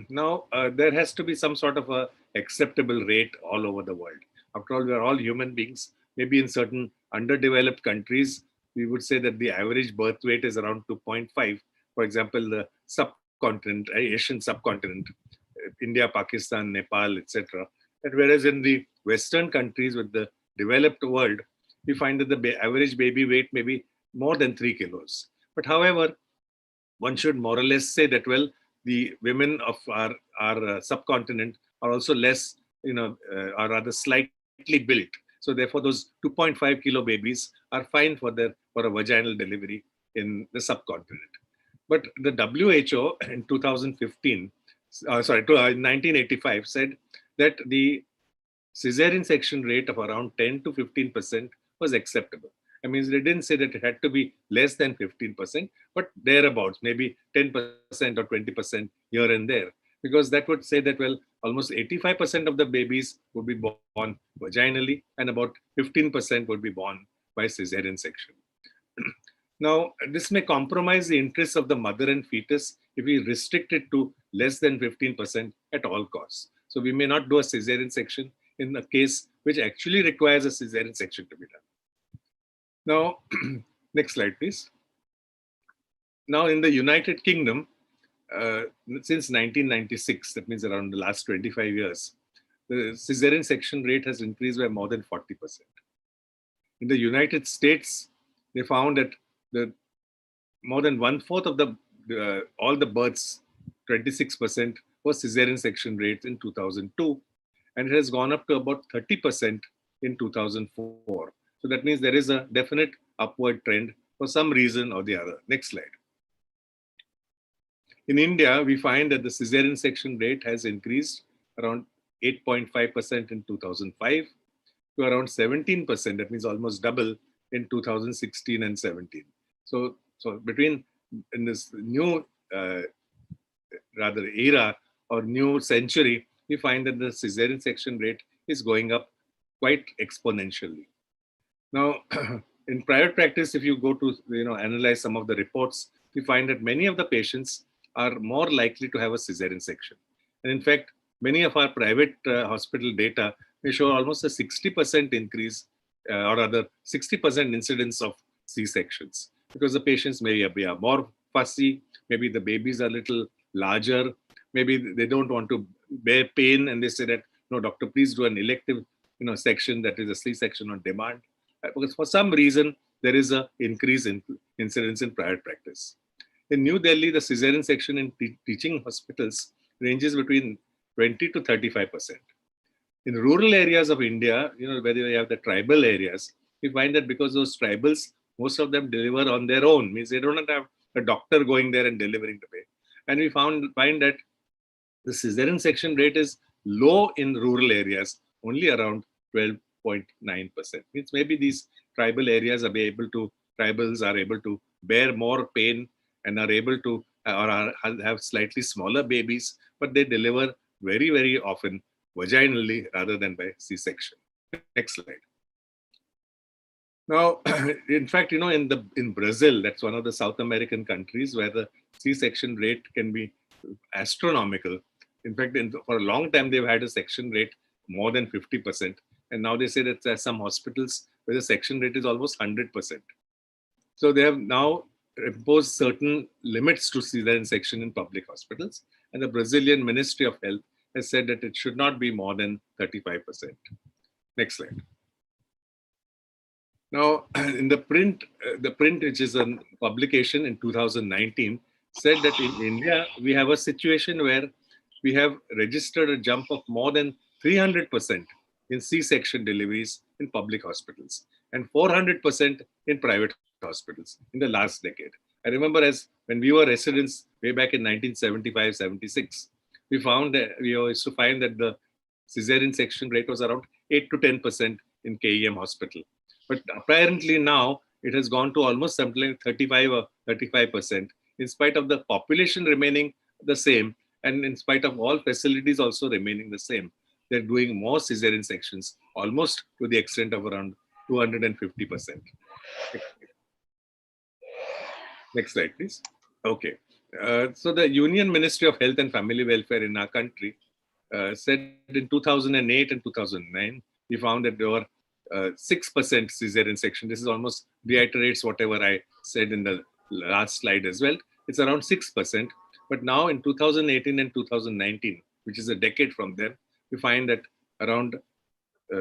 Now, there has to be some sort of a acceptable rate all over the world. After all, we are all human beings. Maybe in certain underdeveloped countries, we would say that the average birth weight is around 2.5. For example, the subcontinent, Asian subcontinent, India, Pakistan, Nepal, etc. Whereas in the Western countries with the developed world, we find that the average baby weight may be more than 3 kilos. But however, one should more or less say that, well, the women of our subcontinent are also less, are rather slightly built. So therefore, those 2.5 kilo babies are fine for a vaginal delivery in the subcontinent. But the WHO in 2015, in 1985 said that the cesarean section rate of around 10 to 15% was acceptable. I mean, they didn't say that it had to be less than 15%, but thereabouts, maybe 10% or 20% here and there, because that would say that, well, almost 85% of the babies would be born vaginally and about 15% would be born by cesarean section. Now, this may compromise the interests of the mother and fetus if we restrict it to less than 15% at all costs. So we may not do a cesarean section in a case which actually requires a cesarean section to be done. Now, next slide, please. Now, in the United Kingdom, since 1996, that means around the last 25 years, the cesarean section rate has increased by more than 40%. In the United States, they found that more than 1/4 of all the births, 26%, was cesarean section rate in 2002, and it has gone up to about 30% in 2004. So that means there is a definite upward trend for some reason or the other. Next slide. In India, we find that the cesarean section rate has increased around 8.5% in 2005 to around 17%. That means almost double in 2016 and 17. So in this new era or new century, we find that the cesarean section rate is going up quite exponentially. Now, in private practice, if you go to analyze some of the reports, we find that many of the patients are more likely to have a cesarean section. And in fact, many of our private hospital data may show almost a 60% increase, or rather 60% incidence of C-sections, because the patients may be more fussy, maybe the babies are a little larger, maybe they don't want to bear pain, and they say that, no, doctor, please do an elective section, that is a C-section on demand. Because for some reason, there is an increase in incidence in private practice. In New Delhi, the cesarean section in teaching hospitals ranges between 20 to 35%. In rural areas of India, where you have the tribal areas, we find that because those tribals, most of them deliver on their own, means they don't have a doctor going there and delivering the baby. And we find that the cesarean section rate is low in rural areas, only around 12.9%. Means maybe these tribal areas tribals are able to bear more pain and are able to have slightly smaller babies, but they deliver very, very often vaginally rather than by C-section. Next slide. Now, in fact, in Brazil, that's one of the South American countries where the C-section rate can be astronomical. In fact, for a long time, they've had a section rate more than 50%. And now they say that there are some hospitals where the section rate is almost 100%. So they have now imposed certain limits to cesarean section in public hospitals. And the Brazilian Ministry of Health has said that it should not be more than 35%. Next slide. Now, in the print, which is a publication in 2019, said that in India, we have a situation where we have registered a jump of more than 300% in C-section deliveries in public hospitals and 400% in private hospitals in the last decade. I remember when we were residents way back in 1975-76, we used to find that the cesarean section rate was around 8 to 10% in KEM hospital. But apparently now it has gone to almost something like 35 or 35%, in spite of the population remaining the same and in spite of all facilities also remaining the same. They're doing more cesarean sections, almost to the extent of around 250%. Next slide, please. Okay. So the Union Ministry of Health and Family Welfare in our country said in 2008 and 2009, we found that there were 6% cesarean section. This is almost reiterates whatever I said in the last slide as well. It's around 6%. But now in 2018 and 2019, which is a decade from then, we find that around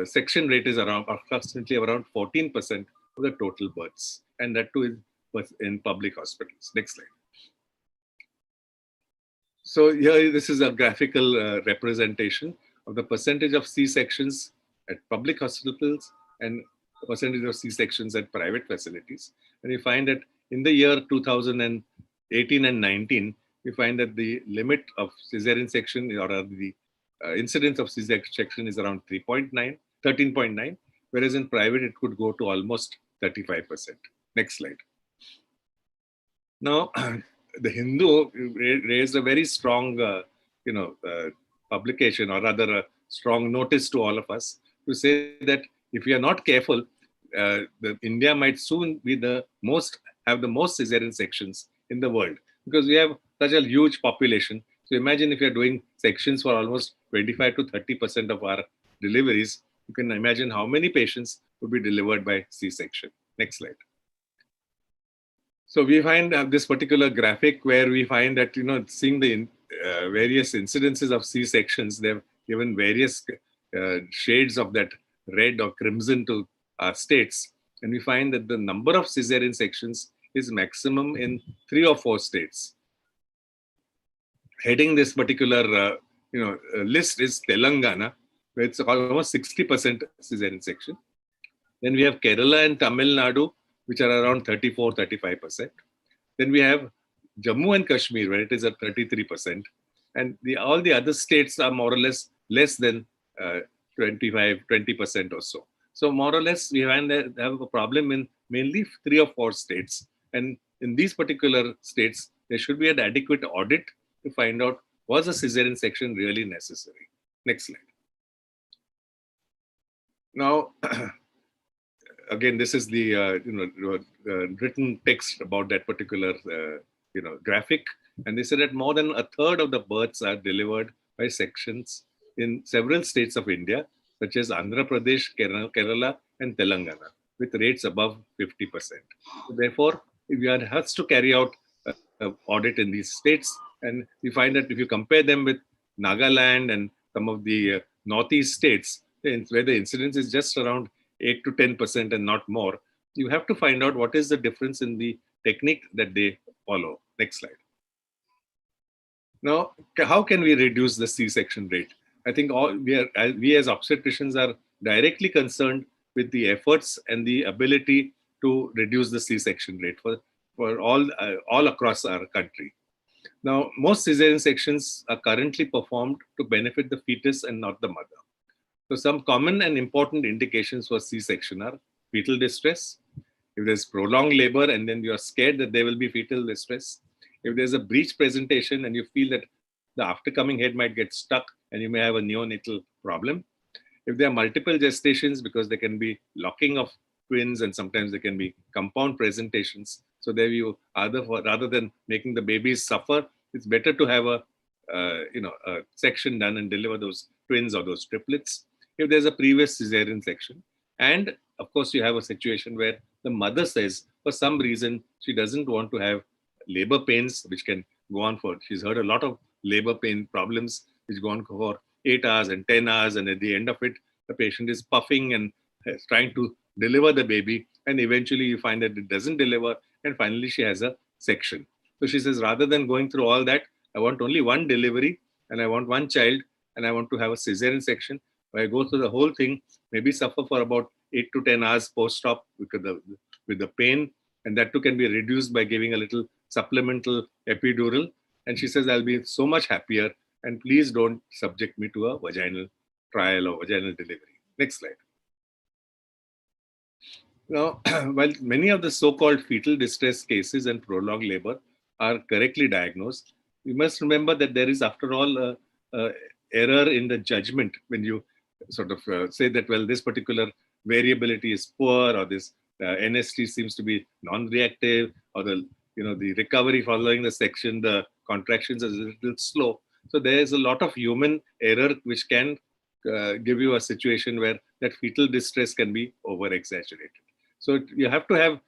section rate is approximately around 14% of the total births. And that too is in public hospitals. Next slide. So here, this is a graphical representation of the percentage of C-sections at public hospitals and the percentage of C-sections at private facilities. And we find that in the year 2000 and 18 and 19, we find that the limit of cesarean section or the incidence of cesarean section is around 13.9, whereas in private it could go to almost 35%. Next slide. Now, the Hindu raised a very strong, publication, or rather a strong notice to all of us, to say that if we are not careful, India might soon be have the most cesarean sections in the world, because we have such a huge population. So imagine if you're doing sections for almost 25 to 30% of our deliveries, you can imagine how many patients would be delivered by C-section. Next slide. So we find this particular graphic where we find that, seeing the various incidences of C-sections, they've given various shades of that red or crimson to our states. And we find that the number of cesarean sections is maximum in 3 or 4 states. Heading this particular list is Telangana, where it's almost 60% cesarean section. Then we have Kerala and Tamil Nadu, which are around 34-35%. Then we have Jammu and Kashmir, where it is at 33%. And all the other states are more or less than 20% or so. So more or less, we have a problem in mainly 3 or 4 states. And in these particular states, there should be an adequate audit to find out, was a cesarean section really necessary? Next slide. Now, again, this is the written text about that particular graphic, and they said that more than a third of the births are delivered by sections in several states of India, such as Andhra Pradesh, Kerala, and Telangana, with rates above 50%. So therefore, we has to carry out an audit in these states, and we find that if you compare them with Nagaland and some of the northeast states, where the incidence is just around 8 to 10% and not more, you have to find out what is the difference in the technique that they follow. Next slide. Now, how can we reduce the C-section rate? I think we as obstetricians are directly concerned with the efforts and the ability to reduce the C-section rate for all across our country. Now, most cesarean sections are currently performed to benefit the fetus and not the mother. So some common and important indications for C-section are fetal distress. If there's prolonged labor and then you're scared that there will be fetal distress. If there's a breech presentation and you feel that the aftercoming head might get stuck and you may have a neonatal problem. If there are multiple gestations, because there can be locking of twins and sometimes there can be compound presentations. So there you rather than making the babies suffer, it's better to have a section done and deliver those twins or those triplets. If there's a previous cesarean section, and of course you have a situation where the mother says for some reason she doesn't want to have labor pains, which can go on for, she's heard a lot of labor pain problems which go on for 8 hours and 10 hours, and at the end of it the patient is puffing and trying to deliver the baby, and eventually you find that it doesn't deliver, and finally she has a section. So she says, rather than going through all that, I want only one delivery and I want one child and I want to have a cesarean section where I go through the whole thing, maybe suffer for about 8 to 10 hours post-op with the pain, and that too can be reduced by giving a little supplemental epidural. And she says, I'll be so much happier, and please don't subject me to a vaginal trial or vaginal delivery. Next slide. Now, while many of the so-called fetal distress cases and prolonged labor are correctly diagnosed, we must remember that there is, after all, a error in the judgment when you sort of say that, well, this particular variability is poor, or this NST seems to be non-reactive, or the recovery following the section, the contractions are a little slow. So there is a lot of human error which can give you a situation where that fetal distress can be over-exaggerated. So you have to have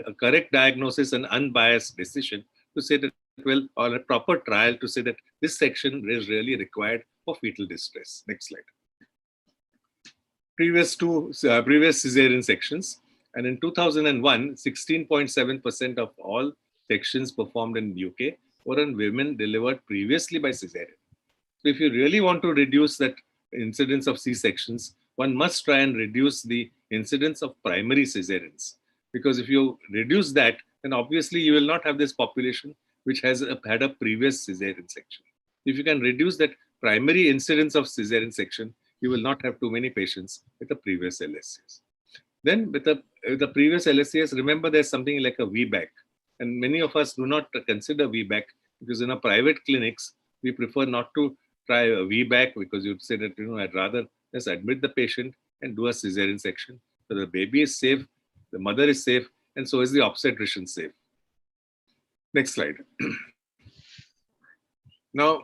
a correct diagnosis and unbiased decision to say that, well, or a proper trial to say that this section is really required for fetal distress. Next slide. Previous cesarean sections, and in 2001, 16.7% of all sections performed in the UK were in women delivered previously by cesarean. So if you really want to reduce that incidence of C-sections, one must try and reduce the incidence of primary cesareans. Because if you reduce that, then obviously you will not have this population which has had a previous cesarean section. If you can reduce that primary incidence of cesarean section, you will not have too many patients with a previous LSCS. Then with the previous LSCS, remember there's something like a VBAC. And many of us do not consider VBAC because in our private clinics, we prefer not to try a VBAC because you'd say that, I'd rather just admit the patient and do a cesarean section. So the baby is safe, the mother is safe, and so is the obstetrician safe. Next slide. Now,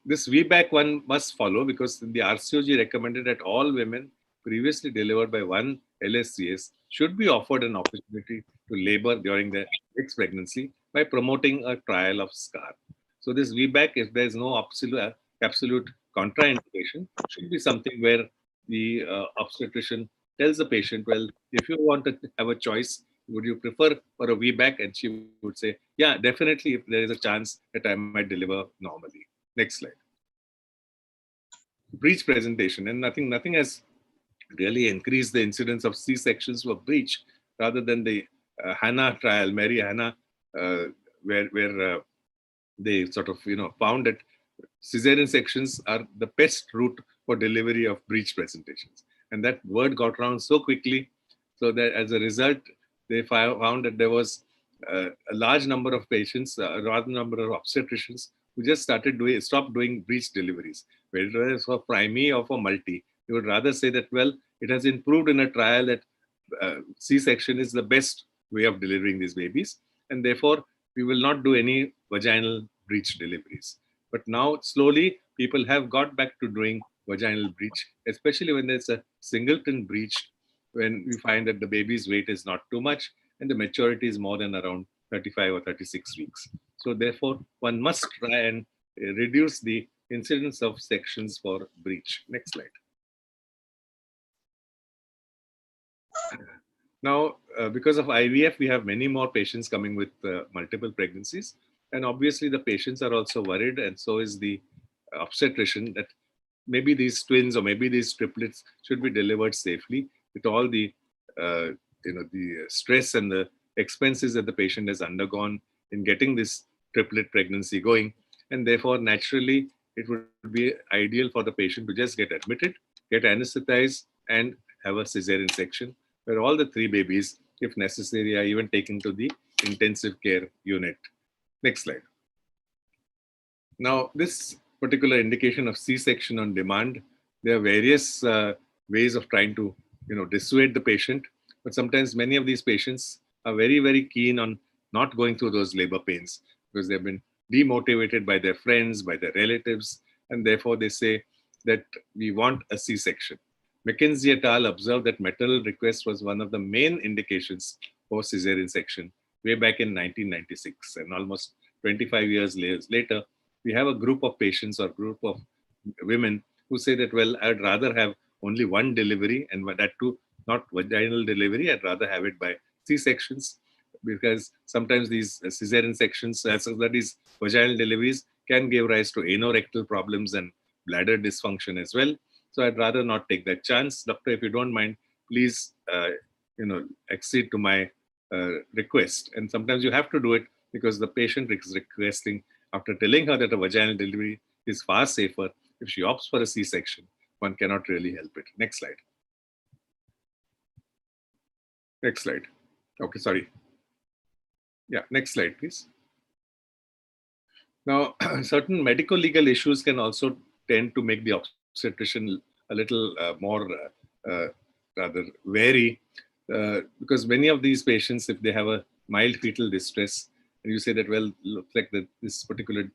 this VBAC one must follow because the RCOG recommended that all women previously delivered by one LSCS should be offered an opportunity to labor during their next pregnancy by promoting a trial of SCAR. So this VBAC, if there is no absolute contraindication, should be something where the obstetrician tells the patient, well, if you want to have a choice, would you prefer for a VBAC? And she would say, yeah, definitely, if there is a chance that I might deliver normally. Next slide. Breech presentation, and nothing has really increased the incidence of C-sections for breech rather than the Hannah trial, Mary Hannah, where they sort of found that cesarean sections are the best route for delivery of breech presentations, and that word got around so quickly, so that as a result they found that there was a large number of patients, a large number of obstetricians who just stopped doing breech deliveries, whether it's for primary or for multi. You would rather say that, well, it has improved in a trial that C-section is the best way of delivering these babies, and therefore we will not do any vaginal breech deliveries. But now slowly people have got back to doing vaginal breech, especially when there's a singleton breech, when we find that the baby's weight is not too much and the maturity is more than around 35 or 36 weeks. So therefore, one must try and reduce the incidence of sections for breech. Next slide. Now, because of IVF, we have many more patients coming with multiple pregnancies. And obviously the patients are also worried, and so is the obstetrician, that maybe these twins or maybe these triplets should be delivered safely with all the the stress and the expenses that the patient has undergone in getting this triplet pregnancy going. And therefore, naturally, it would be ideal for the patient to just get admitted, get anesthetized, and have a cesarean section where all the three babies, if necessary, are even taken to the intensive care unit. Next slide. Now, this particular indication of C-section on demand, there are various ways of trying to dissuade the patient, but sometimes many of these patients are very, very keen on not going through those labor pains because they've been demotivated by their friends, by their relatives, and therefore they say that we want a C-section. McKenzie et al. Observed that maternal request was one of the main indications for cesarean section way back in 1996, and almost 25 years later, we have a group of patients or group of women who say that, well, I'd rather have only one delivery, and that too, not vaginal delivery, I'd rather have it by C-sections, because sometimes these cesarean sections, as well as these vaginal deliveries, can give rise to anorectal problems and bladder dysfunction as well. So I'd rather not take that chance. Doctor, if you don't mind, please, accede to my request. And sometimes you have to do it because the patient is requesting, after telling her that a vaginal delivery is far safer, if she opts for a C-section, one cannot really help it. Next slide. Next slide. Okay, sorry. Yeah, next slide, please. Now, certain medical legal issues can also tend to make the obstetrician a little more rather wary, because many of these patients, if they have a mild fetal distress, and you say that, well, looks like this particular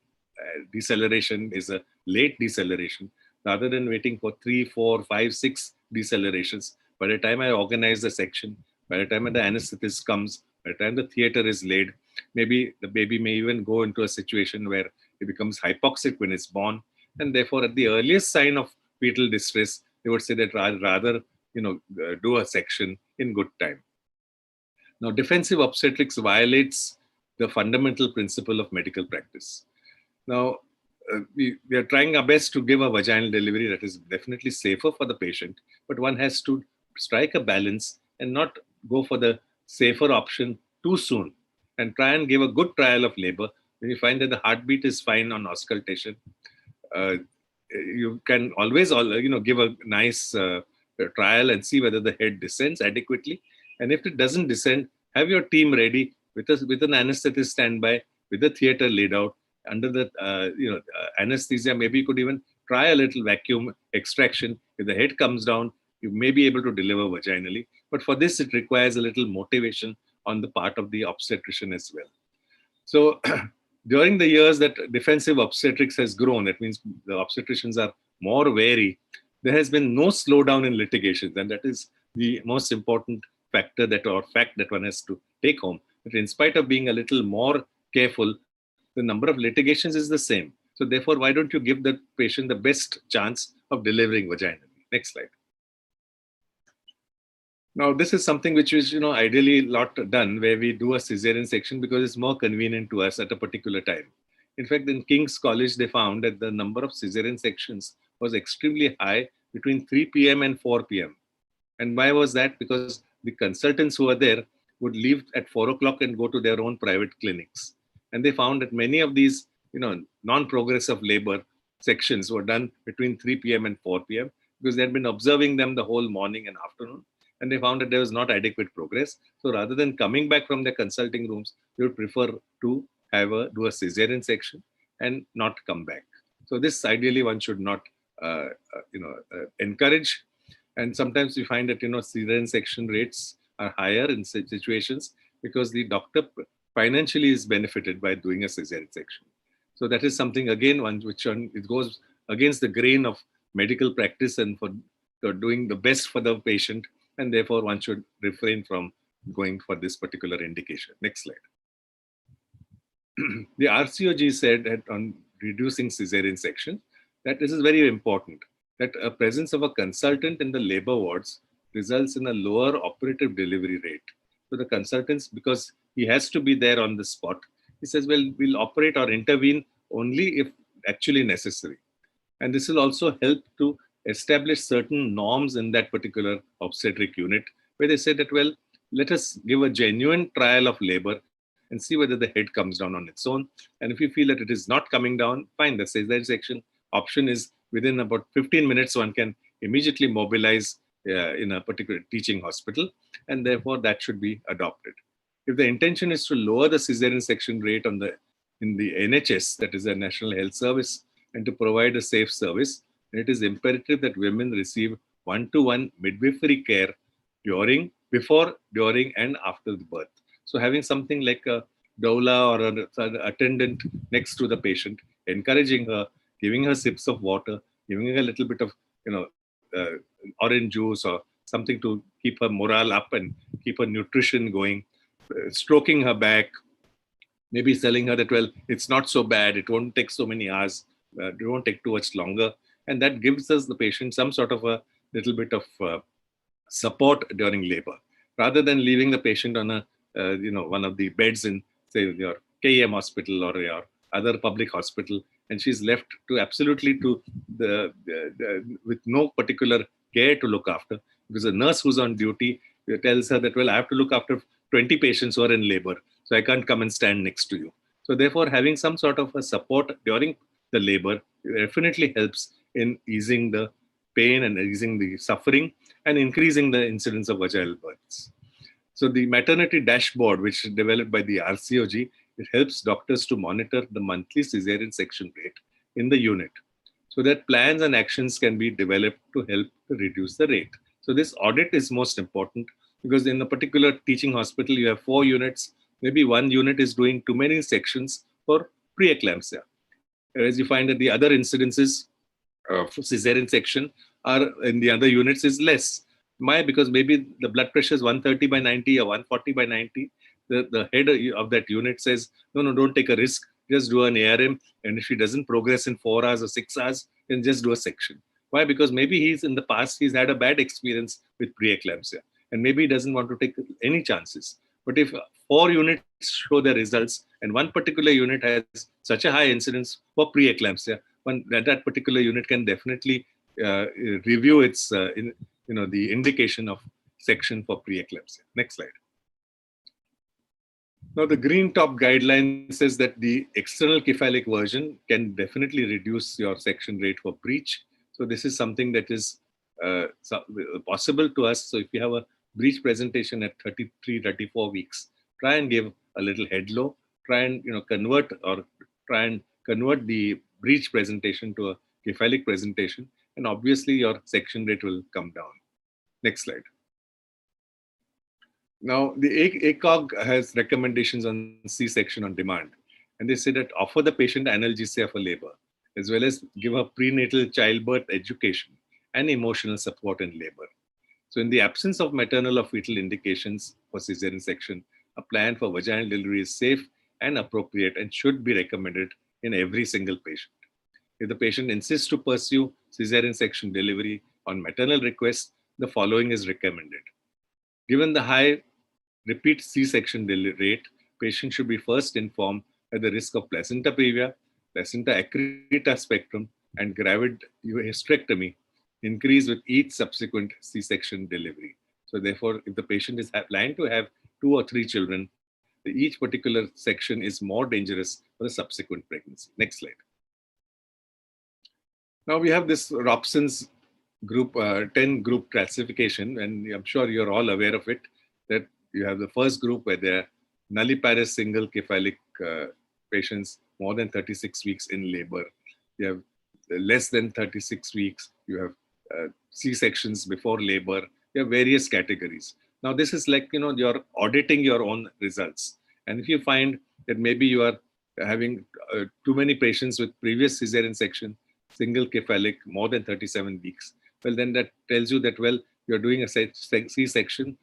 deceleration is a late deceleration, rather than waiting for 3, 4, 5, 6 decelerations, by the time I organize the section, by the time the anesthetist comes, by the time the theater is laid, maybe the baby may even go into a situation where it becomes hypoxic when it's born, and therefore at the earliest sign of fetal distress, they would say that rather do a section in good time. Now, defensive obstetrics violates the fundamental principle of medical practice. Now, we are trying our best to give a vaginal delivery that is definitely safer for the patient, but one has to strike a balance and not go for the safer option too soon. and try and give a good trial of labor. When you find that the heartbeat is fine on auscultation, you can always give a nice trial and see whether the head descends adequately. And if it doesn't descend, have your team ready with an anesthetist standby, with the theater laid out under the anesthesia. Maybe you could even try a little vacuum extraction. If the head comes down, you may be able to deliver vaginally. But for this, it requires a little motivation on the part of the obstetrician as well. So during the years that defensive obstetrics has grown, that means the obstetricians are more wary, there has been no slowdown in litigations. And that is the most important fact that one has to take home. That in spite of being a little more careful, the number of litigations is the same. So therefore, why don't you give the patient the best chance of delivering vaginally? Next slide. Now, this is something which is, ideally not done, where we do a cesarean section because it's more convenient to us at a particular time. In fact, in King's College, they found that the number of cesarean sections was extremely high between 3 p.m. and 4 p.m. And why was that? Because the consultants who were there would leave at 4 o'clock and go to their own private clinics. And they found that many of these, non-progressive labor sections were done between 3 p.m. and 4 p.m. because they had been observing them the whole morning and afternoon. And they found that there was not adequate progress. So rather than coming back from their consulting rooms, they would prefer to do a cesarean section and not come back. So this ideally one should not, encourage. And sometimes we find that, cesarean section rates are higher in such situations because the doctor financially is benefited by doing a cesarean section. So that is something, again, it goes against the grain of medical practice and for doing the best for the patient. And therefore, one should refrain from going for this particular indication. Next slide. The RCOG said on reducing cesarean section that this is very important, that a presence of a consultant in the labor wards results in a lower operative delivery rate. So the consultants, because he has to be there on the spot, he says, well, we'll operate or intervene only if actually necessary. And this will also help to establish certain norms in that particular obstetric unit, where they say that, well, let us give a genuine trial of labor and see whether the head comes down on its own. And if you feel that it is not coming down, fine, the cesarean section option is within about 15 minutes, one can immediately mobilize in a particular teaching hospital, and therefore that should be adopted. If the intention is to lower the cesarean section rate in the NHS, that is the National Health Service, and to provide a safe service, it is imperative that women receive one-to-one midwifery care before, during, and after the birth. So having something like a doula or an attendant next to the patient, encouraging her, giving her sips of water, giving her a little bit of, orange juice or something to keep her morale up and keep her nutrition going, stroking her back, maybe telling her that, well, it's not so bad, it won't take so many hours, it won't take too much longer. And that gives us, the patient, some sort of a little bit of support during labor, rather than leaving the patient on one of the beds in, say, your KEM hospital or your other public hospital, and she's left to absolutely with no particular care to look after, because a nurse who's on duty tells her that, well, I have to look after 20 patients who are in labor, so I can't come and stand next to you. So therefore, having some sort of a support during the labor definitely helps in easing the pain and easing the suffering and increasing the incidence of vaginal births. So the maternity dashboard, which is developed by the RCOG, it helps doctors to monitor the monthly cesarean section rate in the unit, so that plans and actions can be developed to help to reduce the rate. So this audit is most important, because in a particular teaching hospital, you have 4 units. Maybe one unit is doing too many sections for preeclampsia, whereas you find that the other incidences of cesarean section are in the other units is less. Why? Because maybe the blood pressure is 130/90 or 140/90. The head of that unit says, no, don't take a risk. Just do an ARM. And if she doesn't progress in 4 hours or 6 hours, then just do a section. Why? Because maybe he's had a bad experience with preeclampsia. And maybe he doesn't want to take any chances. But if 4 units show the results and one particular unit has such a high incidence for preeclampsia, that particular unit can definitely review its, the indication of section for preeclampsia. Next slide. Now, the green top guideline says that the external cephalic version can definitely reduce your section rate for breech. So this is something that is possible to us. So if you have a breech presentation at 33, 34 weeks, try and give a little head low, try and convert the breech presentation to a cephalic presentation, and obviously your section rate will come down. Next slide. Now, the ACOG has recommendations on C-section on demand, and they say that offer the patient analgesia for labor, as well as give her prenatal childbirth education and emotional support in labor. So in the absence of maternal or fetal indications for cesarean section, a plan for vaginal delivery is safe and appropriate and should be recommended in every single patient. If the patient insists to pursue cesarean section delivery on maternal request, the following is recommended. Given the high repeat C-section rate, patients should be first informed at the risk of placenta previa, placenta accreta spectrum, and gravid hysterectomy increase with each subsequent C-section delivery. So therefore, if the patient is planning to have 2 or 3 children, each particular section is more dangerous for the subsequent pregnancy. Next slide. Now we have this Robson's group 10 group classification, and I'm sure you're all aware of it, that you have the first group where they're nulliparous single cephalic patients more than 36 weeks in labor. You have less than 36 weeks. You have C-sections before labor. You have various categories. Now this is like, you're auditing your own results. And if you find that maybe you are having too many patients with previous cesarean section, single cephalic, more than 37 weeks, well, then that tells you that, well, you're doing a C-section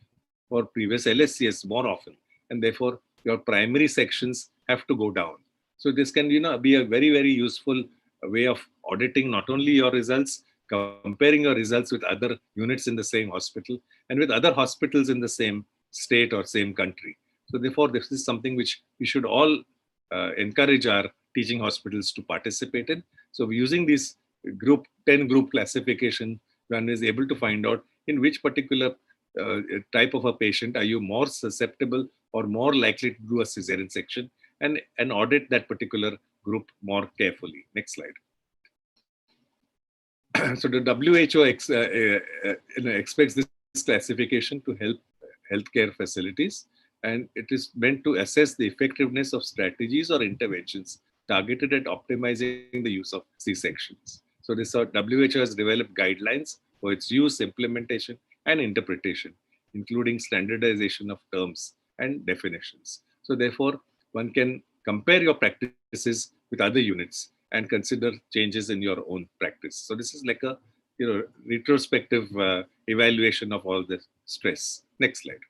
for previous LSCS more often. And therefore, your primary sections have to go down. So this can, be a very, very useful way of auditing not only your results, comparing your results with other units in the same hospital and with other hospitals in the same state or same country. So therefore, this is something which we should all encourage our teaching hospitals to participate in. So using this 10 group classification, one is able to find out in which particular type of a patient are you more susceptible or more likely to do a cesarean section, and audit that particular group more carefully. Next slide. So the WHO expects this classification to help healthcare facilities, and it is meant to assess the effectiveness of strategies or interventions targeted at optimizing the use of C-sections. So this WHO has developed guidelines for its use, implementation, and interpretation, including standardization of terms and definitions. So therefore, one can compare your practices with other units and consider changes in your own practice. So this is like a retrospective evaluation of all the stress. Next slide.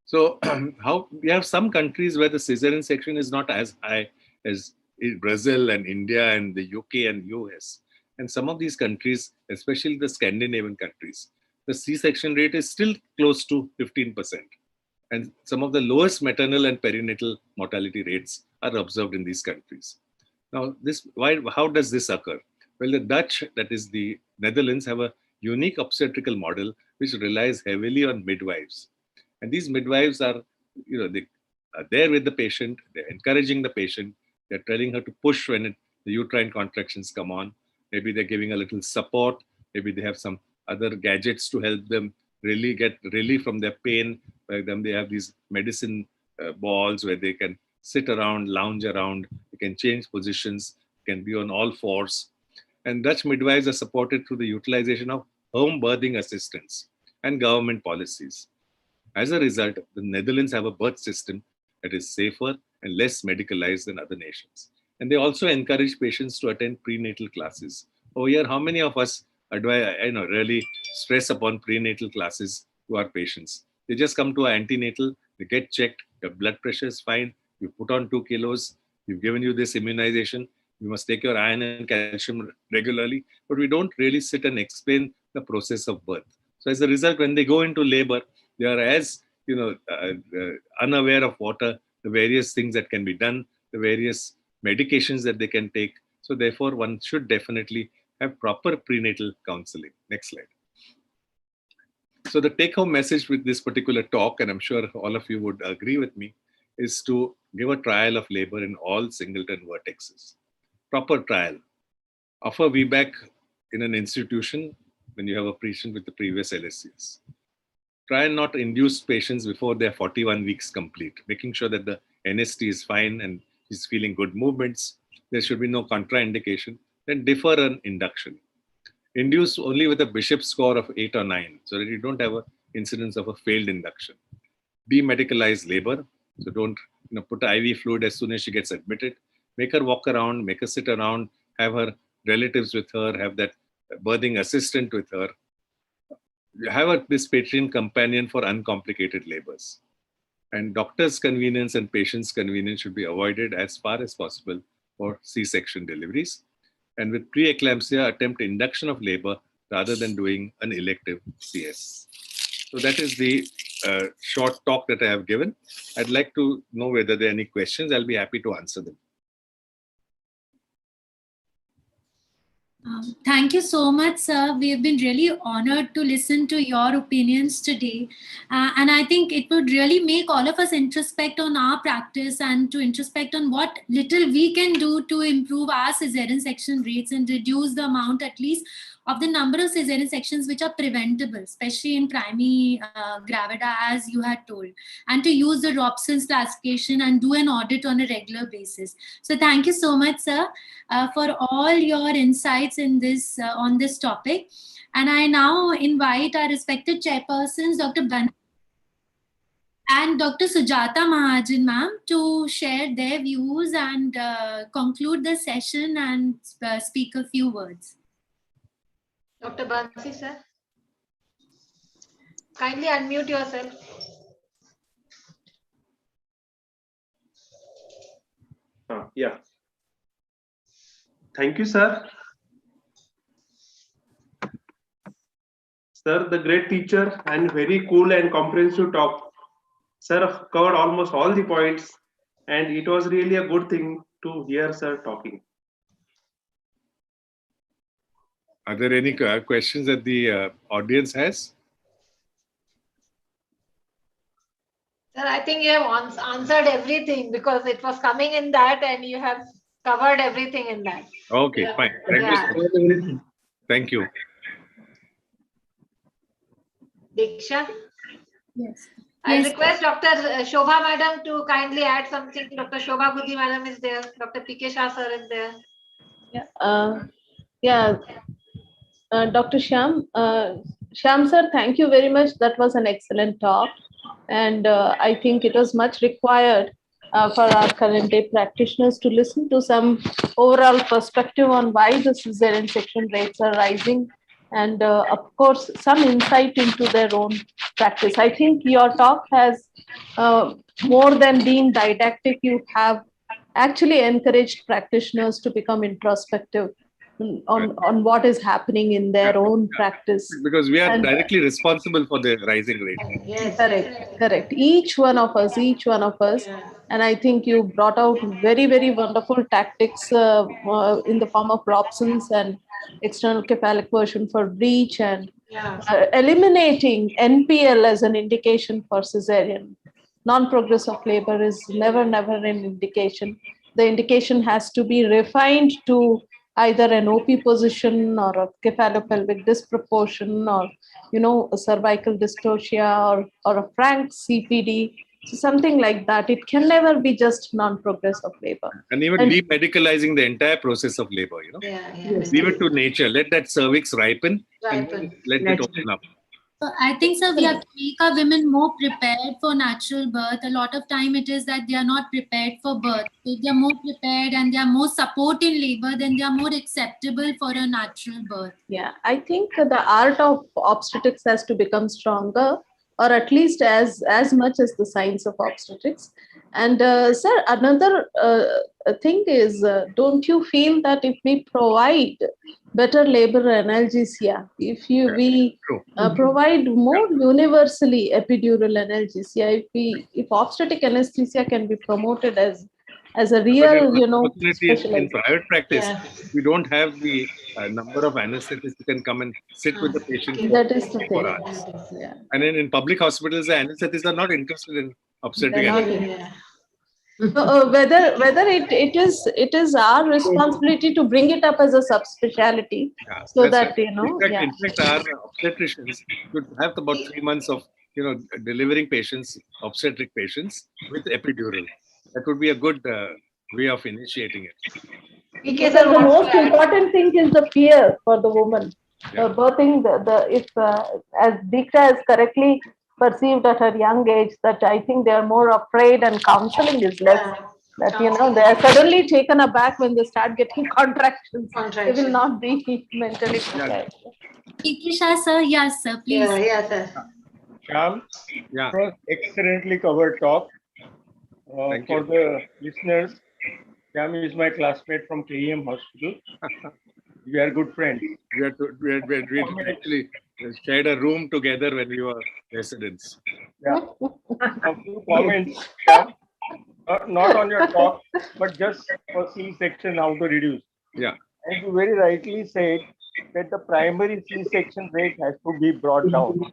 So how we have some countries where the cesarean section is not as high as in Brazil and India and the UK and US. And some of these countries, especially the Scandinavian countries, the C-section rate is still close to 15%. And some of the lowest maternal and perinatal mortality rates are observed in these countries. Now, how does this occur? Well, the Dutch, that is the Netherlands, have a unique obstetrical model which relies heavily on midwives. And these midwives are, they are there with the patient, they're encouraging the patient, they're telling her to push when the uterine contractions come on. Maybe they're giving a little support, maybe they have some other gadgets to help them really get relief from their pain. Like them, they have these medicine balls where they can sit around, lounge around, they can change positions, can be on all fours. And Dutch midwives are supported through the utilization of home birthing assistance and government policies. As a result, the Netherlands have a birth system that is safer and less medicalized than other nations. And they also encourage patients to attend prenatal classes. Oh, here, how many of us really stress upon prenatal classes to our patients? They just come to our antenatal, they get checked, your blood pressure is fine, you put on 2 kilos, we've given you this immunization, you must take your iron and calcium regularly, but we don't really sit and explain the process of birth. So as a result, when they go into labor, they are as unaware of what are the various things that can be done, the various medications that they can take. So therefore, one should definitely have proper prenatal counseling. Next slide. So the take-home message with this particular talk, and I'm sure all of you would agree with me, is to give a trial of labor in all singleton vertexes. Proper trial. Offer VBAC in an institution when you have a patient with the previous LSCs. Try and not induce patients before they're 41 weeks complete, making sure that the NST is fine and he's feeling good movements. There should be no contraindication. Then defer an induction. Induce only with a Bishop score of 8 or 9 so that you don't have an incidence of a failed induction. Demedicalize labor. So don't put IV fluid as soon as she gets admitted. Make her walk around, make her sit around, have her relatives with her, have that birthing assistant with her. Have this patient companion for uncomplicated labors. And doctor's convenience and patient's convenience should be avoided as far as possible for C-section deliveries. And with preeclampsia, attempt induction of labor rather than doing an elective CS. So that is the short talk that I have given. I'd like to know whether there are any questions. I'll be happy to answer them. Thank you so much, sir. We have been really honored to listen to your opinions today. And I think it would really make all of us introspect on our practice and to introspect on what little we can do to improve our cesarean section rates and reduce the amount, at least, of the number of cesarean sections which are preventable, especially in primary gravida, as you had told, and to use the Robson's classification and do an audit on a regular basis. So thank you so much, sir, for all your insights in this on this topic. And I now invite our respected chairpersons, Dr. Ban and Dr. Sujata Mahajan, ma'am, to share their views and conclude the session and speak a few words. Dr. Bansi, sir. Kindly unmute yourself. Yeah. Thank you, sir. Sir, the great teacher and very cool and comprehensive talk. Sir covered almost all the points and it was really a good thing to hear sir talking. Are there any questions that the audience has? Sir, I think you have answered everything because it was coming in that and you have covered everything in that. Okay, Yeah. fine. Thank you, sir. Thank you. Diksha? Yes. I request Dr. Shobha madam to kindly add something. Dr. Shobha Gudi madam is there. Dr. P.K. Shah sir is there. Dr. Shyam, sir, thank you very much. That was an excellent talk. And I think it was much required for our current day practitioners to listen to some overall perspective on why the cesarean section rates are rising. And of course, some insight into their own practice. I think your talk has more than being didactic, you have actually encouraged practitioners to become introspective on what is happening in their own practice. Because we are directly responsible for the rising rate. Yes. Correct. Each one of us. And I think you brought out very, very wonderful tactics in the form of Robson's and external cephalic version for breech and eliminating NPL as an indication for cesarean. Non-progressive labor is never an indication. The indication has to be refined to either an OP position or a cephalopelvic disproportion or, a cervical dystocia or a frank CPD. So something like that. It can never be just non-progressive labor. And even demedicalizing the entire process of labor, Leave it to nature. Let that cervix ripen. And let it open up. So I think, sir, we have to make our women more prepared for natural birth. A lot of time it is that they are not prepared for birth. If they are more prepared and they are more support in labor, then they are more acceptable for a natural birth. Yeah, I think the art of obstetrics has to become stronger, or at least as much as the science of obstetrics. And sir, another thing is, don't you feel that if we provide better labor analgesia, if we provide more universally epidural analgesia, if obstetric anesthesia can be promoted as a real, In private practice, we don't have the a number of anesthetists who can come and sit with the patient for That is the 24 thing. hours. That is, yeah. And in public hospitals, the anesthetists are not interested in obstetric They're not anesthesia. in- whether it is our responsibility to bring it up as a subspecialty, Yeah, so that's that right. In fact, our obstetricians should have about 3 months of delivering patients, obstetric patients with epidural. That would be a good way of initiating it. Because the most important thing is the fear for the woman. Birthing, if as Diksha has correctly perceived at her young age, that I think they are more afraid and counseling is less. That they are suddenly taken aback when they start getting contractions. They will not be mentally prepared. Ikisha sir, yes sir, please. Sir. Shyam, yeah, was excellently covered talk. For the listeners, Shyam is my classmate from KEM Hospital. We are good friends. We actually shared a room together when we were residents. Yeah. A few comments, Shyam. Not on your talk, but just for C-section, how to reduce. Yeah. And you very rightly said that the primary C-section rate has to be brought down.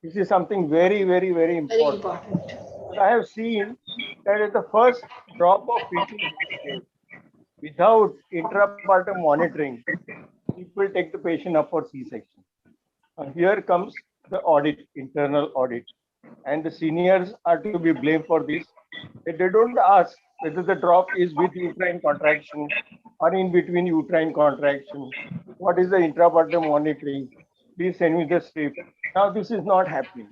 This is something very, very, very important. But I have seen that at the first drop of fetal without intrapartum monitoring, people take the patient up for C-section. Here comes the audit, internal audit. And the seniors are to be blamed for this. They don't ask whether the drop is with uterine contraction or in between uterine contraction. What is the intrapartum monitoring? Please send me the strip. Now this is not happening.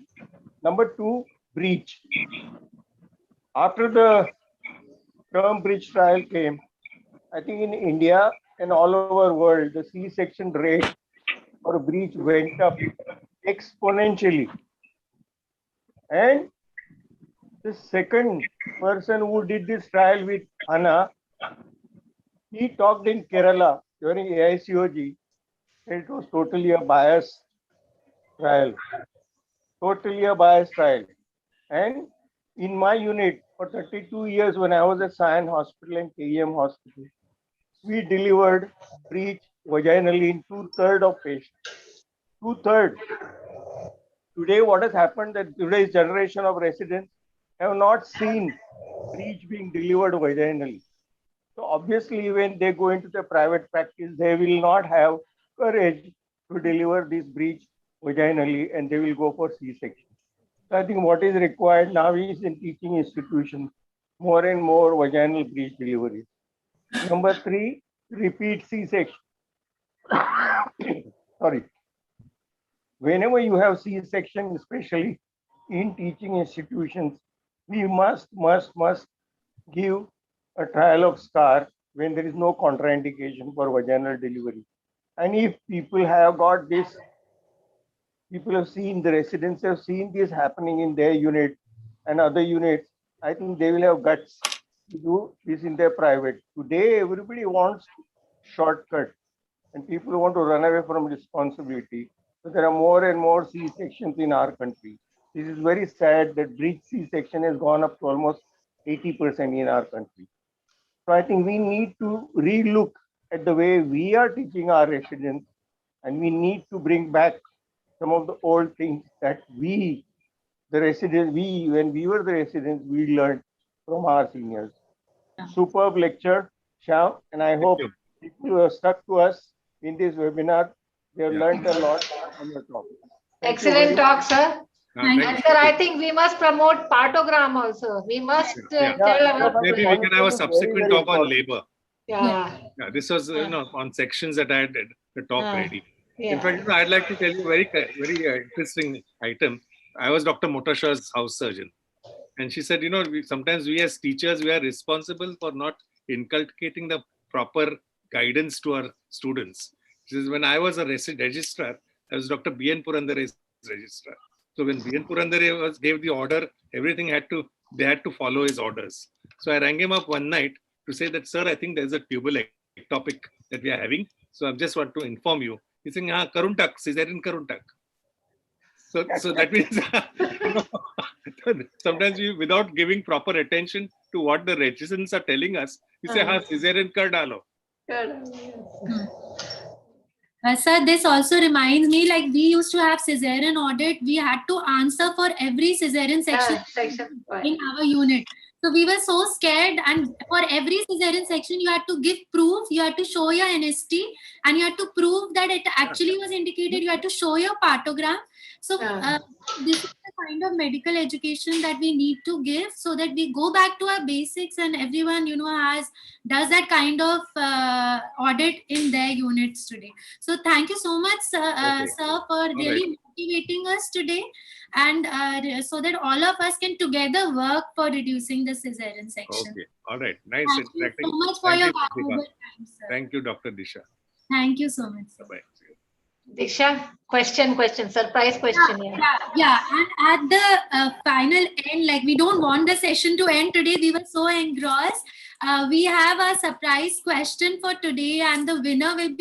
Number 2, breach. After the term breach trial came, I think in India and all over world, the C-section rate for breach went up exponentially. And the second person who did this trial with Anna, he talked in Kerala during AICOG. It was totally a biased trial. Totally a biased trial. And in my unit for 32 years, when I was at Sion Hospital and KEM Hospital, we delivered breech vaginally in 2/3 of patients. 2/3. Today, what has happened that today's generation of residents have not seen breech being delivered vaginally. So obviously, when they go into the private practice, they will not have courage to deliver this breech vaginally, and they will go for C-section. So I think what is required now is in teaching institutions, more and more vaginal breech deliveries. Number 3, repeat C-section. Sorry. Whenever you have C-section, especially in teaching institutions, we must give a trial of scar when there is no contraindication for vaginal delivery. And if people have got this, people have seen, the residents have seen this happening in their unit and other units, I think they will have guts to do this in their private. Today, everybody wants shortcut and people want to run away from responsibility. So there are more and more C-sections in our country. This is very sad that breech C-section has gone up to almost 80% in our country. So I think we need to relook at the way we are teaching our residents, and we need to bring back some of the old things that we, the residents, when we were the residents, we learned from our seniors. Superb lecture, Shyam, and I hope people who have stuck to us in this webinar, they have learned a lot from your talk. Excellent talk, sir. And sir, I think we must promote partogram also. We must tell our Maybe we can have a subsequent talk on labor. Yeah. This was on sections that I had the talk ready. Yeah. In fact, I'd like to tell you a very interesting item. I was Dr. Motashaw's house surgeon. And she said, sometimes we as teachers, we are responsible for not inculcating the proper guidance to our students. She says, when I was a registrar, I was Dr. B.N. Purandare's registrar. So when B.N. Purandare gave the order, everything they had to follow his orders. So I rang him up one night to say that, sir, I think there's a tubal ectopic that we are having. So I just want to inform you. He's saying, Karuntak, Caesarean Karuntak. So that means sometimes we, without giving proper attention to what the residents are telling us, we say, Caesarean kar dalo. Sir, this also reminds me, like we used to have Caesarean audit. We had to answer for every Caesarean section in our unit. So we were so scared, and for every Caesarean section, you had to give proof, you had to show your NST, and you had to prove that it actually was indicated. You had to show your partogram. So this is the kind of medical education that we need to give, so that we go back to our basics, and everyone, you know, does that kind of audit in their units today. So thank you so much, sir, for really motivating us today, and so that all of us can together work for reducing the Caesarean section. Okay, all right, nice. Thank you so much for your valuable time, sir. Thank you, Dr. Disha. Thank you so much. Bye. Disha, question, surprise question. Yeah. And at the final end, like we don't want the session to end today. We were so engrossed. We have a surprise question for today, and the winner will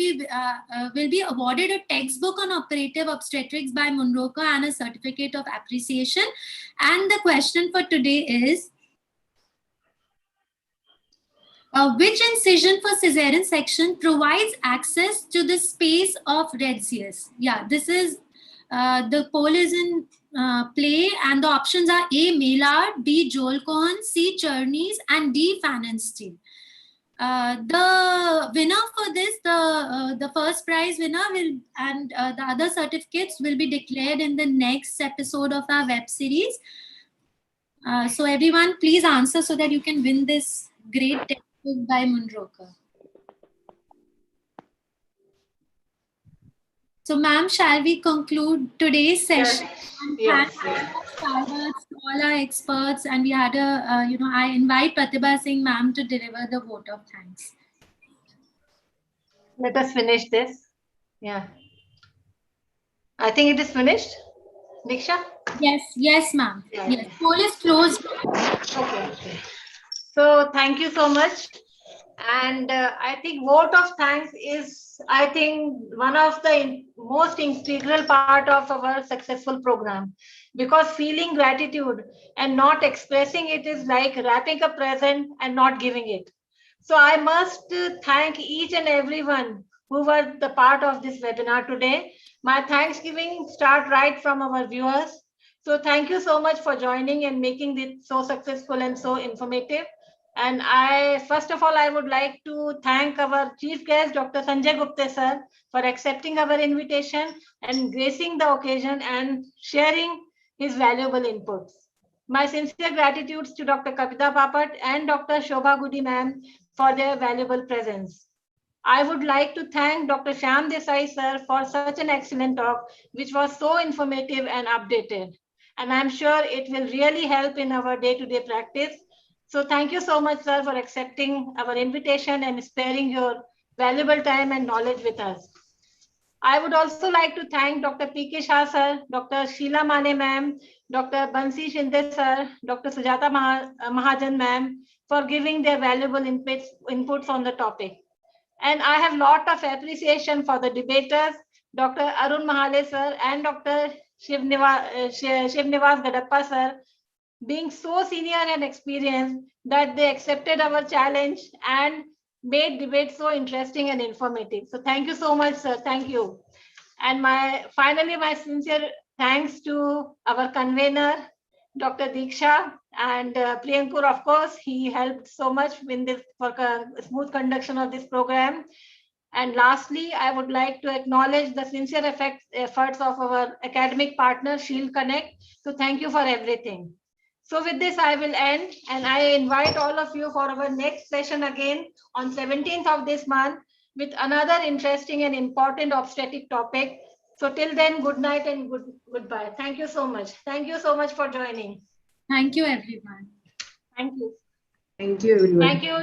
be awarded a textbook on operative obstetrics by Muro and a certificate of appreciation. And the question for today is, which incision for Caesarean section provides access to the space of Redsius? Yeah, this is the poll is in play, and the options are A. Maillard, B. Joel-Cohen, C. Chernies, and D. Pfannenstiel. The winner for this, the first prize winner will, and the other certificates will be declared in the next episode of our web series. So everyone, please answer so that you can win this great textbook by Muro. So, ma'am, shall we conclude today's session? Yes. Thank you to all our experts, and we had a, I invite Pratibha Singh, ma'am, to deliver the vote of thanks. Let us finish this. Yeah. I think it is finished. Diksha? Yes, ma'am. Yes, poll is closed. Okay. So thank you so much. And I think vote of thanks is, I think, one of the most integral part of our successful program, because feeling gratitude and not expressing it is like wrapping a present and not giving it. So I must thank each and everyone who were the part of this webinar today. My Thanksgiving start right from our viewers. So thank you so much for joining and making it so successful and so informative. And first of all, I would like to thank our chief guest, Dr. Sanjay Gupta sir, for accepting our invitation and gracing the occasion and sharing his valuable inputs. My sincere gratitudes to Dr. Kavita Bapat and Dr. Shobha Gudi ma'am for their valuable presence. I would like to thank Dr. Shyam Desai sir for such an excellent talk, which was so informative and updated. And I'm sure it will really help in our day-to-day practice. So thank you so much, sir, for accepting our invitation and sparing your valuable time and knowledge with us. I would also like to thank Dr. P.K. Shah, sir, Dr. Sheila Mane, ma'am, Dr. Bansi Shinde, sir, Dr. Sujata Mahajan, ma'am, for giving their valuable inputs on the topic. And I have a lot of appreciation for the debaters, Dr. Arun Mahale, sir, and Dr. Shivnivas Gadappa, sir, being so senior and experienced that they accepted our challenge and made debate so interesting and informative. So thank you so much, sir. Thank you. And finally, my sincere thanks to our convener, Dr. Diksha, and Priyankur, of course. He helped so much in this for smooth conduction of this program. And lastly, I would like to acknowledge the sincere efforts of our academic partner, Shield Connect. So thank you for everything. So with this, I will end, and I invite all of you for our next session again on 17th of this month with another interesting and important obstetric topic. So till then, good night and goodbye. Thank you so much. Thank you so much for joining. Thank you, everyone. Thank you. Thank you, everyone. Thank you.